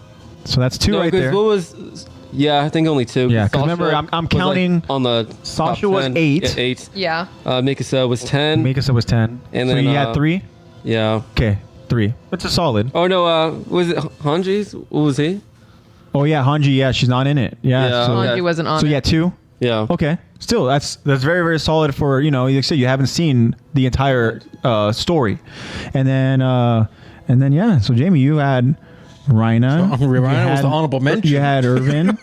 that's 2 no, right 'cause there. What was? Yeah, I think only 2. Yeah, 'cause Sasha remember, I'm was, counting- like, on the. Sasha top was 10. 8. Yeah, 8. Yeah. Mikasa was 10. Mikasa was 10. And so then, you had 3. Yeah. Okay, 3. That's a solid. Oh no, was it Hanji's? What was he? Oh yeah, Hanji. Yeah, she's not in it. Yeah. Yeah. So, Hanji wasn't on so it. yeah, 2. Yeah. Okay. Still, that's very, very solid for, like I said, you haven't seen the entire story. And then yeah, so Jamie, you had Rhina. So, You Rhina was had- the honorable mention. You had Irvin.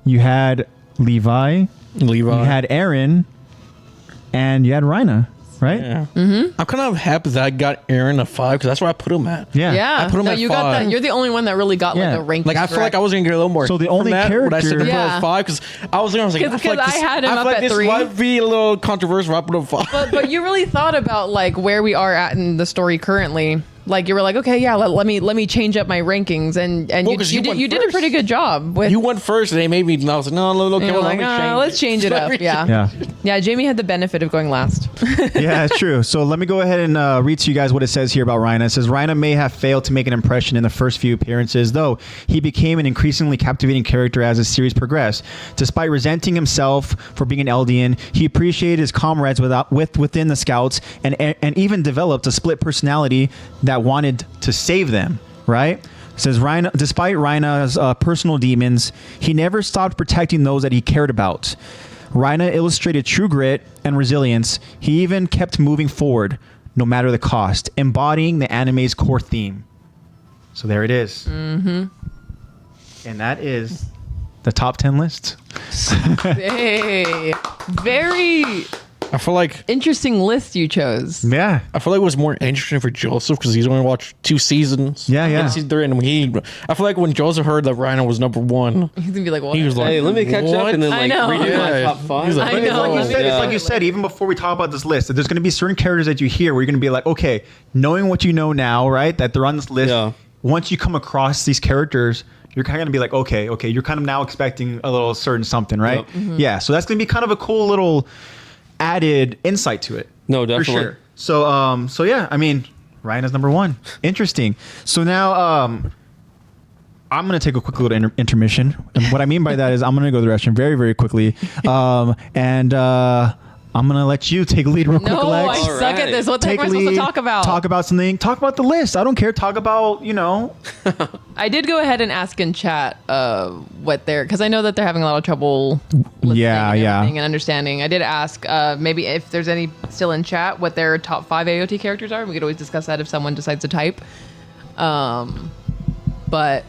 You had Levi. Levi. You had Aaron. And you had Rhina, right? Yeah. Mm-hmm. I'm kind of happy that I got Aaron a 5 because that's where I put him at. Yeah. Yeah. I put him no, at you got 5. that. You're the only one that really got Yeah. like a rank. Like I feel like I was gonna get a little more. So the from only that, when I said to put him character- at 5 because I was like, I feel like I this, had him I feel up like at this 3. might be a little controversial. I put him 5. But you really thought about like where we are at in the story currently. Like you were like, okay, yeah, let me change up my rankings, and you did a pretty good job. You went first, and they made me. And I was like, no, okay, well, like, let's change it up. Yeah. Jamie had the benefit of going last. Yeah, it's true. So let me go ahead and read to you guys what it says here about Rhina. It says Rhina may have failed to make an impression in the first few appearances, though he became an increasingly captivating character as the series progressed. Despite resenting himself for being an Eldian, he appreciated his comrades within the Scouts, and even developed a split personality that wanted to save them, right? It says, despite Rhina's personal demons, he never stopped protecting those that he cared about. Rhina illustrated true grit and resilience. He even kept moving forward, no matter the cost, embodying the anime's core theme. So there it is. Mm-hmm. And that is the top 10 list. Hey, very... I feel like interesting list you chose. Yeah, I feel like it was more interesting for Joseph because he's only watched 2 seasons. Yeah. Season 3, and I feel like when Joseph heard that Rhino was number 1, he's gonna be like, "What?" He was like, "Hey, let me catch up and then like redo my top 5." Like, it's like you said, even before we talk about this list, that there's gonna be certain characters that you hear where you're gonna be like, okay, knowing what you know now, right? That they're on this list. Yeah. Once you come across these characters, you're kind of gonna be like, okay, you're kind of now expecting a little certain something, right? Yep. Mm-hmm. Yeah. So that's gonna be kind of a cool little added insight to it. No, definitely. For sure. So yeah, I mean, Ryan is number 1. Interesting. So now I'm going to take a quick little intermission. And what I mean by that is I'm going to go to the restroom very, very quickly. I'm going to let you take a lead real quick, Lex. No, I suck at this. What the heck am I supposed to talk about? Talk about something. Talk about the list. I don't care. Talk about, I did go ahead and ask in chat what they're... Because I know that they're having a lot of trouble listening and understanding. I did ask maybe if there's any still in chat what their top 5 AOT characters are. We could always discuss that if someone decides to type. But...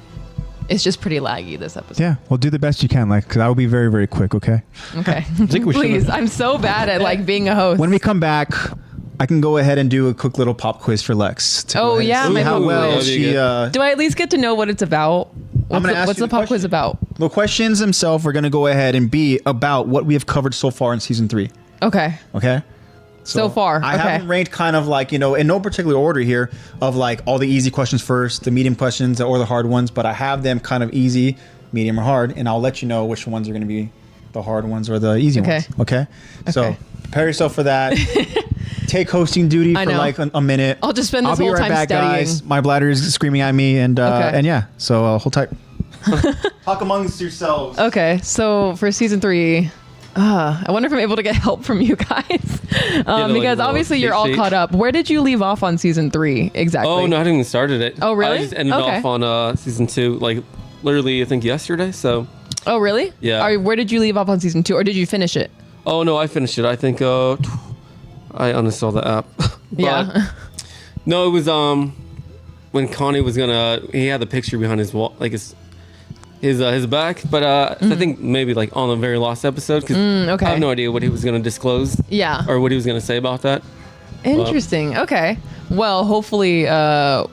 it's just pretty laggy this episode. Yeah, well, do the best you can, because I will be very, very quick, okay? Okay. Please, I'm so bad at being a host. When we come back, I can go ahead and do a quick little pop quiz for Lex. Oh, yeah. How well she... do I at least get to know what it's about? What's the pop quiz about? The questions themselves are going to go ahead and be about what we have covered so far in season 3. Okay. Okay? So far, I haven't ranked kind of in no particular order here of all the easy questions first, the medium questions, or the hard ones, but I have them kind of easy, medium, or hard, and I'll let you know which ones are going to be the hard ones or the easy ones. Okay? So prepare yourself for that. Take hosting duty for a minute. I'll just spend this whole time studying. Guys. My bladder is screaming at me, and yeah, so hold tight. Talk amongst yourselves. Okay, so for season 3... I wonder if I'm able to get help from you guys. Because obviously you're all caught up. Where did you leave off on season 3 exactly? Oh, no, I hadn't even started it. Oh, really? I just ended off on season 2, literally, I think yesterday. So. Oh, really? Yeah. Where did you leave off on season 2, or did you finish it? Oh, no, I finished it. I think I uninstalled the app. Yeah. No, it was when Connie was he had the picture behind his wall, his back, but I think maybe on the very last episode, because I have no idea what he was going to disclose, or what he was going to say about that. Interesting. Okay, well, hopefully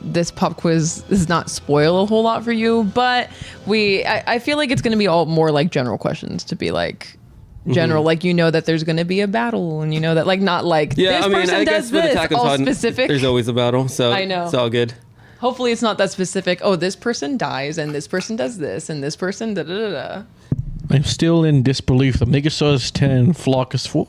this pop quiz does not spoil a whole lot for you, but I feel like it's going to be all more general questions, to be general, that there's going to be a battle, and that not this person does this, all specific. There's always a battle, so I know. It's all good. Hopefully it's not that specific. Oh, this person dies, and this person does this, and this person da da da da. I'm still in disbelief that Megasa is 10, Flock is 4.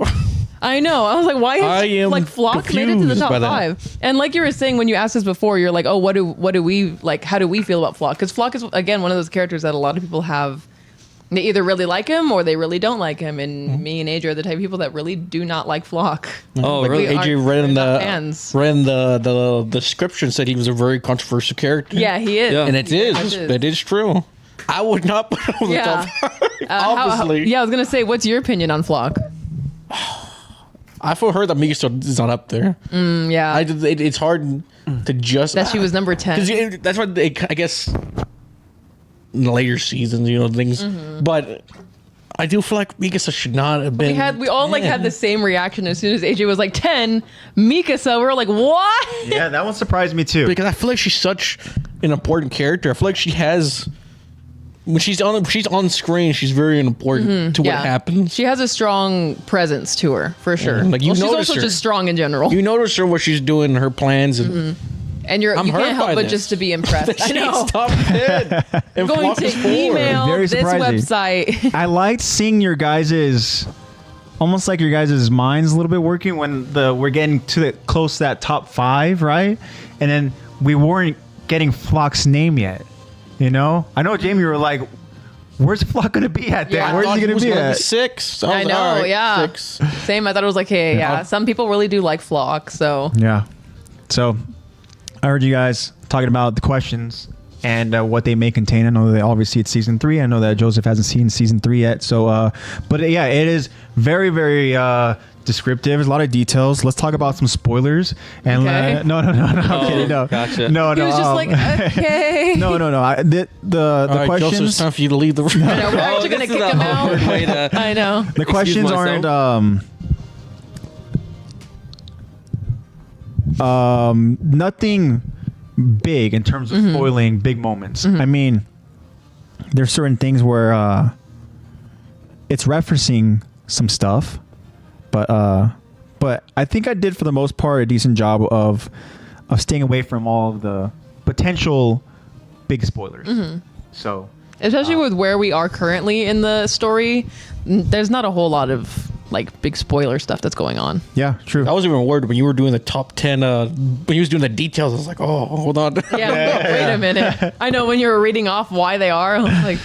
I know. I was like, why is Flock made it to the top 5? And like you were saying when you asked us before, you're like, oh, what do we how do we feel about Flock? Because Flock is again one of those characters that a lot of people have. They either really like him or they really don't like him, and me and AJ are the type of people that really do not like Flock. Oh, really? AJ read in the description, said he was a very controversial character. Yeah, he is. Yeah. And it is true. I would not put him on the top 5, obviously. I was gonna say, what's your opinion on Flock? I feel her that Megasa is not up there. Yeah, it's hard to just that she was number 10. That's what I guess. In the later seasons, things. But I do feel like Mikasa should not have been. We all had the same reaction as soon as AJ was 10, Mikasa. We were like, what? Yeah, that one surprised me too. Because I feel like she's such an important character. I feel like she has. When she's on screen, she's very important to what happens. She has a strong presence to her, for sure. She's also just strong in general. You notice her what she's doing, her plans, and And you can't help but just to be impressed. I know. Top 10. I'm going to email Very this surprising. website. I liked seeing your guys's, almost like your guys' minds a little bit working when we're getting close to that top 5, right? And then we weren't getting Flock's name yet. You know? I know, Jamie, you were like, where's Flock going to be at there? Yeah. Where's he going to be at? 6. I know, yeah. 6. Same. I thought it was like, hey, yeah. Some people really do like Flock, so. Yeah. So I heard you guys talking about the questions and what they may contain. I know that obviously it's season 3. I know that Joseph hasn't seen season 3 yet. So, but yeah, it is very, very descriptive. There's a lot of details. Let's talk about some spoilers. And okay. No. I'm kidding. No, gotcha. No. He was just like, okay. No. The Right, questions. Joseph, it's time for you to leave the room. I know, we're actually gonna kick him out. I know. The questions aren't nothing big in terms of spoiling big moments. I mean, there's certain things where it's referencing some stuff, but I think I did for the most part a decent job of staying away from all of the potential big spoilers. So, especially with where we are currently in the story, there's not a whole lot of like big spoiler stuff that's going on. yeah, true. I was even worried when you were doing the top 10, when you was doing the details, I was like, oh, hold on. Yeah, wait a minute. I know when you were reading off why they are, I was like,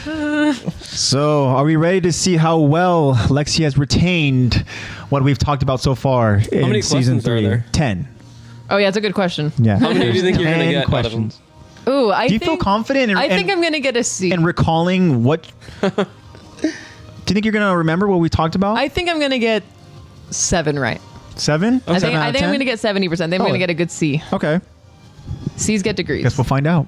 So, are we ready to see how well Lexy has retained what we've talked about so far in many season questions are 3? there? 10. oh yeah, it's a good question. Yeah. How many do you think you're going to 10 get questions. Ooh, Do you feel confident I think I'm gonna get a C. in recalling what? Do you think you're gonna remember what we talked about? I think I'm gonna get 7 right. 7? I think I'm gonna get 70%. Then I'm Oh. gonna get a good C. Okay. C's get degrees. Guess we'll find out.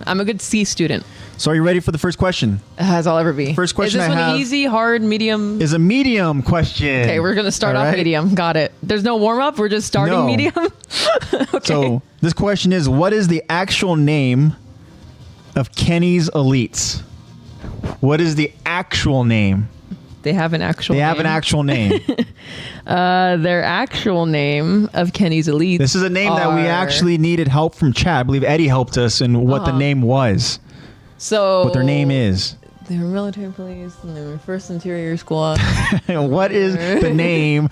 I'm a good C student, So, are you ready for the first question? as I'll ever be. First question Is this I one have easy, hard, medium? Is a medium question. Okay, we're gonna start All off right? medium. Got it. There's no warm up. We're just starting No. medium. Okay. So, this question is: what is the actual name of Kenny's elites? What is the actual name? They have an actual. They have an name. actual name. Their actual name of Kenny's elite. This is a name that we actually needed help from chat. I believe Eddie helped us in what the name was. So What their name is. They were military police and they were first interior squad. What is the name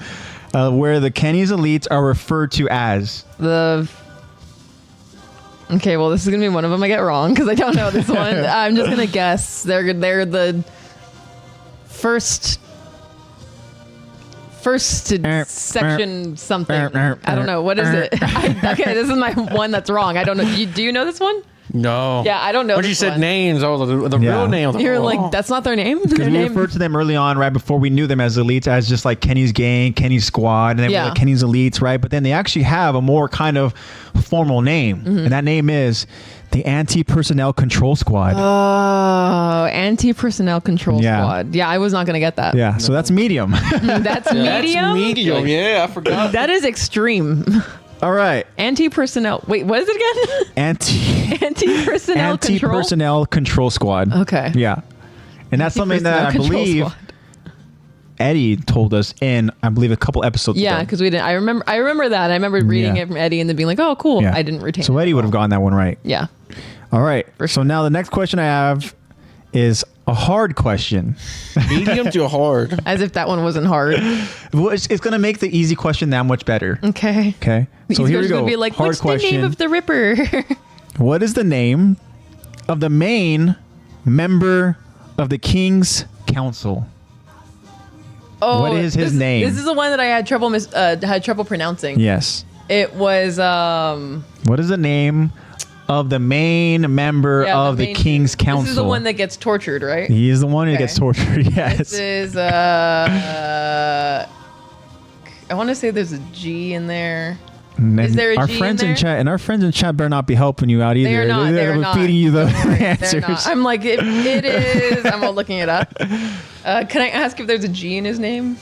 where the Kenny's elites are referred to as? Okay, well, this is gonna be one of them I get wrong because I don't know this one. I'm just gonna guess they're the first section something. I don't know. What is it? Okay, this is my one that's wrong. I don't know. Do you know this one? No. Yeah, I don't know. When you this said one. names, the Yeah. real name. You're like, that's not their name? Because Their we name? referred to them early on, right before we knew them as elites, as just like Kenny's gang, Kenny's squad, and then we're like Kenny's elites, right? But then they actually have a more kind of formal name, and that name is the Anti-Personnel Control Squad. Oh, anti-personnel control squad. Yeah, I was not going to get that. Yeah, so that's medium. That's medium? That's medium. Yeah, I forgot. That is extreme. All right. Anti-personnel. Wait, what is it again? Anti-personnel control? Anti-Personnel Control Squad. Okay. Yeah. And that's something that I Anti-personnel control believe squad. Eddie told us in, I believe, a couple episodes Yeah, ago. because we didn't. I remember that. I remember reading it from Eddie and then being like, "Oh, cool." Yeah. I didn't retain. So it. Eddie would have gotten that one right. Yeah. All right. So now the next question I have is a hard question. Medium to hard. As if that one wasn't hard. Well, it's going to make the easy question that much better. Okay. Okay. So He's here we go. Gonna be like, hard "What's question. the name of the Ripper?" What is the name of the main member of the King's Council? Oh, What is his name? This is the one that I had trouble pronouncing. Yes. It was What is the name of the main member of the King's Council? This is the one that gets tortured, right? He is the one who gets tortured. Yes. This is I want to say there's a G in there. And Is there a our G friends in in there? chat, and our friends in chat better not be helping you out either. They're not. They're not. feeding you the Don't worry, they're answers. not. I'm like, it is. I'm all looking it up. Can I ask if there's a G in his name?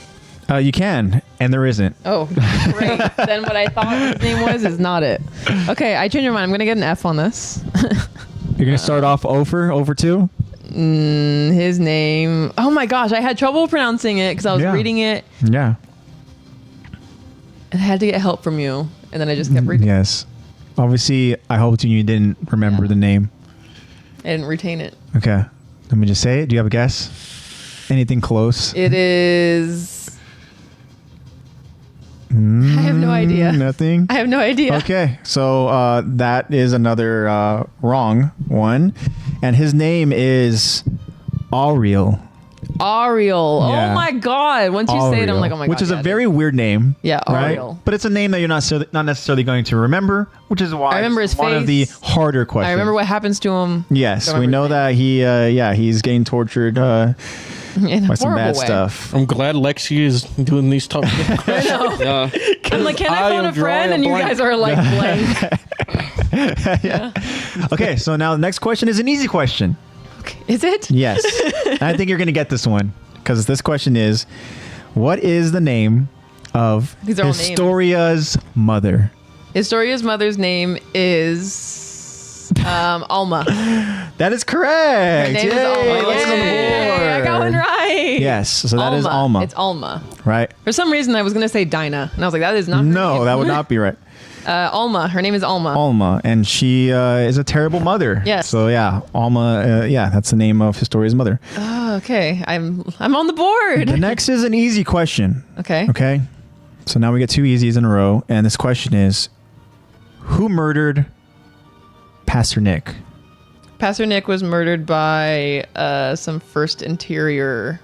You can, and there isn't. Oh, great. Then what I thought his name was is not it. Okay, I changed my mind. I'm gonna get an F on this. You're gonna start off over 2. His name. Oh my gosh, I had trouble pronouncing it because I was reading it. Yeah. I had to get help from you, and then I just kept reading. Yes. Obviously, I hope you didn't remember the name. I didn't retain it. Okay. Let me just say it. Do you have a guess? Anything close? It is... I have no idea. Nothing? I have no idea. Okay. So that is another wrong one. And his name is Ariel. Ariel. Yeah. Oh my God. Once you say it, I'm like, oh my God. Which is a yeah, very weird name. Yeah, right? Ariel. But it's a name that you're not necessarily going to remember, which is why I remember it's his one of the face. harder questions. I remember what happens to him. Yes, Don't we remember know his that he's getting tortured in a by some bad horrible way. stuff. I'm glad Lexy is doing these tough questions. I know. Yeah. I'm like, can I phone a friend? And you guys are like blank. Yeah. Okay, so now the next question is an easy question. Okay. Is it? Yes. I think you're going to get this one because this question is, what is the name of These are all names. Historia's mother? Historia's mother's name is Alma. That is correct. Her name is Yay, Alma. Lex on the Yay, board. I got one right. Yes, so that is Alma. It's Alma. Right? For some reason, I was going to say Dinah. And I was like, that is not her No, name. that would not be right. Alma. Her name is Alma. Alma, and she is a terrible mother. Yes. So yeah, Alma. That's the name of Historia's mother. Oh, okay. I'm on the board. The next is an easy question. Okay. Okay. So now we get two easies in a row, and this question is, who murdered Pastor Nick? Pastor Nick was murdered by some first interior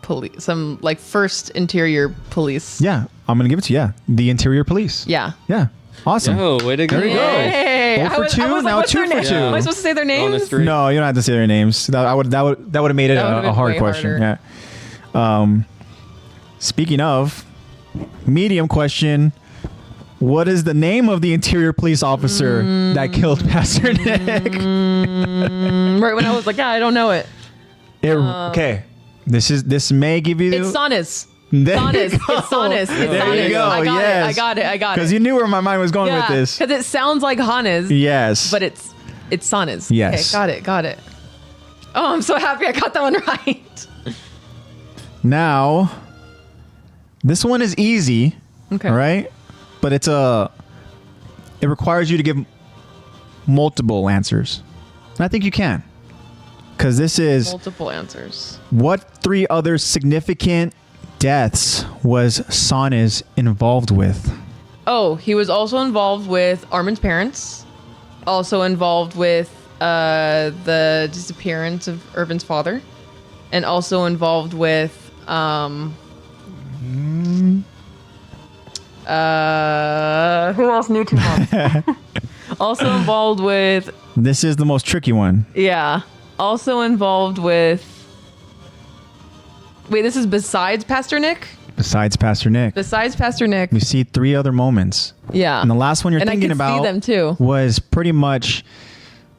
police. Some like first interior police. Yeah, I'm gonna give it to you. Yeah, the Interior Police. Yeah. Yeah. Awesome. Yo, way to go. There you go. Hey, 0 for 2, like, now what's 2 their for name? 2. Am I supposed to say their On the names? street. No, you don't have to say their names. That would have made it That would've a been hard way question. harder. Yeah. Speaking of medium question, what is the name of the Interior Police officer that killed Pastor Nick? Right when I was like, yeah, I don't know it. Okay, this may give you. It's Sonis. There Sonis. you It's go. Sonis. It's There Sonis. you go. I got Yes. it. I got it. Because you knew where my mind was going with this. because it sounds like Hannes, Yes. but it's Sonis. Yes. Okay, got it. Oh, I'm so happy I got that one right. Now, this one is easy. Okay. All right, but it requires you to give multiple answers. And I think you can, because this is Multiple answers. what 3 other significant deaths was Sonis involved with? Oh, he was also involved with Armin's parents. Also involved with the disappearance of Irvin's father, and also involved with who else knew too much? Also involved with This is the most tricky one. Also involved with. Wait, this is besides Pastor Nick. Besides Pastor Nick, Besides Pastor Nick. we see 3 other moments, Yeah. and the last one you're And I thinking can see about them too. was pretty much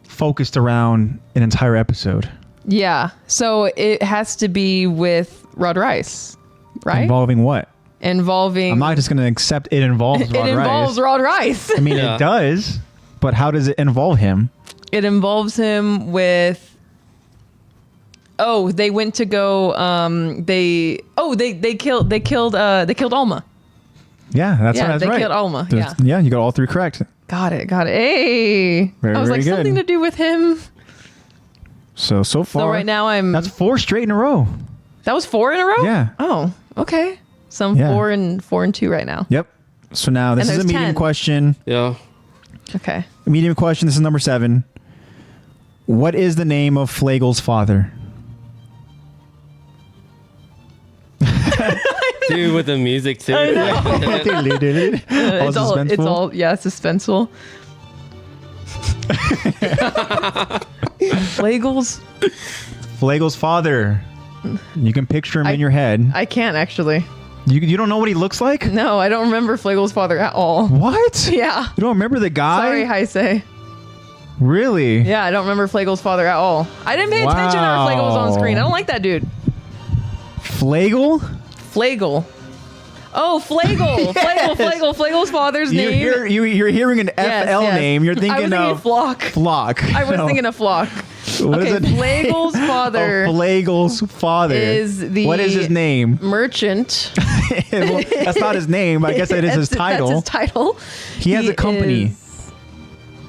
focused around an entire episode. Yeah. So it has to be with Rod Rice, right? Involving what? Involving. I'm not just going to accept it involves it Rod involves Rice. Rod Rice. I mean, Yeah. it does, but how does it involve him? It involves him with. Oh, they went to go. They killed Alma. Yeah, that's Yeah, right. That's they right. killed Alma, There's- yeah. Yeah, you got all 3 correct. Got it. Hey. Very, I was very like good. something to do with him. So far, So right now I'm. that's 4 straight in a row. That was 4 in a row. Yeah. Oh, okay. So I'm Yeah. 4 and 2 right now. Yep. So now this And is a there's medium 10. question. Yeah. Okay. Medium question. This is number 7. What is the name of Flagel's father? Dude, with the music too. I know. All It's all suspenseful. Flagel's father. You can picture him in your head. I can't actually. You don't know what he looks like? No, I don't remember Flagel's father at all. What? Yeah. You don't remember the guy? Sorry, Heise. Really? Yeah, I don't remember Flagel's father at all. I didn't pay attention to our Flagel was on screen. I don't like that dude. Flagel? Flagel. Oh, Flagel. Yes. Flagel's father's name. You're hearing an Yes, FL yes. name. You're I was thinking thinking of Flock. Flock. I was No. thinking of Flock. What is Okay, it? Flagel's father Oh, Flagel's father. What is his name? merchant. Well, that's not his name, but I guess that is his title. That's his title. He has a company. is-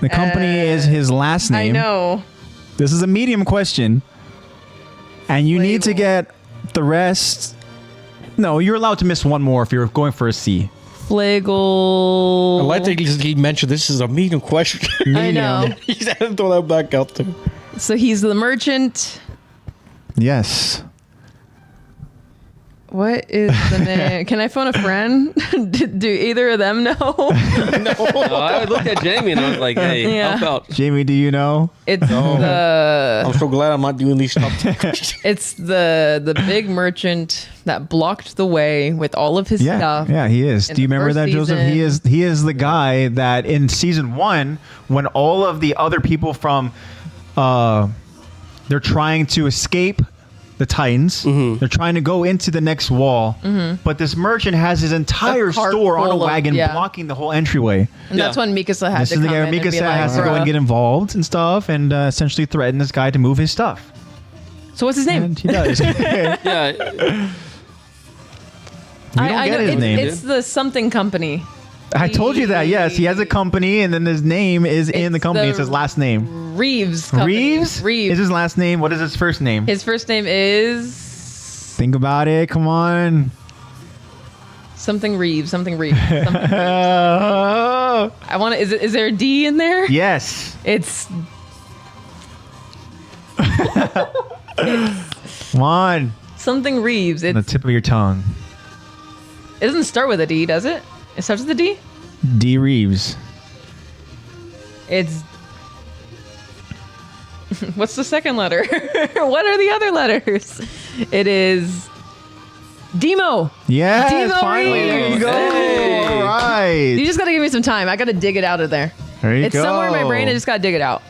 The company is his last name. I know. This is a medium question. And you need to get the rest. No, you're allowed to miss one more if you're going for a C. Flagel. I like that he mentioned this is a medium question. I know. He's had to throw that back out there. So he's the merchant. Yes. What is the name? Can I phone a friend? Do either of them know? No, I looked at Jamie and I was like, "Hey, help out." Jamie, do you know? It's the. I'm so glad I'm not doing these top 10 questions. It's the big merchant that blocked the way with all of his stuff. Yeah, he is. Do you remember that, Joseph? He is the guy that in season 1, when all of the other people from, they're trying to escape the Titans. Mm-hmm. They're trying to go into the next wall, but this merchant has his entire store on a wagon blocking the whole entryway. And that's when Mikasa had to come in. Mikasa has to go and get involved and stuff, and essentially threaten this guy to move his stuff. So what's his name? And he does. Yeah. I know his name. It's the something company. I told you that. Yes, he has a company, and then his name is in the company. It's his last name. Reeves company. Reeves is his last name. What is his first name? His first name is Think about it. Come on. something Reeves. Something Reeves. Something Reeves. I want to. Is there a D in there? Yes. It's. Come on. Something Reeves. On the It's, tip of your tongue. it doesn't start with a D, does it? It starts with a D? D. Reeves. It's. What's the second letter? What are the other letters? It is. Demo. Yes. Demo Finally. There you Reeves. go. Hey. All right. You just gotta give me some time. I gotta dig it out of there. There you It's go. somewhere in my brain. I just gotta dig it out.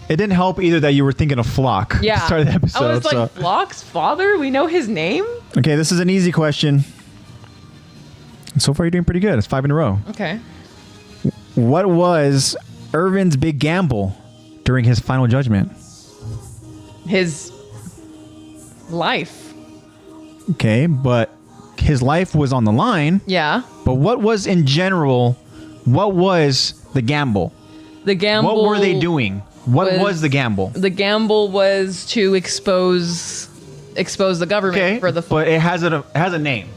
It didn't help either that you were thinking of Flock. Yeah. At the start of the episode. I was like, Flock's father? We know his name? Okay, this is an easy question. So far, you're doing pretty good. It's 5 in a row. Okay. What was Irvin's big gamble during his final judgment? His life. Okay, but his life was on the line. Yeah. But what was in general, what was the gamble? The gamble. What were they doing? What was the gamble? The gamble was to expose the government for the but it has a name.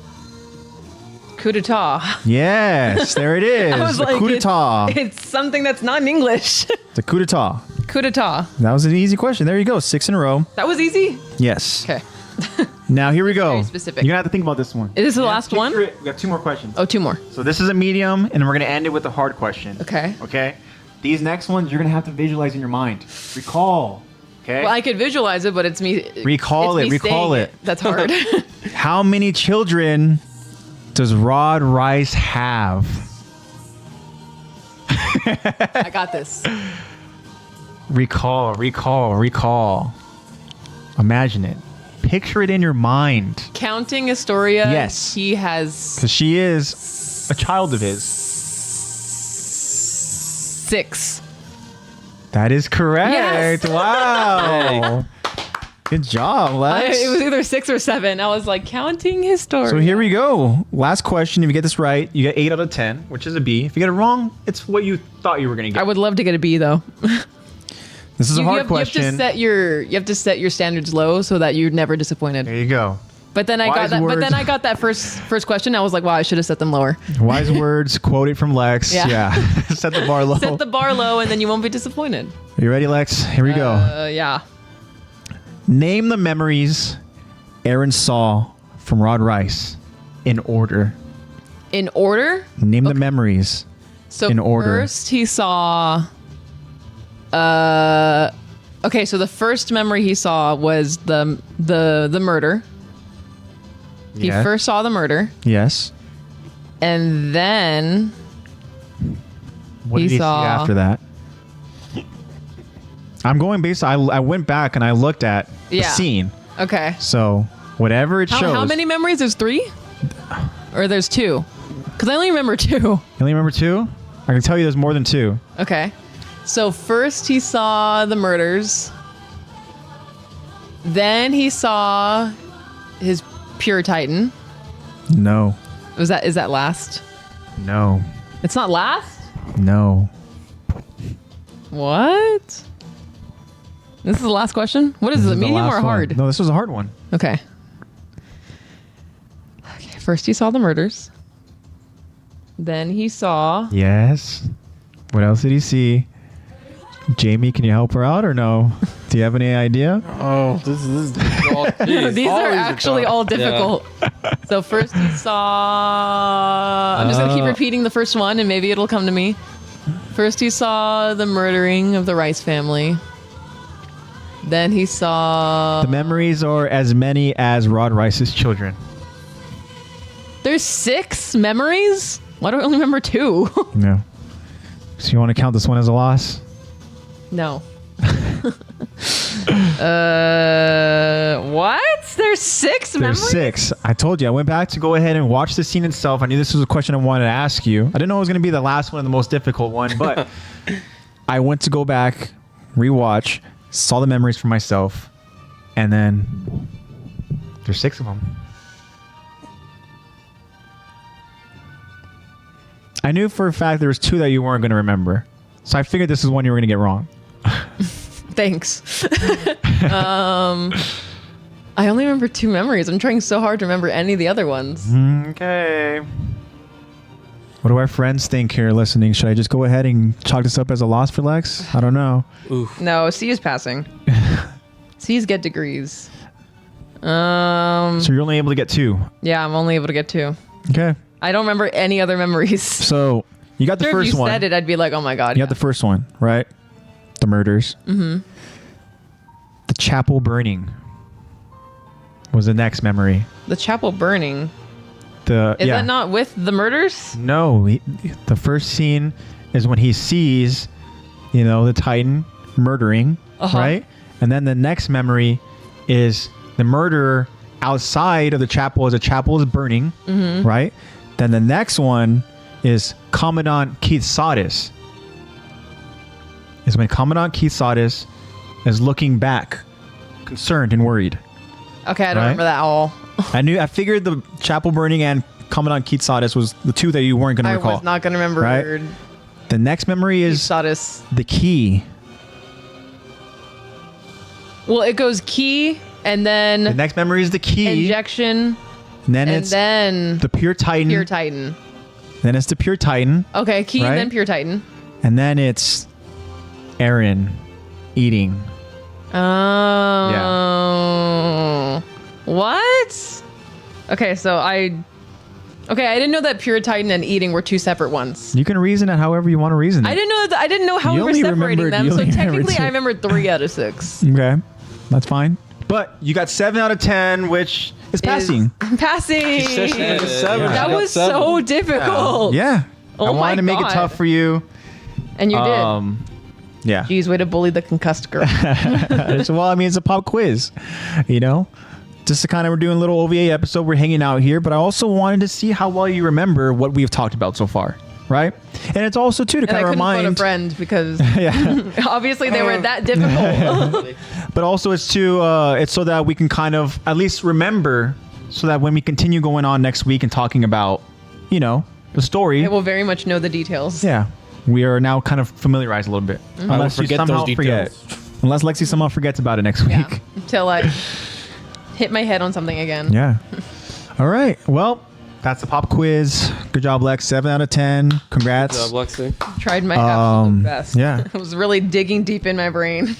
coup d'etat. Yes, there it is. I was the like, coup d'etat. It's something that's not in English. The coup d'etat. Coup d'etat. That was an easy question. There you go. 6 in a row. That was easy? Yes. Okay. Now here we go. Very specific. You're gonna have to think about this one. Is this the last one? We got 2 more questions. Oh, 2 more. So this is a medium, and we're gonna end it with a hard question. Okay. Okay. These next ones you're gonna have to visualize in your mind. Recall. Okay. Well, I could visualize it, but it's me. Recall it's it. me Recall saying it. That's hard. How many children does Rod Rice have? I got this. Recall. Imagine it. Picture it in your mind. Counting Astoria. Yes. He has Because she is a child of his. 6. That is correct. Yes. Wow. Good job, Lex. It was either 6 or 7. I was like counting Historia. So here we go. Last question. If you get this right, you get 8 out of 10, which is a B. If you get it wrong, it's what you thought you were going to get. I would love to get a B though. This is a hard question. You have to set your standards low so that you're never disappointed. There you go. But then I got that first question. I was like, wow, I should have set them lower. Wise words quoted from Lex. Yeah. Set the bar low. Set the bar low, and then you won't be disappointed. Are you ready, Lex? Here we go. Yeah. Name the memories Aaron saw from Rod Rice in order. In order? Name the memories in order. First he saw. Okay, so the first memory he saw was the murder. He first saw the murder, Yes. and then What did he see after that? I'm going based. I went back and I looked at the scene. okay. So whatever it shows. How many memories? There's 3, or there's 2? Because I only remember 2. You only remember 2? I can tell you there's more than 2. Okay. So first he saw the murders. Then he saw his pure Titan. No. Is that last? No. It's not last? No. What? This is the last question? What is it, medium or hard? No, this was a hard one. Okay. First he saw the murders. Then he saw... Yes. What else did he see? Jamie, can you help her out or no? Do you have any idea? Oh, this is all, these are actually all difficult. Yeah. So first he saw... I'm just going to keep repeating the first one and maybe it'll come to me. First he saw the murdering of the Rice family. Then he saw... The memories are as many as Rod Rice's children. There's 6 memories? Why do I only remember 2? No. So you want to count this one as a loss? No. What? There's 6 memories? There's 6. I told you. I went back to go ahead and watch the scene itself. I knew this was a question I wanted to ask you. I didn't know it was going to be the last one and the most difficult one, but I went to go back, rewatch, saw the memories for myself, and then there's 6 of them. I knew for a fact there was 2 that you weren't going to remember. So I figured this is one you were going to get wrong. Thanks. I only remember 2 memories. I'm trying so hard to remember any of the other ones. Okay. What do our friends think here listening? Should I just go ahead and chalk this up as a loss for Lex? I don't know. Oof. No, C is passing. C's get degrees. So you're only able to get 2? Yeah, I'm only able to get 2. Okay. I don't remember any other memories. So you got the first one. If you said it, I'd be like, oh my God. You got the first one, right? The murders. Mm-hmm. The chapel burning was the next memory. The chapel burning? Is that not with the murders? No. The first scene is when he sees, the Titan murdering, right? And then the next memory is the murderer outside of the chapel as the chapel is burning, right? Then the next one is Commandant Keith Sodus. Is when Commandant Keith Sodus is looking back, concerned and worried. Okay, I don't remember that at all. I figured the chapel burning and Commandant Keith Sodus was the 2 that you weren't going to recall. I was not going to remember. Right? The next memory is Sodus. The key. Well, it goes key and then... The next memory is the key. Injection. And then the Pure Titan. Pure Titan. Then it's the Pure Titan. Okay, key and then Pure Titan. And then it's Aaron eating. Oh. Yeah. What? Okay, so I didn't know that Pure Titan and eating were 2 separate ones. You can reason it however you want to reason it. I didn't know how we were separating them. So technically I remembered 3 out of 6. Okay. That's fine. But you got 7 out of 10, which is passing. Passing. That was 7. so difficult. Yeah. I wanted to make it tough for you. And you did. Yeah. Jeez, way to bully the concussed girl. Well, I mean, it's a pop quiz, Just to kind of, we're doing a little OVA episode. We're hanging out here, but I also wanted to see how well you remember what we've talked about so far, right? And it's also too to kind of remind. I couldn't phone a friend because obviously they were that difficult. But also it's so that we can kind of at least remember, so that when we continue going on next week and talking about, the story, I will very much know the details. Yeah, we are now kind of familiarized a little bit. Mm-hmm. Unless you somehow forget. Unless Lexy somehow forgets about it next week. Yeah, until I hit my head on something again. Yeah. All right. Well, that's the pop quiz. Good job, Lex. 7 out of 10. Congrats. Good job, Lexy. Tried my absolute best. Yeah. I was really digging deep in my brain.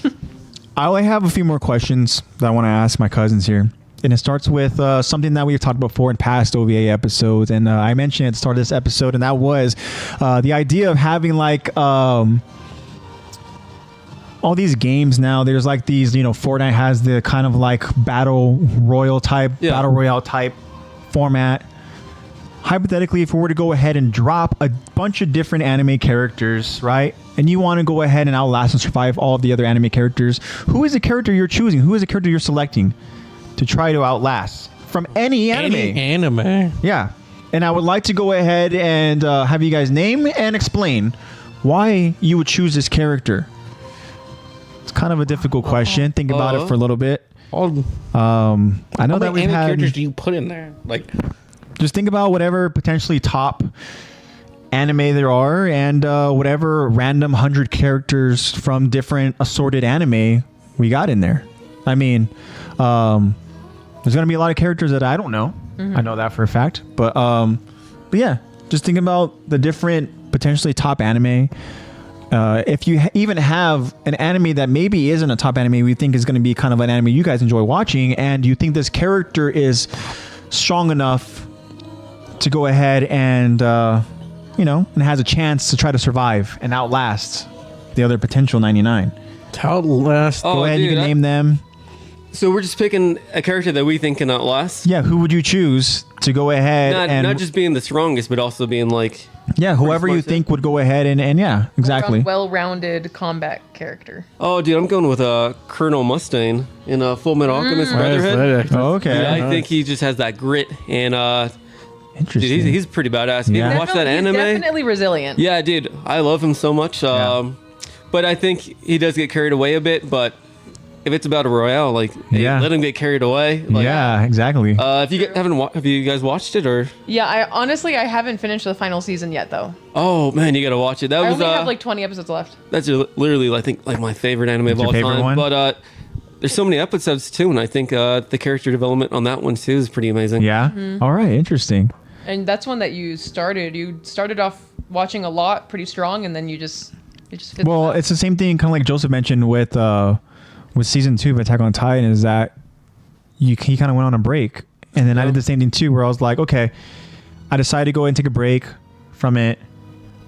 I only have a few more questions that I want to ask my cousins here. And it starts with something that we've talked about before in past OVA episodes. And I mentioned at the start of this episode, and that was the idea of having all these games now. There's like these, Fortnite has the kind of like battle royale type format. Hypothetically, if we were to go ahead and drop a bunch of different anime characters, right? And you want to go ahead and outlast and survive all of the other anime characters, who is the character you're choosing? Who is the character you're selecting to try to outlast from any anime? Any anime. Yeah. And I would like to go ahead and have you guys name and explain why you would choose this character. It's kind of a difficult question. Think about it for a little bit. I know that we've had... characters do you put in there? Just think about whatever potentially top anime there are, and whatever random 100 characters from different assorted anime we got in there. I mean, there's gonna be a lot of characters that I don't know. I know that for a fact. But yeah, just thinking about the different potentially top anime. If you even have an anime that maybe isn't a top anime, we think is going to be kind of an anime you guys enjoy watching, and you think this character is strong enough to go ahead and and has a chance to try to survive and outlast the other potential 99. Outlast. Go ahead, you can name them. So we're just picking a character that we think can outlast. Yeah, who would you choose to go ahead not just being the strongest, but also being like. Yeah, whoever you think would go ahead and yeah, exactly. Well-rounded combat character. Oh, dude, I'm going with Colonel Mustang in Full Metal Alchemist Brotherhood. Oh, okay. Yeah, I think he just has that grit and interesting. Dude, he's pretty badass. You watch that anime? He's definitely resilient. Yeah, dude, I love him so much. But I think he does get carried away a bit. But if it's about a Royale, like, let him get carried away. Like, yeah, exactly. If you have you guys watched it or? Yeah, I haven't finished the final season yet though. Oh man, you gotta watch it. I only have like 20 episodes left. That's literally, I think, like my favorite anime of all time. One? But there's so many episodes too, and I think the character development on that one too is pretty amazing. Yeah. All right. Interesting. And that's one that you started off watching a lot, pretty strong, and then it just well, it's the same thing, kind of like Joseph mentioned with season 2 of Attack on Titan, is that he kind of went on a break, and then I did the same thing too, where I was like, okay, I decided to go and take a break from it.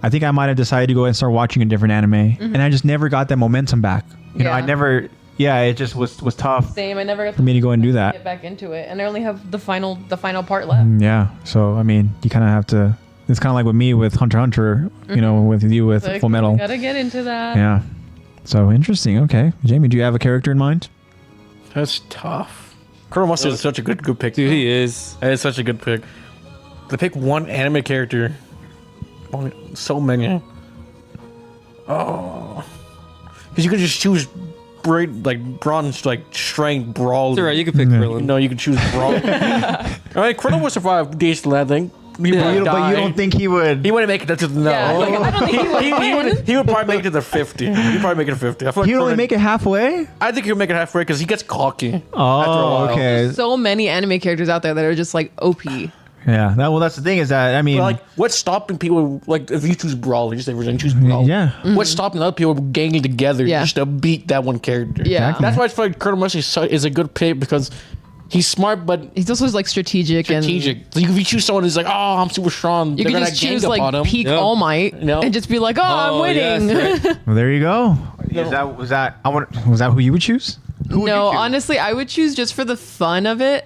I think I might have decided to go and start watching a different anime, and I just never got that momentum back. You know, I never. Yeah, it just was tough. Same. I never got for me to go and do that. Get back into it, and I only have the final part left. Yeah. So I mean, you kind of have to. It's kind of like with me with Hunter x Hunter. You know, with you with like, Full Metal. Gotta get into that. Yeah. So interesting. Okay, Jamie, do you have a character in mind? That's tough. Colonel Mustard is such a good pick. Dude, he is. That is such a good pick. To pick one anime character, so many. Oh, because you could just choose bronze, strength brawl. It's alright, you could pick Krillin. No, you could choose brawl. All right, Krillin would survive days to that thing. But you don't think he would? He wouldn't make it to the no. Yeah, I don't think he would probably make it to the 50. He'd probably make it to 50. I feel like He'd only make it halfway? I think he'll make it halfway because he gets cocky. Oh, okay. There's so many anime characters out there that are just like OP. Yeah. That's the thing is that, I mean... But what's stopping people, if you choose Brawl, you say we're going to choose Brawl. Yeah. What's stopping other people ganging together just to beat that one character? Yeah. Exactly. That's why I feel like Colonel Mustard is a good pick because he's smart, but... He's also strategic. So if you choose someone who's like, oh, I'm super strong, you can just choose peak All Might and just be like, oh, I'm winning. Yes, right. Well, there you go. Was that who you would choose? No, honestly, I would choose just for the fun of it,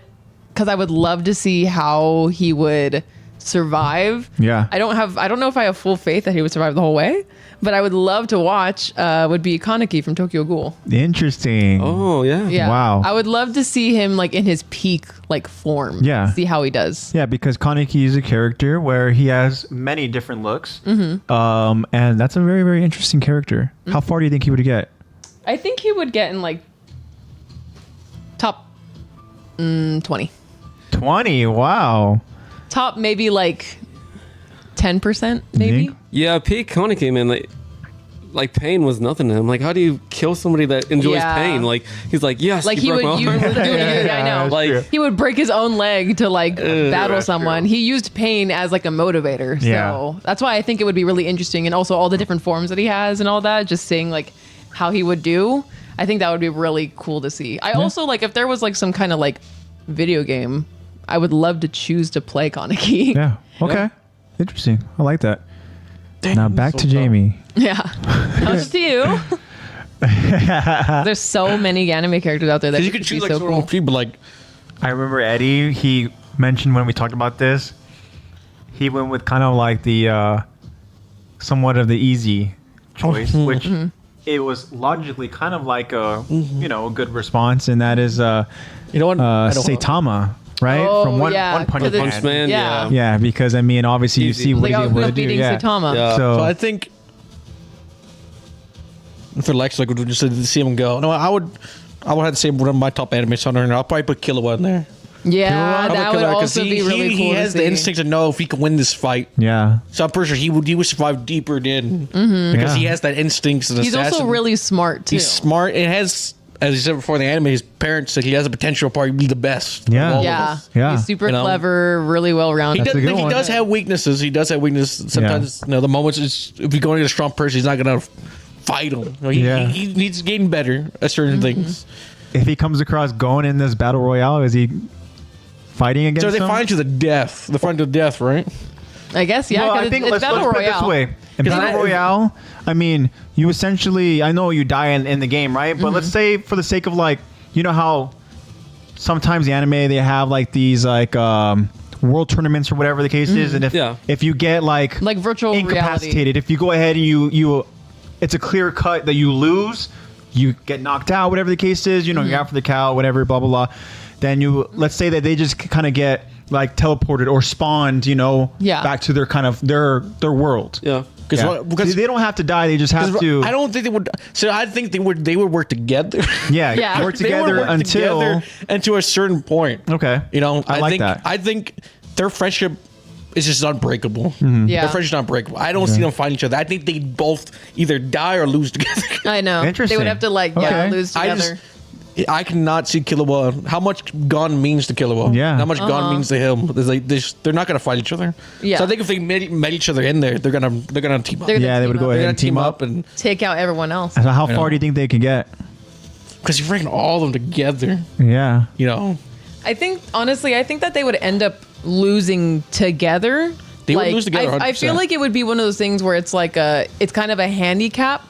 because I would love to see how he would survive. Yeah. I don't know if I have full faith that he would survive the whole way, but I would love to watch. Would be Kaneki from Tokyo Ghoul. Interesting. Oh yeah. Yeah. Wow. I would love to see him in his peak form. Yeah. See how he does. Yeah, because Kaneki is a character where he has many different looks. And that's a very, very interesting character. How far do you think he would get? I think he would get in top 20. 20. Wow. Top maybe 10%, maybe. Yeah, peak Kaneki, man, like pain was nothing to him. Like, how do you kill somebody that enjoys pain? Like, he's like, yes, he would use. I know. He would break his own leg to battle someone. True. He used pain as a motivator. So that's why I think it would be really interesting, and also all the different forms that he has and all that. Just seeing how he would do. I think that would be really cool to see. I also if there was some kind of video game, I would love to choose to play Kaneki. Yeah. Okay. Interesting. I like that. Now back to Jamie. Yeah. Up to you. There's so many anime characters out there that you could choose so cool. people I remember Eddie, he mentioned when we talked about this, he went with kind of the somewhat of the easy choice, which it was logically kind of a a good response, and that is Saitama. Right? Oh, from one Punch Man. Yeah, because obviously you see what he's able to do. Yeah. Saitama. So I think for Lex, just to see him go. No, I would have to say one of my top anime on there. I'll probably put Killua in there. Yeah, that would also be really cool. He has the instinct to know if he can win this fight. Yeah. So I'm pretty sure he would survive deeper in because he has that instinct. He's also really smart too. He's smart. It has, as you said before in the anime, his parents said he has the potential to probably be the best. Yeah. He's super clever, really well rounded. He does have weaknesses. Sometimes, the moments if you go against a strong person, he's not gonna fight him. He needs getting better at certain things. If he comes across going in this battle royale, is he fighting against him? So they fight to the death. They fight to death, right? I guess, yeah. Well, I think let's battle put it royale. this way. In battle royale, I mean, you essentially, I know you die in the game, right? But let's say for the sake of like, you know how sometimes the anime, they have like these like world tournaments or whatever the case is. And if you get like virtual incapacitated, reality. if you go ahead and you it's a clear cut that you lose, you get knocked out, whatever the case is, you're out for the count, whatever, blah, blah, blah. Then let's say that they just kind of get like teleported or spawned, back to their kind of their world. Yeah. Because they don't have to die, they just have to. I don't think they would. So I think they would work together. Yeah. Work together until a certain point. Okay. I like that. I think their friendship is just unbreakable. Yeah. Their friendship's unbreakable. I don't see them fight each other. I think they both either die or lose together. I know. Interesting. They would have to lose together. I cannot see Killua. How much Gon means to Killua. Yeah. How much Gon means to him. They're not going to fight each other. Yeah. So I think if they met each other in there, they're gonna team up. They would go ahead and team up and take out everyone else. So how far do you think they could get? Because you're bringing all of them together. Yeah. I think that they would end up losing together. They would lose together. 100%. I feel like it would be one of those things where it's like it's kind of a handicap,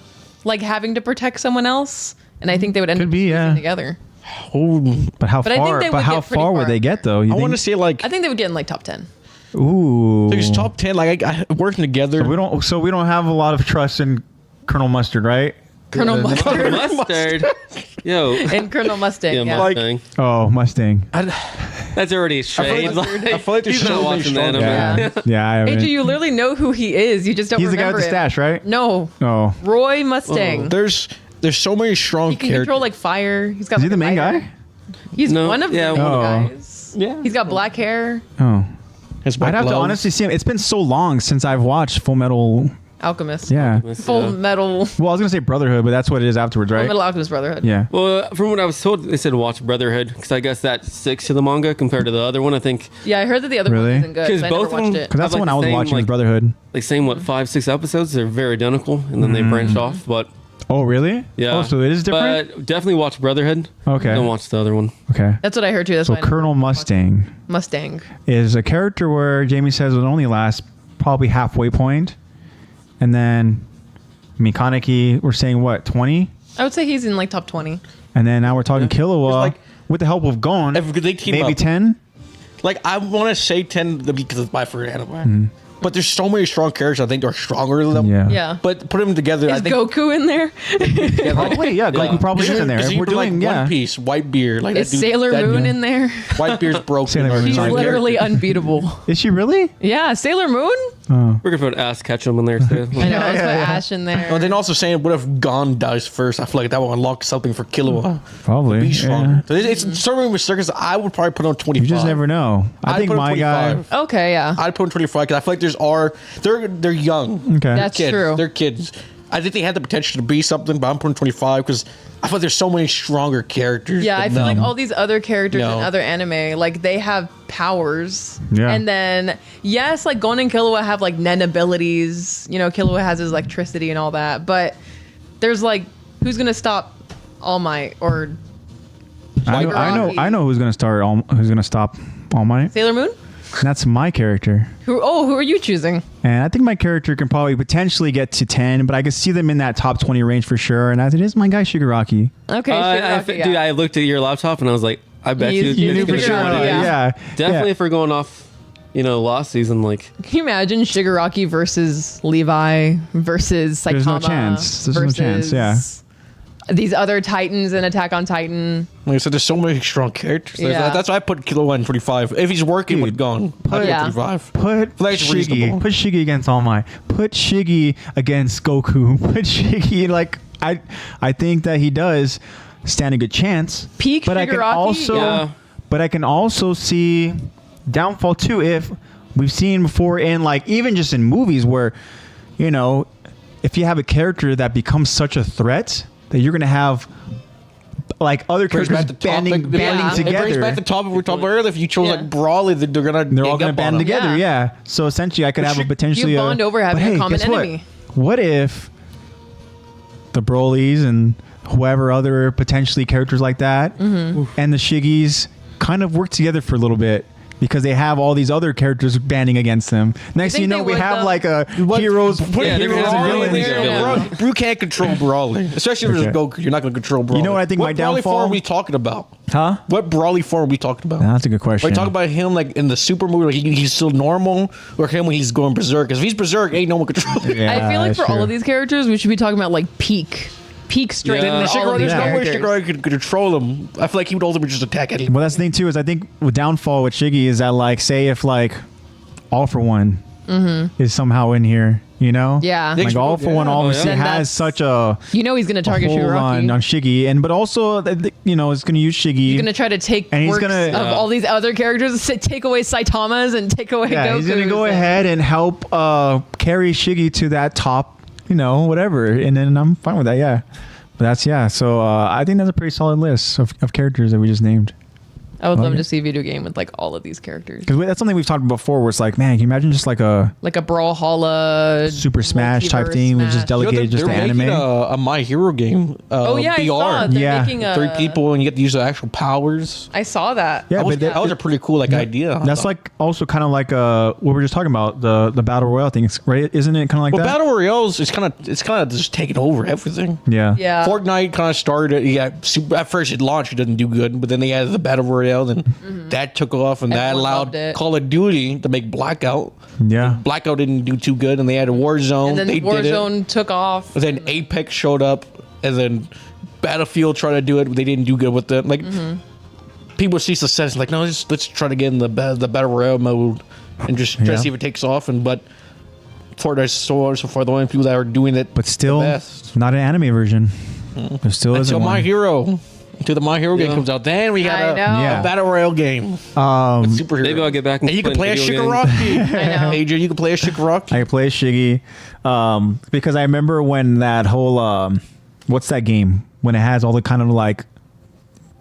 like having to protect someone else. And I think they would end up losing together. Oh, but how far? But how far would they get though? I want to say I think they would get in like top 10. Ooh. There's top 10, like working together. So we don't have a lot of trust in Colonel Mustard, right? Colonel Mustard. Mustard. Yo. And Colonel Mustang. Yeah. Mustang. Mustang. That's already shade. I feel like He's not watching the anime. Yeah, I haven't. AJ, you literally know who he is. You just don't remember He's the guy with the stash, right? No. Oh. Roy Mustang. There's so many strong He can characters. control like fire. He's got. Is he the main guy? He's one of the guys. Yeah. He's got black hair. Oh. I'd have to honestly see him. It's been so long since I've watched Full Metal. Alchemist. Yeah. Full Metal. Well, I was gonna say Brotherhood, but that's what it is afterwards, right? Full Metal Alchemist Brotherhood. Yeah. Well, from what I was told, they said watch Brotherhood because I guess that sticks to the manga compared to the other one. I think. Yeah, I heard that the other one isn't good. Because both of them. Because that's the one I was watching was Brotherhood. Like same 5-6 episodes. They're very identical, and then they branched off. But oh really? Yeah. Oh, so it is different. But definitely watch Brotherhood. Okay. Don't watch the other one. Okay. That's what I heard too. That's so Colonel Mustang is a character where Jamie says would only last probably halfway point, and then Kaneki, we're saying what 20? I would say he's in like top 20. And then now we're talking Killua with the help of Gon. Maybe 10. Like I want to say 10 because it's my favorite anime. But there's so many strong characters I think are stronger than them. Yeah. But put them together. Is Goku in there? Probably, yeah. Goku probably is in there. We're doing One Piece, Whitebeard. Like is Sailor Moon in there? Whitebeard's broken. She's literally unbeatable. Is she really? Yeah, Sailor Moon? Oh. We're gonna put Ash Ketchum in there too. I know, let's put Ash in there. And then also saying, what if Gon dies first? I feel like that will unlock something for Killua. Probably. Be stronger. So it's serving with circus. I would probably put on 25. You just never know. I think my guy. Okay, yeah. I'd put on 25 because I feel like they're young. Okay. That's true. They're kids. I think they had the potential to be something, but I'm putting 25 because I feel like there's so many stronger characters. Yeah, I feel like all these other characters in other anime, like they have powers. Yeah. And then, yes, like Gon and Killua have like Nen abilities. Killua has his electricity and all that. But there's like, who's going to stop All Might or... I know who's going to stop All Might. Sailor Moon? That's my character. Who are you choosing? And I think my character can probably potentially get to 10, but I could see them in that top 20 range for sure. And as it is my guy, Shigaraki. Okay, Shigaraki, dude, I looked at your laptop and I was like, I bet you knew for sure. Yeah. Definitely if we're going off, last season, like. Can you imagine Shigaraki versus Levi versus Saitama? There's no chance. There's no chance, yeah. These other Titans in Attack on Titan. Like I said, there's so many strong characters. That's why I put Killua in 25. If he's working with Gon, I put 25. Put Shiggy against All Might. Put Shiggy against Goku. Put Shiggy I think that he does stand a good chance. Peak but Shigaraki? But I can also see downfall too if we've seen before in like even just in movies where, you know, if you have a character that becomes such a threat that you're going to have like other characters banding together. It brings back the topic we were talking about earlier. If you chose like Brawley, they're all gonna band together. Yeah. So essentially, I could have a potentially you bond over having a common enemy. What if the Broly's and whoever other potentially characters like that and the Shiggies kind of work together for a little bit? Because they have all these other characters banding against them. Next thing you know, we have like a heroes and villains. You can't control Brawley, especially if it's Goku. You're not going to control Brawley. You know what I think? What Brawley form are we talking about? Huh? What Brawley form are we talking about? That's a good question. Are we talking about him like in the super movie, like he's still normal, or him when he's going berserk? Because if he's berserk, ain't no one controlling. I feel like for all of these characters, we should be talking about like peak strength. There's no way Shiggy could control him. I feel like he would ultimately just attack anyone. Well, that's the thing too. Is I think with downfall with Shiggy is that like say if like All For One is somehow in here. You know, like All For One obviously has such a he's going to target Shiguraki on Shiggy, but also you know is going to use Shiggy. He's going to try to take and he's going to of all these other characters, take away Saitama's and take away Goku's. He's going to go ahead and help carry Shiggy to that top. You know, whatever, and then I'm fine with that. Yeah, but that's So I think that's a pretty solid list of characters that we just named. I would love to see a video game with like all of these characters. Because that's something we've talked about before, where it's like, man, can you imagine just like a Brawlhalla, Super Smash type thing, which is delegated just to anime. Making a My Hero game. I saw. They're making 3 people and you get to use the actual powers. I saw that. Yeah, that was a pretty cool idea. That's like also kind of like what we were just talking about the battle royale thing, right? Isn't it kind of like that? Battle royales it's kind of just taking over everything. Yeah. Fortnite kind of started. At first it launched, it didn't do good, but then they added the battle royale. And that took off, and that allowed Call of Duty to make Blackout. Yeah, Blackout didn't do too good, and they had a Warzone. And then Warzone took off. And then Apex showed up, and then Battlefield tried to do it, but they didn't do good with it. Like people see success, like no, let's try to get in the battle royale mode and just try to see if it takes off. But Fortnite's so far the only people that are doing it, but still the best. Not an anime version. There still isn't one. My Hero. Until the My Hero game comes out, then we got a battle royale game. Superhero. Maybe I'll get back. And you can play a Shigaraki. I know. Adrian, you can play a Shigaraki. I can play a Shiggy because I remember when that whole what's that game when it has all the kind of like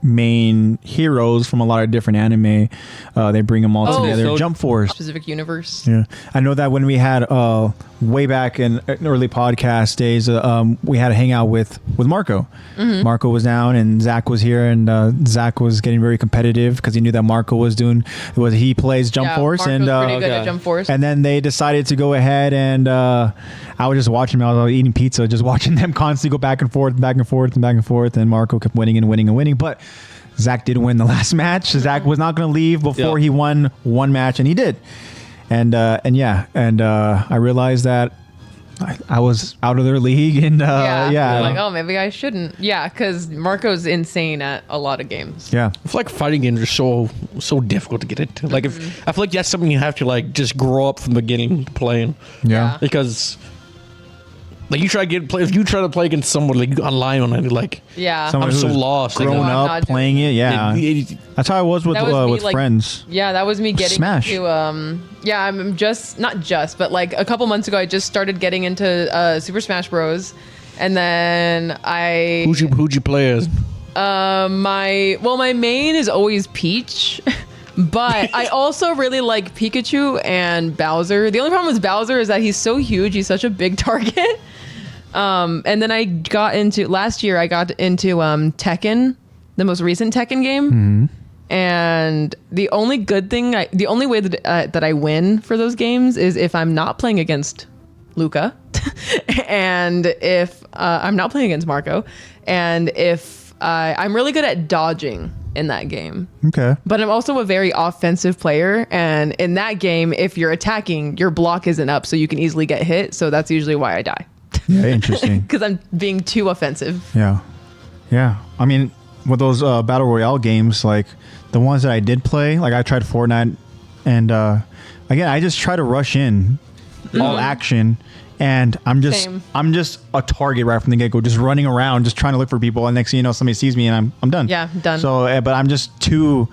main heroes from a lot of different anime. They bring them all together. So Jump Force. Specific universe. Yeah. I know that when we had way back in early podcast days, we had a hangout with Marco. Marco was down and Zach was here, and Zach was getting very competitive because he knew that Marco was he plays Jump Force. Marco's and pretty good at Jump Force. And then they decided to go ahead and I was just watching them. I was eating pizza, just watching them constantly go back and forth, and Marco kept winning and winning and winning. But Zach did win the last match. Zach was not going to leave before he won one match, and he did. And I realized that I was out of their league, and like, oh, maybe I shouldn't. Yeah, because Marco's insane at a lot of games. Yeah, I feel like fighting games are so difficult to get into. Like, I feel like that's something you have to like just grow up from the beginning playing. Yeah, because. Like you try to play against someone like online on it, like I'm so lost. Grown up playing it, that's how I was with friends. Yeah, that was me getting Smash. into I'm just not just, but like a couple months ago, I just started getting into Super Smash Bros. And then who'd you play as? My main is always Peach. But I also really like Pikachu and Bowser. The only problem with Bowser is that he's so huge. He's such a big target. And then last year I got into Tekken, the most recent Tekken game. And the only way that I win for those games is if I'm not playing against Luca and if I'm not playing against Marco, and if I'm really good at dodging in that game. Okay. But I'm also a very offensive player, and in that game, if you're attacking, your block isn't up, so you can easily get hit, so that's usually why I die. Yeah, interesting. Because I'm being too offensive. Yeah. I mean, with those Battle Royale games, like the ones that I did play, like I tried Fortnite, and again, I just try to rush in all action. And I'm just a target right from the get-go, just running around, just trying to look for people. And next thing you know, somebody sees me and I'm done. Yeah, done. So, but I'm just too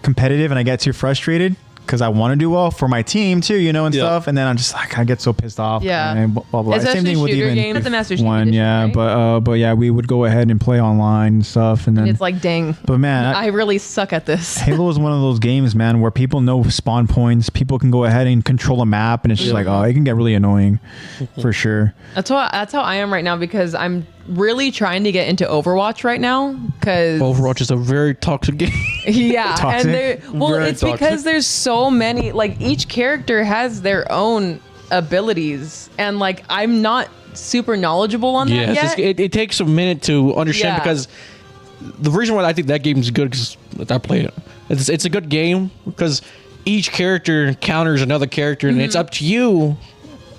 competitive and I get too frustrated because I want to do well for my team too, you know, and stuff. And then I'm just like, I get so pissed off. Yeah. And blah, blah. Same thing with even games. The Master Chief one. Edition, Yeah. Right? But yeah, we would go ahead and play online and stuff. And then it's like, dang. But man, I really suck at this. Halo is one of those games, man, where people know spawn points. People can go ahead and control a map, and it's just like, oh, it can get really annoying, for sure. That's how I am right now because I'm really trying to get into Overwatch right now because Overwatch is a very toxic game. Yeah, Toxic? and it's toxic. because there's so many. Like each character has their own abilities, and like I'm not super knowledgeable on that yet. It takes a minute to understand because the reason why I think that game is good because I play it. It's a good game because each character counters another character, and it's up to you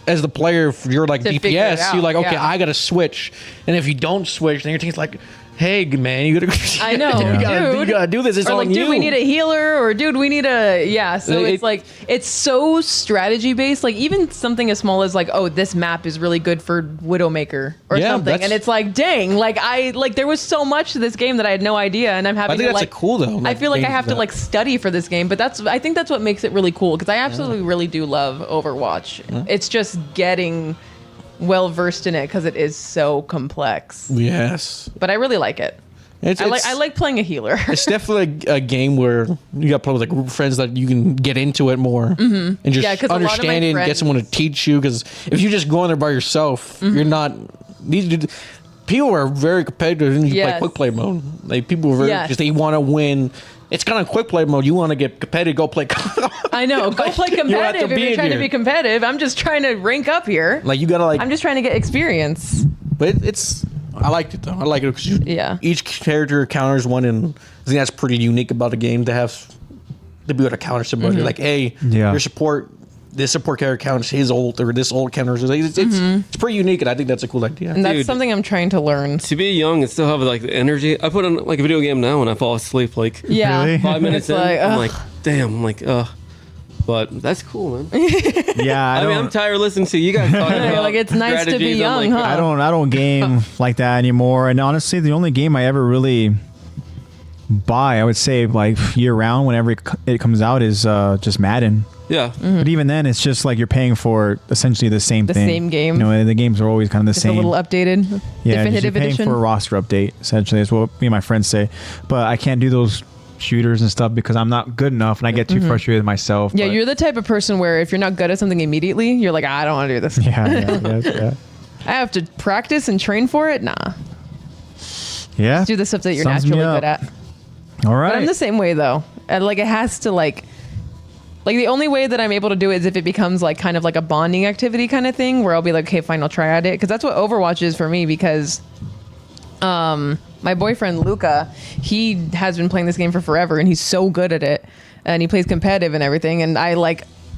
as the player. If you're like To figure it DPS, out, you're like, okay, yeah. I gotta switch, and if you don't switch, then your team's like, hey man, you gotta. I know, you gotta do this. It's or on like, you. dude, we need a healer, or dude, we need a So it's like it's so strategy based. Like even something as small as like, oh, this map is really good for Widowmaker or something, and it's like, dang, like there was so much to this game that I had no idea, and I'm having I think to that's like cool though. I feel like I have to like study for this game, but I think that's what makes it really cool because I absolutely really do love Overwatch. It's just getting well versed in it because it is so complex. Yes, but I really like it. I like playing a healer. It's definitely a game where you got to play with a group of friends that you can get into it more and just understand it and get someone to teach you. Because if you just go in there by yourself, you're not. People are very competitive and you play quick play mode. Like people are very just they want to win. It's kind of quick play mode. You want to get competitive, go play. I know. Go play competitive if you're trying to be competitive. I'm just trying to rank up here. Like you gotta like. I'm just trying to get experience. But it's. I liked it though. I like it because each character counters one, and I think that's pretty unique about the game to be able to counter somebody. Like, hey, your support. This support character counters his ult, or this ult counters. It's pretty unique, and I think that's a cool idea. And that's something I'm trying to learn. To be young and still have like the energy. I put on like a video game now when I fall asleep. Like Really? 5 minutes in, like, I'm like, damn. I'm like, But that's cool, man. Yeah, I mean, I'm tired of listening to you guys talking about like it's nice to be strategies. young, Like, huh? I don't game like that anymore. And honestly, the only game I ever really buy, I would say, like year round, whenever it comes out, is just Madden. Yeah. But even then, it's just like you're paying for essentially the same thing. The same game. You know, the games are always kind of the Just same. a little updated, Yeah, definitive you're paying edition. for a roster update. Essentially, is what me and my friends say. But I can't do those shooters and stuff because I'm not good enough, and I get too frustrated with myself. Yeah, but you're the type of person where if you're not good at something immediately, you're like, I don't want to do this. yeah. I have to practice and train for it. Nah, Yeah. do the stuff that you're Sums me naturally up. good at. All But right. I'm the same way though. And like it has to like the only way that I'm able to do it is if it becomes like kind of like a bonding activity kind of thing where I'll be like, okay, fine, I'll try at it. Because that's what Overwatch is for me because my boyfriend Luca, he has been playing this game for forever and he's so good at it. And he plays competitive and everything. And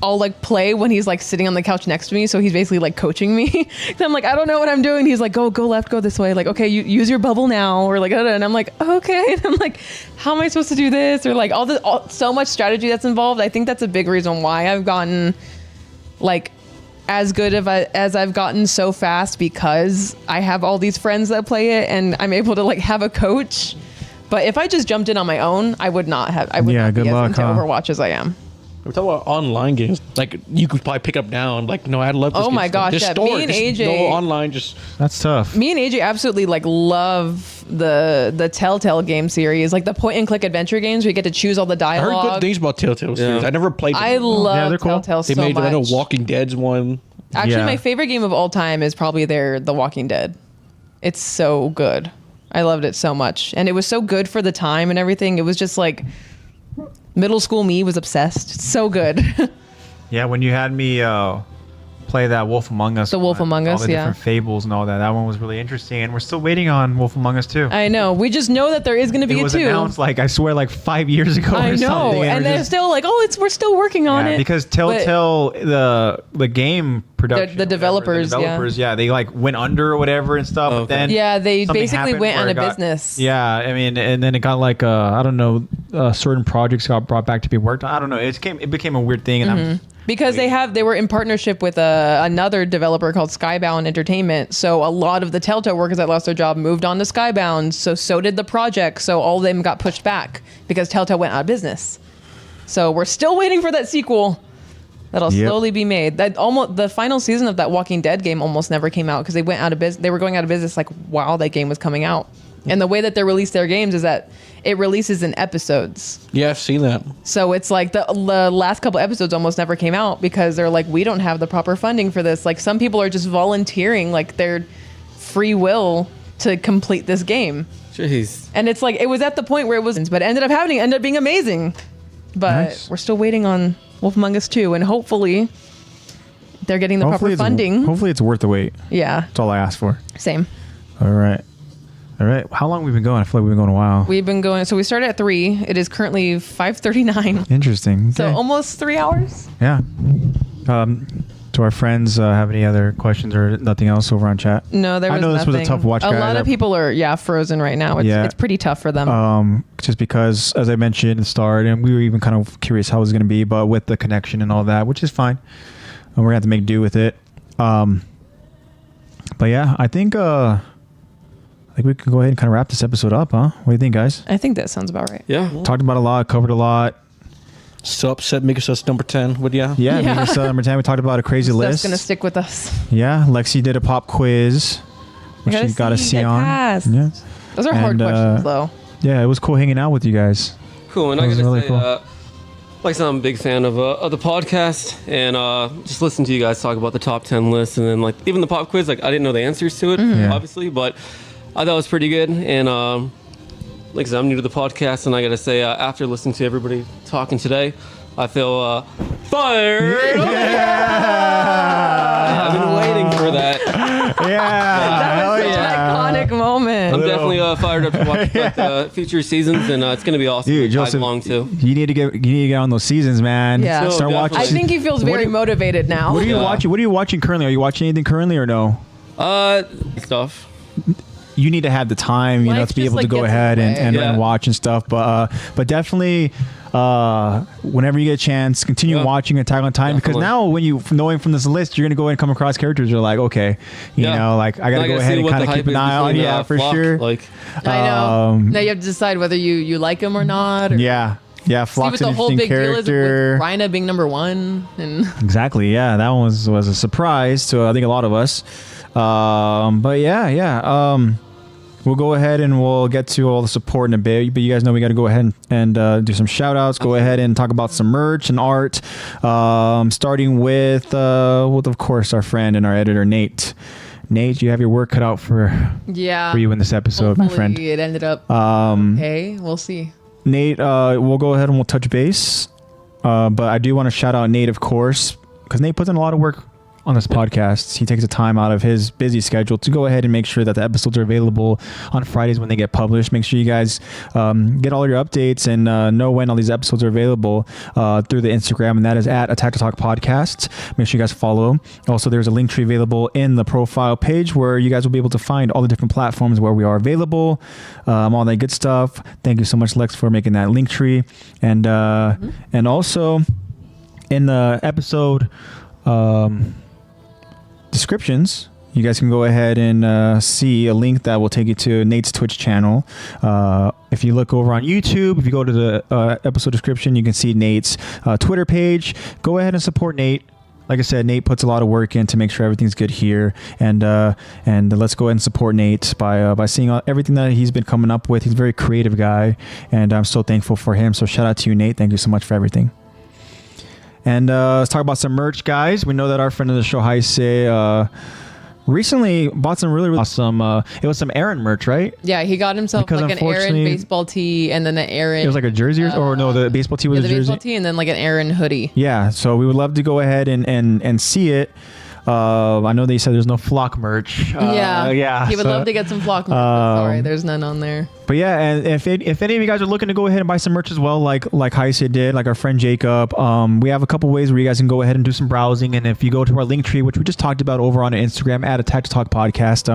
I'll like play when he's like sitting on the couch next to me. So he's basically like coaching me. So I'm like, I don't know what I'm doing. He's like, go left, go this way. Like, okay, you use your bubble now. Or like, and I'm like, okay. And I'm like, how am I supposed to do this? Or like so much strategy that's involved. I think that's a big reason why I've gotten like as good as I've gotten so fast because I have all these friends that play it and I'm able to like have a coach. But if I just jumped in on my own, I would not be good as luck, into huh? Overwatch as I am. We're talking about online games. Like you could probably pick up now and like, no, I'd love this. Oh my gosh, just yeah. store Me it. and Just AJ no online. Just That's tough. Me and AJ absolutely like love the Telltale game series, like the point and click adventure games where you get to choose all the I heard dialogue. good things about Telltale series. I never played them. I love they're cool. Telltale They so made much. I know Walking Dead's one. Actually, Yeah. my favorite game of all time is probably The Walking Dead. It's so good. I loved it so much, and it was so good for the time and everything. It was just like middle school me was obsessed. It's so good. Yeah, when you had me play that Wolf Among Us. The Wolf one, Among Us, all the yeah. different fables and all that. That one was really interesting, and we're still waiting on Wolf Among Us 2. I know. We just know that there is going to be It was a 2. announced like I swear like 5 years ago. I or know, something, and we're they're just- still like, we're still working on it. because Telltale, the game production, The developers, yeah, they like went under or whatever and stuff. But then Yeah, they something basically happened went where out it of got- business. Yeah, I mean, and then it got like I don't know, certain projects got brought back to be worked on. I don't know. It became a weird thing, and I'm Because they were in partnership with another developer called Skybound Entertainment. So a lot of the Telltale workers that lost their job moved on to Skybound. So did the project. So all of them got pushed back because Telltale went out of business. So we're still waiting for that sequel that'll slowly be made. That almost the final season of that Walking Dead game almost never came out because they went out of business. They were going out of business like while that game was coming out. And the way that they release their games is that it releases in episodes. Yeah, I've seen that. So it's like the last couple episodes almost never came out because they're like, we don't have the proper funding for this. Like some people are just volunteering like their free will to complete this game. Jeez. And it's like, it was at the point where it was, but it ended up being amazing. But we're still waiting on Wolf Among Us 2, and hopefully they're getting the proper funding. Hopefully it's worth the wait. Yeah. That's all I asked for. Same. All right. How long have we been going? I feel like we've been going a while. We've been going, so we started at 3. It is currently 5:39. Interesting. Okay. So almost 3 hours. Yeah. Do our friends have any other questions or nothing else over on chat? No, there was nothing. I know this was a tough watch, guys. A lot of people are, frozen right now. It's pretty tough for them. Just because, as I mentioned at the start, and we were even kind of curious how it was going to be, but with the connection and all that, which is fine. And we're going to have to make do with it. But yeah, I think we can go ahead and kind of wrap this episode up, huh? What do you think, guys? I think that sounds about right. Yeah. Talked about a lot, covered a lot. So upset, make us number 10. Would ya? Yeah, make us number 10. We talked about a crazy list. That's going to stick with us. Yeah, Lexy did a pop quiz, which you got a C on. Yeah. Those are hard questions, though. Yeah, it was cool hanging out with you guys. Cool, and I gotta say, like I said, I'm a big fan of the podcast, and just listen to you guys talk about the top 10 lists, and then like even the pop quiz. Like I didn't know the answers to it, obviously, but I thought it was pretty good. And like I said, I'm new to the podcast, and I gotta say, after listening to everybody talking today, I feel fired. Yeah! I've been waiting for that. That was such an iconic moment. I'm definitely fired up to watch like, future seasons, and it's gonna be awesome. Dude, Joseph, along too. You need to get on those seasons, man. Yeah. No, start watching. I think he feels very motivated now. What are you watching? What are you watching currently? Are you watching anything currently or no? Stuff. You need to have the time, to be able to go ahead and watch and stuff. But definitely, whenever you get a chance, continue watching Attack on Titan, because now when you knowing from this list, you're gonna go ahead and come across characters. You're like, okay, like I gotta go ahead and kind of keep an eye on. Yeah, for sure. Like I know. Now you have to decide whether you like him or not. Or yeah. Flock's an the whole interesting big deal is character. with Rhina being number 1, and exactly. Yeah, that one was a surprise to I think a lot of us. But yeah. We'll go ahead and we'll get to all the support in a bit, but you guys know we got to go ahead and do some shout outs. Go ahead and talk about some merch and art, starting with of course, our friend and our editor, Nate. Nate, you have your work cut out for you in this episode, my friend. It ended up okay. We'll see. Nate, we'll go ahead and we'll touch base, but I do want to shout out Nate, of course, because Nate puts in a lot of work on this podcast. He takes the time out of his busy schedule to go ahead and make sure that the episodes are available on Fridays when they get published. Make sure you guys get all your updates and know when all these episodes are available through the Instagram, and that is at AttackOnTitan Podcast. Make sure you guys follow. Also, there's a link tree available in the profile page where you guys will be able to find all the different platforms where we are available, all that good stuff. Thank you so much, Lex, for making that link tree. And and also in the episode descriptions, you guys can go ahead and see a link that will take you to Nate's Twitch channel. If you look over on YouTube, if you go to the episode description, you can see Nate's Twitter page. Go ahead and support Nate. Like I said, Nate puts a lot of work in to make sure everything's good here, and let's go ahead and support Nate by seeing everything that he's been coming up with. He's a very creative guy, and I'm so thankful for him. So shout out to you, Nate. Thank you so much for everything. And let's talk about some merch, guys. We know that our friend of the show, Heise, recently bought some really awesome. It was some Aaron merch, right? Yeah, he got himself because like an Aaron baseball tee, and then an Aaron. It was like a jersey, or no, the baseball tee was a jersey. The baseball tee, and then like an Aaron hoodie. Yeah, so we would love to go ahead and see it. I know they said there's no Flock merch. Yeah. He would love to get some Flock merch. Sorry, there's none on there. But yeah, and if any of you guys are looking to go ahead and buy some merch as well, like Heise did, like our friend Jacob, we have a couple ways where you guys can go ahead and do some browsing. And if you go to our link tree, which we just talked about over on Instagram at Attack to Talk Podcast,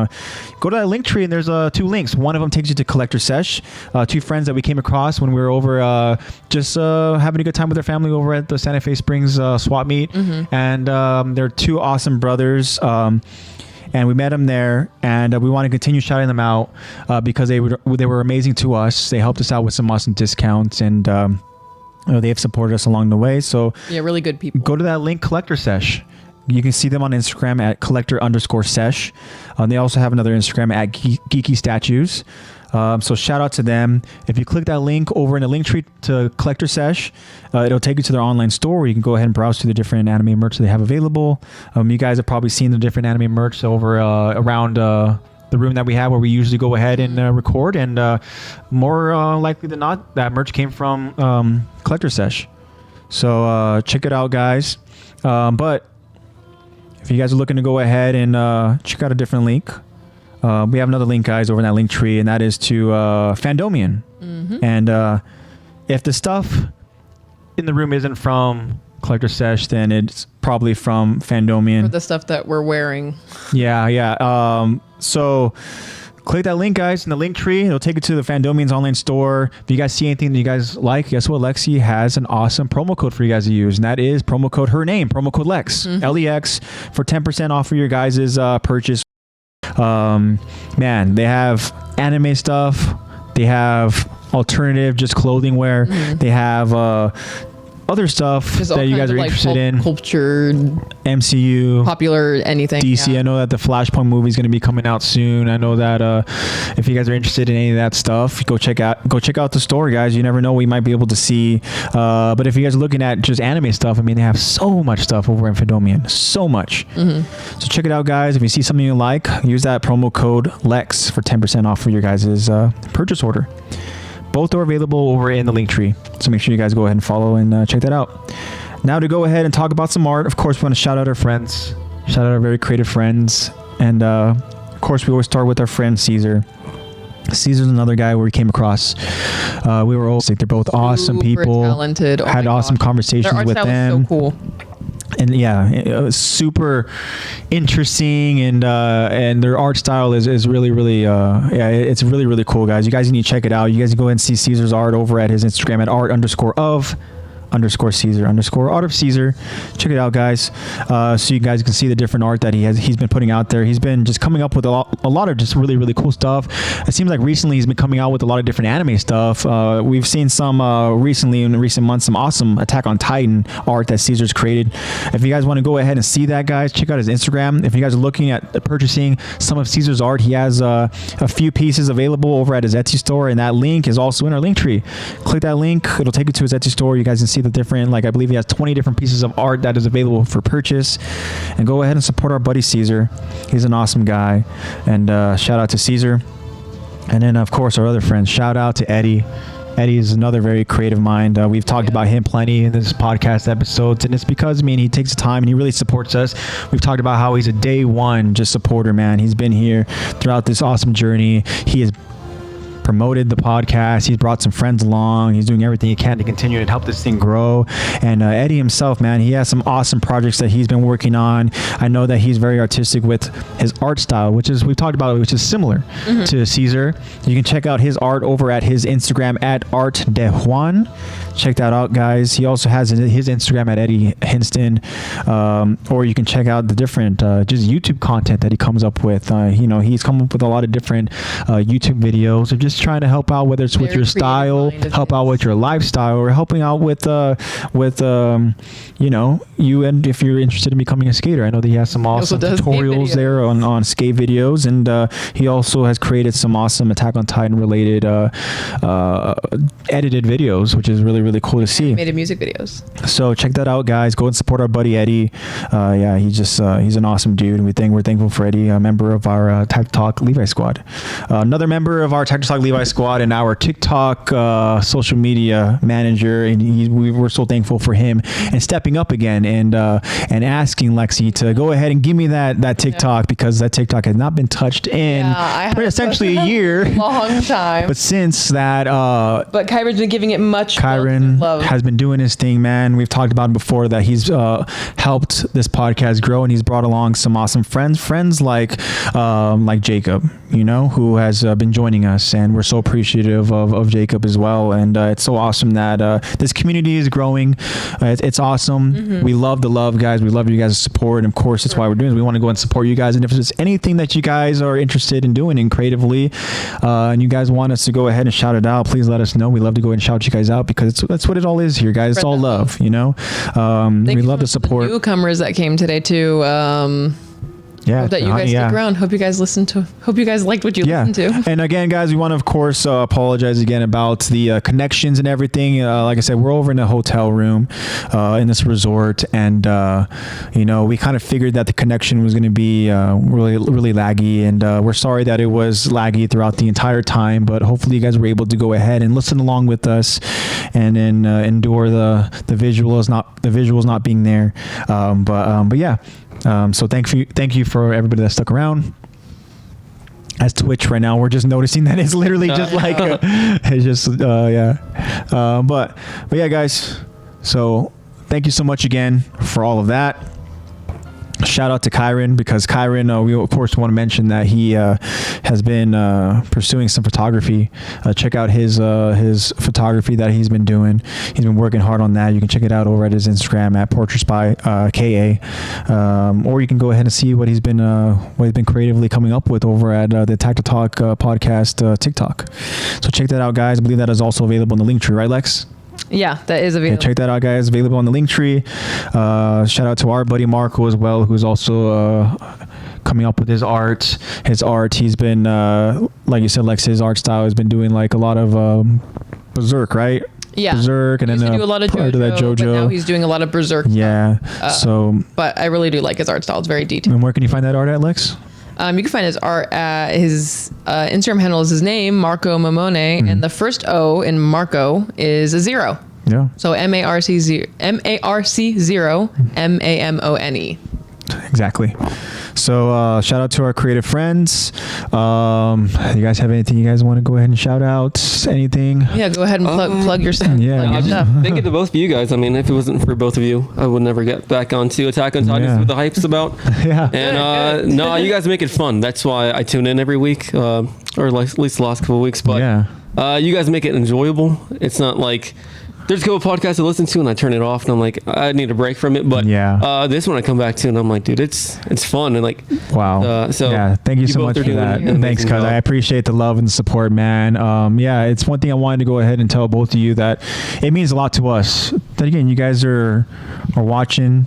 go to that link tree and there's 2 links. One of them takes you to Collector Sesh, 2 friends that we came across when we were over just having a good time with their family over at the Santa Fe Springs swap meet. Mm-hmm. And they're 2 awesome brothers. And we met them there, and we want to continue shouting them out because they were amazing to us. They helped us out with some awesome discounts, and They've supported us along the way. So yeah, really good people. Go to that link, Collector Sesh. You can see them on Instagram at collector_sesh. They also have another Instagram at Geeky Statues. So shout out to them. If you click that link over in the link tree to Collector Sesh, it'll take you to their online store where you can go ahead and browse through the different anime merch that they have available. You guys have probably seen the different anime merch over around the room that we have where we usually go ahead and record. And more likely than not, that merch came from Collector Sesh. So check it out, guys. But if you guys are looking to go ahead and check out a different link, we have another link, guys, over in that link tree, and that is to Fandomion. And if the stuff in the room isn't from Collector Sesh, then it's probably from Fandomion. Or the stuff that we're wearing. Yeah. So click that link, guys, in the link tree. It'll take you to the Fandomion's online store. If you guys see anything that you guys like, guess what? Lexy has an awesome promo code for you guys to use, and that is promo code her name, promo code Lex, LEX, for 10% off for your guys' purchase. Man, they have anime stuff. They have alternative, just clothing wear. They have other stuff just that you guys are interested in. Culture, MCU, popular, anything. DC. Yeah. I know that the Flashpoint movie is going to be coming out soon. I know that if you guys are interested in any of that stuff, go check out the store, guys. You never know, we might be able to see. But if you guys are looking at just anime stuff, I mean, they have so much stuff over in Fandomion, so much. So check it out, guys. If you see something you like, use that promo code Lex for 10% off for your guys' purchase order. Both are available over in the link tree. So make sure you guys go ahead and follow and check that out. Now to go ahead and talk about some art. Of course, we want to shout out our friends. Shout out our very creative friends. And of course, we always start with our friend Caesar. Caesar's another guy where we came across. We were all sick. They're both awesome people. Talented. Had awesome conversations with them. So cool. And yeah, it was super interesting, and their art style is really, really, it's really, really cool, guys. You guys need to check it out. You guys can go ahead and see Caesar's art over at his Instagram at art_of_Caesar_ArtofCesar. Check it out, guys. So you guys can see the different art that he's been putting out there. He's been just coming up with a lot of just really, really cool stuff. It seems like recently he's been coming out with a lot of different anime stuff. We've seen some recently in recent months, some awesome Attack on Titan art that Caesar's created. If you guys want to go ahead and see that, guys, check out his Instagram. If you guys are looking at purchasing some of Caesar's art, he has a few pieces available over at his Etsy store, and that link is also in our link tree. Click that link. It'll take you to his Etsy store. You guys can see the different, like, I believe he has 20 different pieces of art that is available for purchase. And go ahead and support our buddy Caesar. He's an awesome guy. And shout out to Caesar. And then, of course, our other friends. Shout out to Eddie. Eddie is another very creative mind. We've talked about him plenty in this podcast episodes, and it's because, I mean, he takes the time and he really supports us. We've talked about how he's a day one just supporter, man. He's been here throughout this awesome journey. He is promoted the podcast. He's brought some friends along. He's doing everything he can to continue to help this thing grow. And Eddie himself, man, he has some awesome projects that he's been working on. I know that he's very artistic with his art style, which is, we've talked about, which is similar to Caesar. You can check out his art over at his Instagram at artdejuan. Check that out, guys. He also has his Instagram at Eddie Hinston, or you can check out the different just YouTube content that he comes up with. He's come up with a lot of different YouTube videos of just trying to help out, whether it's with your style, help out with your lifestyle, or helping out with you, and if you're interested in becoming a skater. I know that he has some awesome tutorials there on skate videos, and he also has created some awesome Attack on Titan related edited videos, which is really, really cool to see. Animated music videos. So check that out, guys. Go and support our buddy Eddie. He's an awesome dude. We're thankful for Eddie, a member of our Tech Talk Levi Squad. Another member of our Tech Talk Levi Squad and our TikTok social media manager, and we're so thankful for him and stepping up again and asking Lexy to go ahead and give me that TikTok, because that TikTok has not been touched in essentially a year. Long time. But since that, but Kyron's been giving it much love. Has been doing his thing, man. We've talked about it before that he's helped this podcast grow, and he's brought along some awesome friends like Jacob, who has been joining us, and we're so appreciative of Jacob as well. And it's so awesome that this community is growing. It's awesome. We love the love, guys. We love you guys' support, and of course that's why we're doing this. We want to go and support you guys, and if there's anything that you guys are interested in doing and creatively, and you guys want us to go ahead and shout it out, please let us know. We love to go ahead and shout you guys out, because that's what it all is here, guys. It's all love, we love the support. Newcomers that came today too. Hope that you guys stick around. Hope you guys liked what you listened to. And again, guys, we want to, of course, apologize again about the connections and everything. Like I said, we're over in a hotel room in this resort, and we kind of figured that the connection was going to be really, really laggy, and we're sorry that it was laggy throughout the entire time. But hopefully, you guys were able to go ahead and listen along with us, and then endure the visuals not being there. But yeah. So thank you for everybody that stuck around. As Twitch right now, we're just noticing that it's literally just like it's just but yeah, guys. So thank you so much again for all of that. Shout out to Kyron, because Kyron, we of course want to mention that he has been pursuing some photography. Check out his photography that he's been doing. He's been working hard on that. You can check it out over at his Instagram at Portraits by KA, or you can go ahead and see what he's been creatively coming up with over at the Tactical Talk podcast TikTok. So check that out, guys. I believe that is also available in the Linktree, right, Lex? Yeah, that is available. Yeah, check that out, guys. Available on the Linktree. Shout out to our buddy Marco as well, who's also coming up with his art. He's been, like you said, Lex, his art style has been doing like a lot of Berserk, right? Yeah, Berserk, and then do a lot of JoJo. But now he's doing a lot of Berserk. Yeah. But I really do like his art style. It's very detailed. And where can you find that art at, Lex? You can find his art at his Instagram handle is his name, Marco Mamone, and the first O in Marco is a 0. Yeah. So MARC0 MAMONE. Exactly. So shout out to our creative friends. You guys have anything you guys want to go ahead and shout out? Anything? Yeah, go ahead and plug your stuff. Yeah. Thank you to both of you guys. I mean, if it wasn't for both of you, I would never get back onto Attack on Titan with the hype's about. Yeah. And no, you guys make it fun. That's why I tune in every week, or at least the last couple of weeks. But you guys make it enjoyable. It's not like there's a couple podcasts I listen to and I turn it off and I'm like, I need a break from it. But this one I come back to and I'm like, dude, it's fun. And like, wow. Thank you so much for that. Thanks, cuz I appreciate the love and support, man. It's one thing I wanted to go ahead and tell both of you that it means a lot to us. That again, you guys are watching,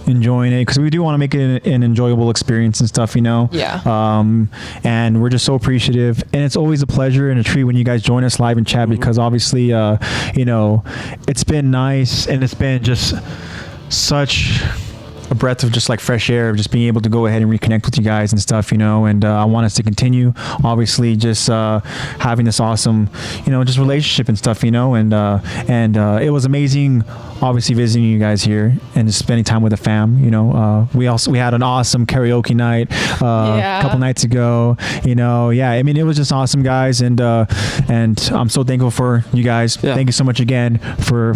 enjoying it, because we do want to make it an enjoyable experience and stuff, and we're just so appreciative, and it's always a pleasure and a treat when you guys join us live in chat, because obviously it's been nice, and it's been just such a breath of just like fresh air of just being able to go ahead and reconnect with you guys and stuff, and I want us to continue obviously just having this awesome just relationship and stuff, and it was amazing obviously visiting you guys here and just spending time with the fam. We had an awesome karaoke night a couple nights ago. I mean, it was just awesome, guys, and I'm so thankful for you guys. Thank you so much again for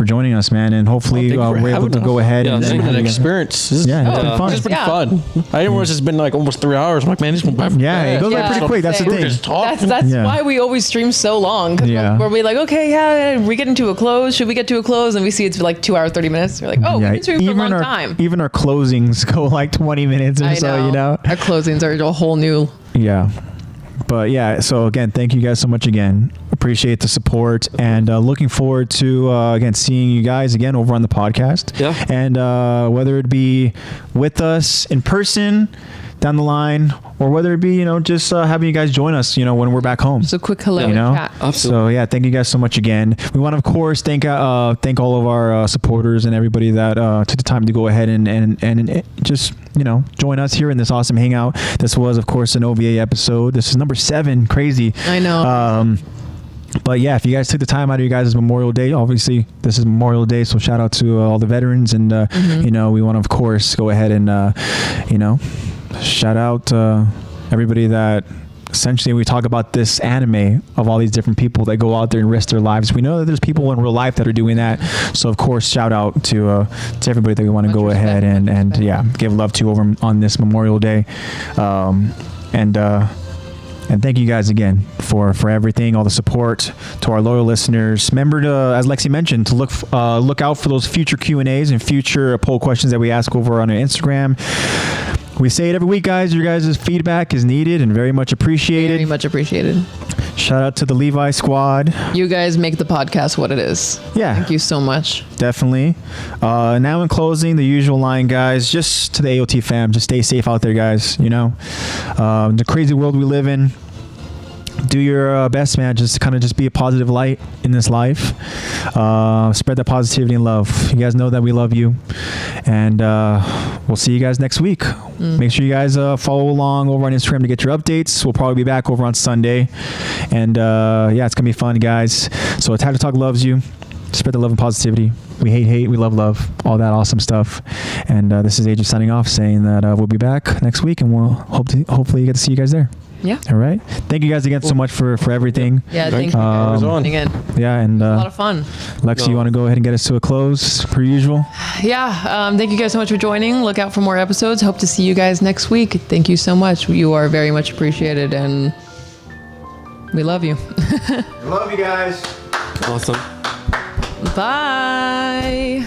joining us, man, and hopefully we're able to go ahead and an experience. It's been fun. It's been fun. I didn't realize it's been like almost 3 hours. I'm like, man, this went by. It goes by pretty quick. That's the thing. That's why we always stream so long. Where we like, okay, we get into a close. Should we get to a close? And we see it's like 2 hours, 30 minutes. We're like, we can stream for a long time. Even our closings go like 20 minutes or so. Our closings are a whole new. Yeah. But so again, thank you guys so much again. Appreciate the support, and looking forward to again seeing you guys again over on the podcast. And whether it be with us in person down the line, or whether it be just having you guys join us when we're back home. So quick hello chat. Absolutely. So thank you guys so much again. We want to of course thank all of our supporters and everybody that took the time to go ahead and just join us here in this awesome hangout. This was of course an OVA episode. This is number 7. Crazy. I know. But if you guys took the time out of your guys' Memorial Day, obviously this is Memorial Day, so shout out to all the veterans, and we want to of course go ahead and shout out everybody that essentially we talk about this anime of all these different people that go out there and risk their lives. We know that there's people in real life that are doing that, so of course shout out to everybody that we want to go ahead and give love to over on this Memorial Day, and And thank you guys again for everything, all the support, to our loyal listeners. Remember to, as Lexy mentioned, to look out for those future Q&As and future poll questions that we ask over on our Instagram. We say it every week, guys. Your guys' feedback is needed and very much appreciated. Very much appreciated. Shout out to the Levi squad. You guys make the podcast what it is. Yeah. Thank you so much. Definitely. Now in closing, the usual line, guys, just to the AOT fam, just stay safe out there, guys. You know, the crazy world we live in. Do your best, man. Just be a positive light in this life. Spread that positivity and love. You guys know that we love you. And we'll see you guys next week. Make sure you guys follow along over on Instagram to get your updates. We'll probably be back over on Sunday. And yeah, it's going to be fun, guys. So Attack Talk loves you. Spread the love and positivity. We hate, we love, all that awesome stuff. And this is AJ signing off, saying that we'll be back next week, and we'll hopefully get to see you guys there. Yeah. All right. Thank you guys again so much for everything. Yeah, thank you again. Yeah, and a lot of fun. Lexy, you want to go ahead and get us to a close per usual? Yeah. Thank you guys so much for joining. Look out for more episodes. Hope to see you guys next week. Thank you so much. You are very much appreciated, and we love you. Love you guys. Awesome. Bye.